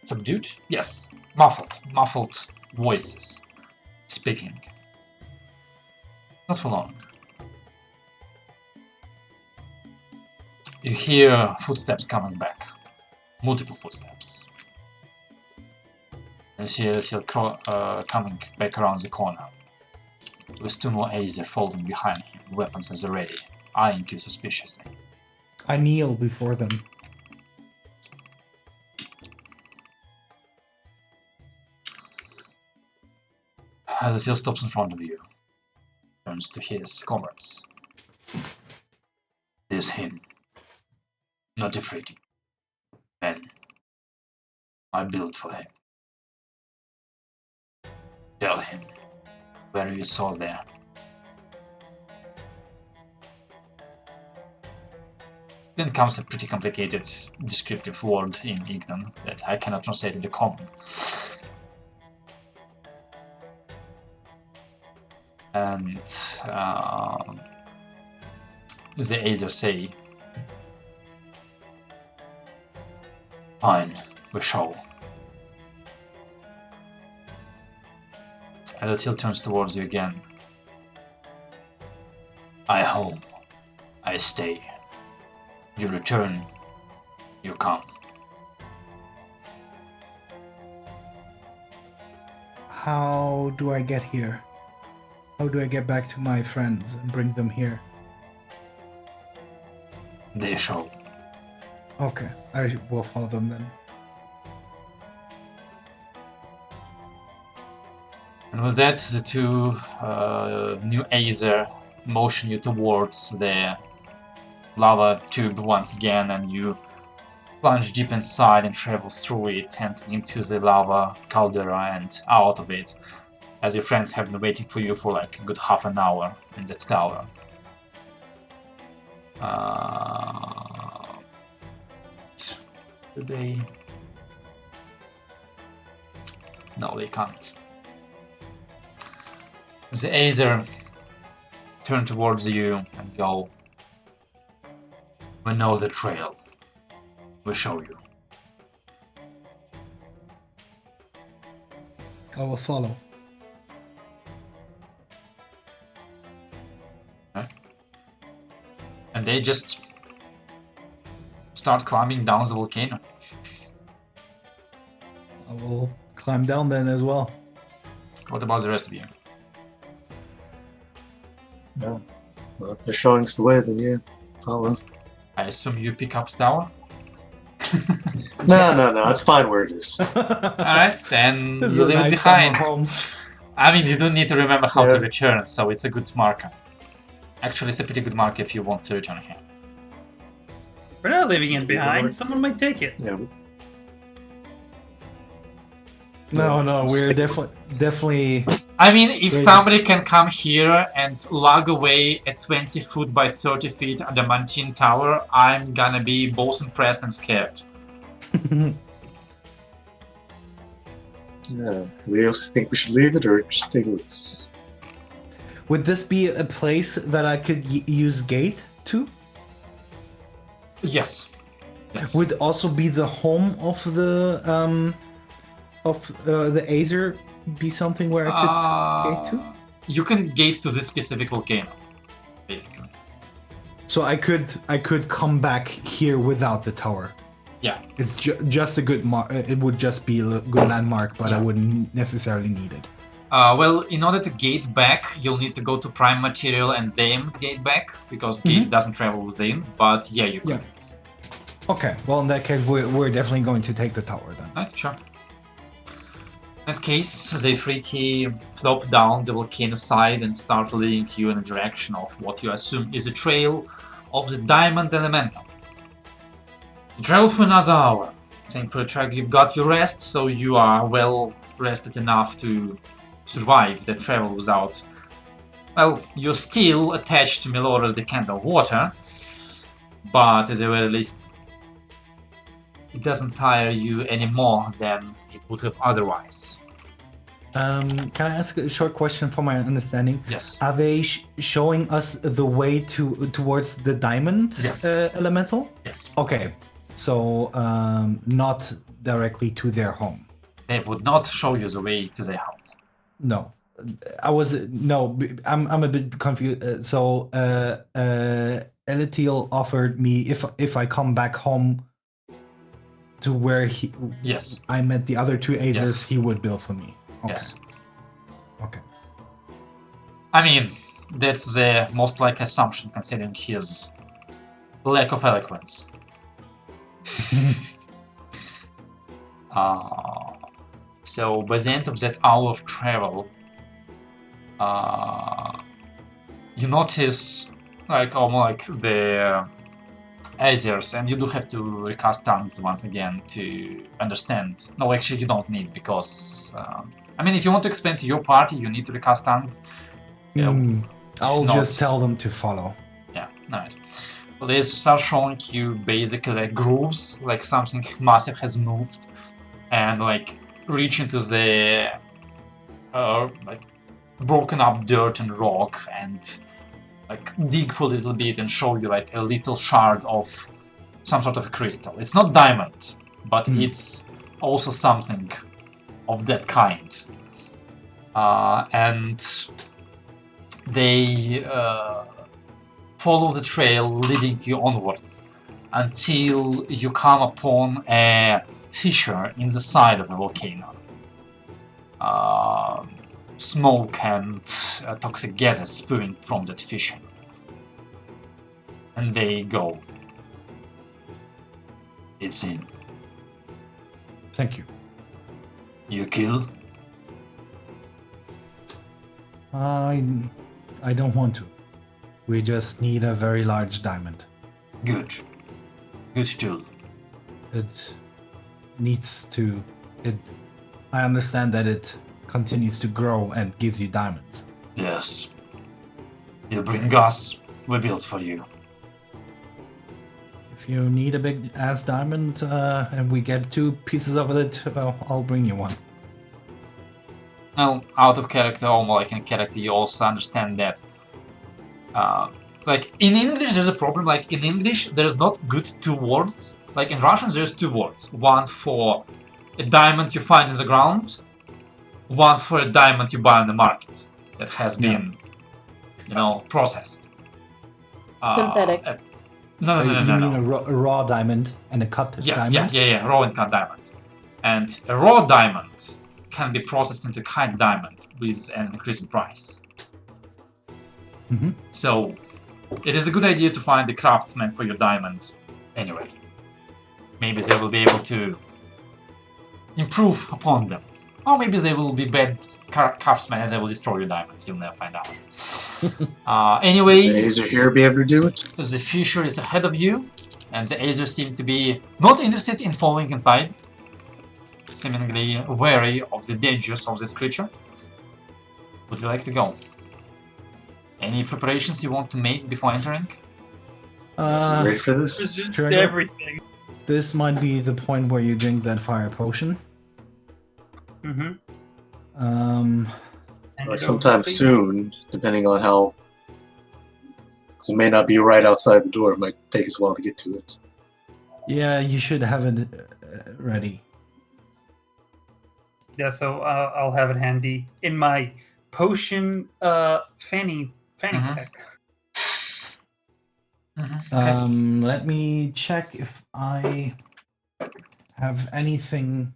subdued? Yes, muffled voices speaking. Not for long. You hear footsteps coming back, multiple footsteps. And you see Teletil coming back around the corner. with 2 more Azer following behind him, weapons at the ready, eyeing you suspiciously. I kneel before them. Azazel stops in front of you, turns to his comrades. It is him. Not afraid. Men. I built for him. Tell him where you saw there. Then comes a pretty complicated descriptive word in Ignan that I cannot translate into common. And the Azer say, fine, we shall. And Atil turns towards you again. I home, I stay. You return, you come. How do I get here? How do I get back to my friends and bring them here? They shall. Okay, I will follow them then. And with that, the 2 new Azer motion you towards the lava tube once again, and you plunge deep inside and travel through it and into the lava caldera and out of it, as your friends have been waiting for you for like a good half an hour in that tower. Do they? No, they can't. The Azer turn towards you and go, we know the trail. We show you. I will follow. Okay. And they just start climbing down the volcano. I will climb down then as well. What about the rest of you? Yeah. Well, if they're showing us the way, then yeah, follow. I assume you pick up the tower? No, it's fine where it is. Alright, then This is you a leave it nice behind. summer home. I mean, you don't need to remember how Yeah. to return, so it's a good marker. Actually, it's a pretty good marker if you want to return here. We're not leaving it behind. Someone might take it. Yeah, No, we're definitely. I mean, if Great. somebody can come here and lug away a 20 foot by 30 feet adamantine tower, I'm gonna be both impressed and scared. yeah. Do you else think we should leave it or just take it with us? Would this be a place that I could use gate to? Yes. Yes. Would also be the home of the Azer be something where I could gate to? You can gate to this specific volcano, basically. So I could come back here without the tower. Yeah. It's just a good mark. It would just be a good landmark, but I Yeah. wouldn't necessarily need it. Well, in order to gate back, you'll need to go to Prime Material and Zame gate back, because gate doesn't travel with Zame, but yeah, you could. Yeah. Okay, well in that case, we're definitely going to take the tower then. Right, sure. In that case, they pretty plop down the volcano side and start leading you in the direction of what you assume is a trail of the Diamond Elemental. You travel for another hour. Think per track you've got your rest, so you are well rested enough to survive the travel without... Well, you're still attached to Melora's decant of water, but at the very least it doesn't tire you any more than it would have otherwise. Can I ask a short question for my understanding? Yes. Are they showing us the way towards the diamond Yes. elemental? Yes. Okay, so not directly to their home. They would not show you the way to their home. No, I'm a bit confused. So Elitiel offered me if I come back home to where Yes. I met the other 2 Azers, Yes. he would build for me. Okay. Yes. Okay. I mean, that's the most likely assumption considering his lack of eloquence. So by the end of that hour of travel, you notice almost like the Azirs, and you do have to recast tongues once again to understand. No, actually you don't need, because I mean, if you want to explain to your party, you need to recast tongues. I'll not- just tell them to follow. Yeah, alright. Well, they start showing you basically like grooves, like something massive has moved, and like reach into the like broken up dirt and rock, and like dig for a little bit and show you like a little shard of some sort of a crystal. It's not diamond, but it's also something of that kind. And they follow the trail leading you onwards until you come upon a fissure in the side of a volcano. Smoke and toxic gases spewing from that fissure. And they go. It's in. Thank you. You kill? I don't want to. We just need a very large diamond. Good. Good tool. It needs to. I understand that it continues to grow and gives you diamonds. Yes. You bring us, we build for you. If you need a big ass diamond and we get 2 pieces of it, well, I'll bring you one. Well, out of character or more like in character, you also understand that like in English there's a problem. Like in English there's not good 2 words. Like in Russian there's 2 words. One for a diamond you find in the ground, one for a diamond you buy on the market that has been, you know, processed. Synthetic. You mean a raw diamond and a cut diamond? Yeah, raw and cut diamond. And a raw diamond can be processed into cut diamond with an increasing price. So it is a good idea to find a craftsman for your diamond anyway. Maybe they will be able to improve upon them. Or maybe they will be bad craftsmen and they will destroy your diamonds. You'll never find out. Anyway, The Azer here be able to do it? the fissure is ahead of you, and the Azer seem to be not interested in following inside, seemingly wary of the dangers of this creature. Would you like to go? Any preparations you want to make before entering? You ready for this? Resist Sure, I know. everything. This might be the point where you drink that fire potion. Mm-hmm. Or sometime soon, depending on how. Because it may not be right outside the door. It might take us a while to get to it. Yeah, you should have it ready. Yeah, so I'll have it handy in my potion fanny pack. Okay. Let me check if I have anything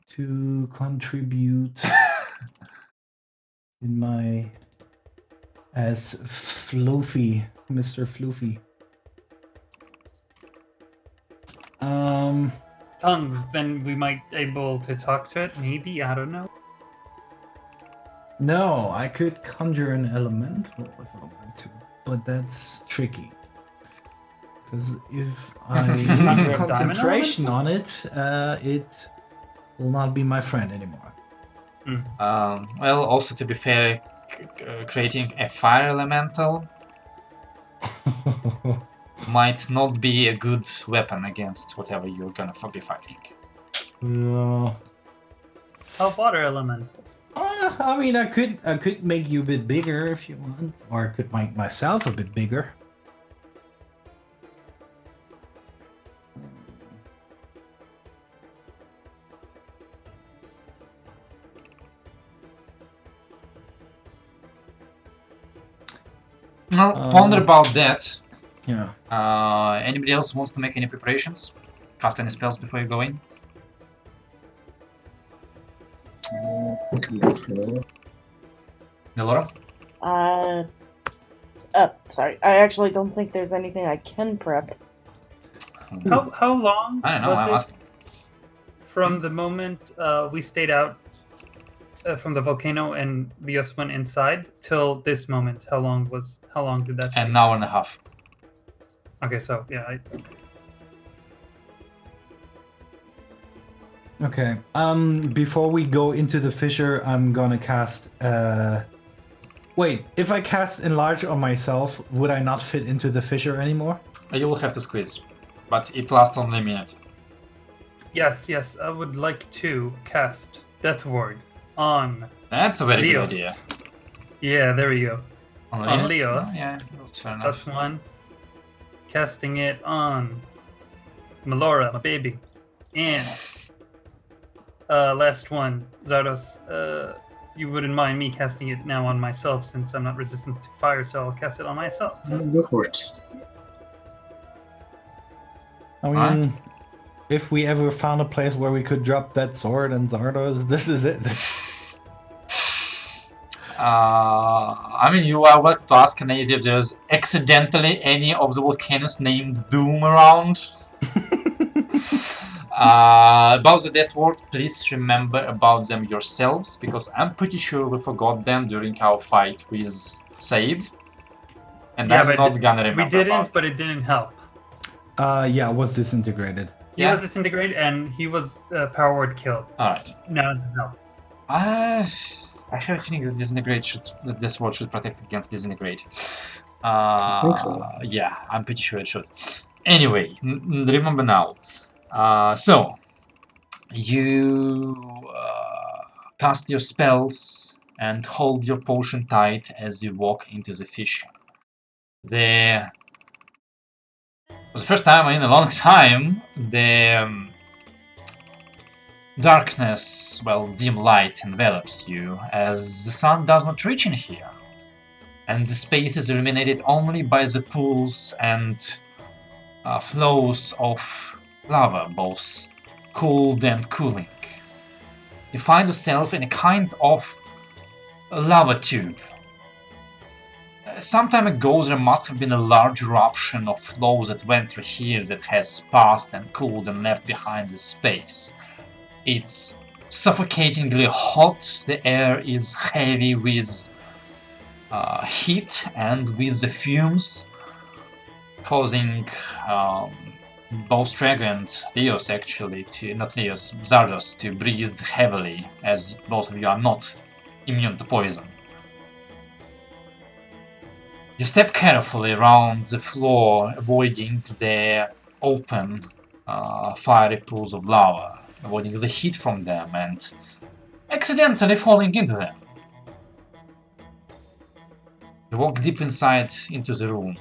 to contribute in my as Floofy, Mr. Floofy. Tongues, then we might able to talk to it. Maybe, I don't know. No, I could conjure an elemental if I want to, but that's tricky. Because if I lose Conjure a diamond concentration on it, it will not be my friend anymore. Well, also to be fair, creating a fire elemental might not be a good weapon against whatever you're gonna be fighting. No. Oh, water element. I mean, I could make you a bit bigger if you want, or I could make myself a bit bigger. Well, ponder about that. Yeah. Anybody else wants to make any preparations? Cast any spells before you go in? I think I'm good for that. Nelora? Sorry. I actually don't think there's anything I can prep. How long I don't know, was I'm it asking. from the moment we stayed out from the volcano and Leos went inside till this moment? How long did that take? An hour and a half. Okay, so yeah, Okay. Before we go into the fissure, I'm gonna cast. Wait, if I cast enlarge on myself, would I not fit into the fissure anymore? You will have to squeeze, but it lasts only a minute. yes, I would like to cast Death Ward on That's a very Leos. good idea. Yeah, there we go. On Leos. Oh, yeah, that's fair enough. That's one. Casting it on Melora, my baby. And last one, Zardos. You wouldn't mind me casting it now on myself since I'm not resistant to fire, so I'll cast it on myself. Go for it. I mean, if we ever found a place where we could drop that sword and Zardos, this is it. I mean, you are welcome to ask Nazi if there's accidentally any of the volcanoes named Doom around. About the Death Ward, please remember about them yourselves, because I'm pretty sure we forgot them during our fight with Said. And Yeah, I'm but not gonna remember. We didn't, about but it didn't help. Yeah, it was disintegrated. He Yeah. was disintegrated and he was power word killed. Alright. No. I have a feeling that this word should protect against disintegrate. I think so. Yeah, I'm pretty sure it should. Anyway, remember now. So, you cast your spells and hold your potion tight as you walk into the fissure. For the first time in a long time, the darkness, well, dim light envelops you as the sun does not reach in here, and the space is illuminated only by the pools and flows of lava, both cooled and cooling. You find yourself in a kind of lava tube. Some time ago there must have been a large eruption of flows that went through here that has passed and cooled and left behind this space. It's suffocatingly hot, the air is heavy with heat and with the fumes, causing both Trego and Leos Zardos to breathe heavily, as both of you are not immune to poison. You step carefully around the floor, avoiding the open, fiery pools of lava, avoiding the heat from them and accidentally falling into them. You walk deep inside into the room,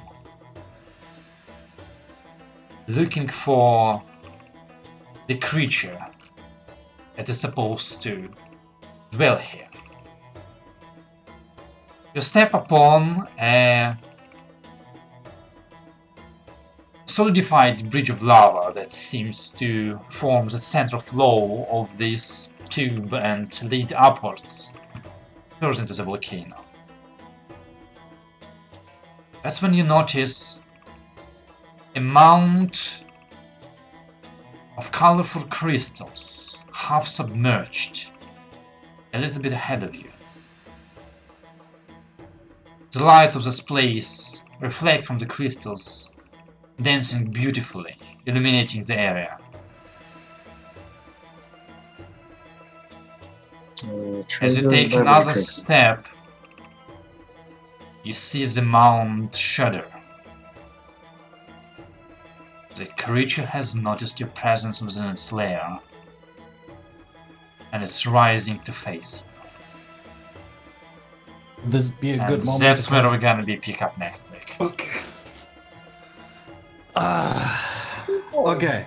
looking for the creature that is supposed to dwell here. You step upon a solidified bridge of lava that seems to form the central flow of this tube and lead upwards towards into the volcano. That's when you notice a mound of colorful crystals, half submerged, a little bit ahead of you. The lights of this place reflect from the crystals, dancing beautifully, illuminating the area. As you take another step, you see the mound shudder. The creature has noticed your presence within its lair, and it's rising to face you. This be a And good moment. that's where we're gonna be pick up next week. Okay. Okay.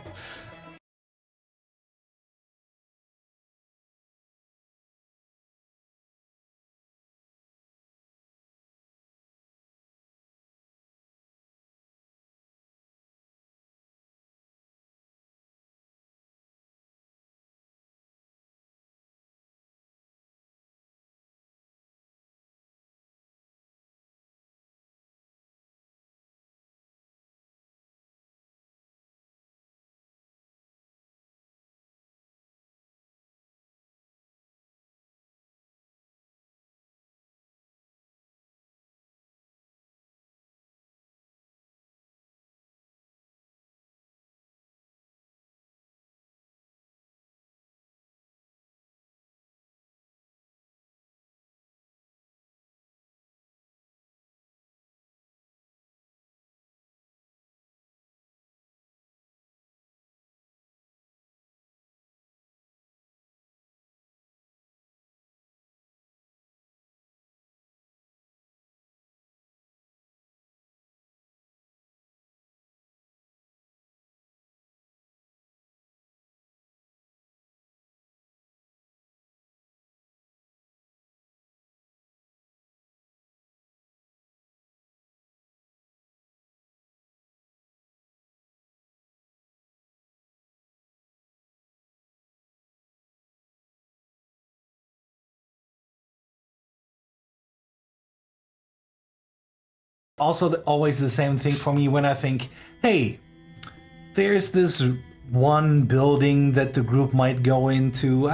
also always the same thing for me when I think, hey, there's this one building that the group might go into.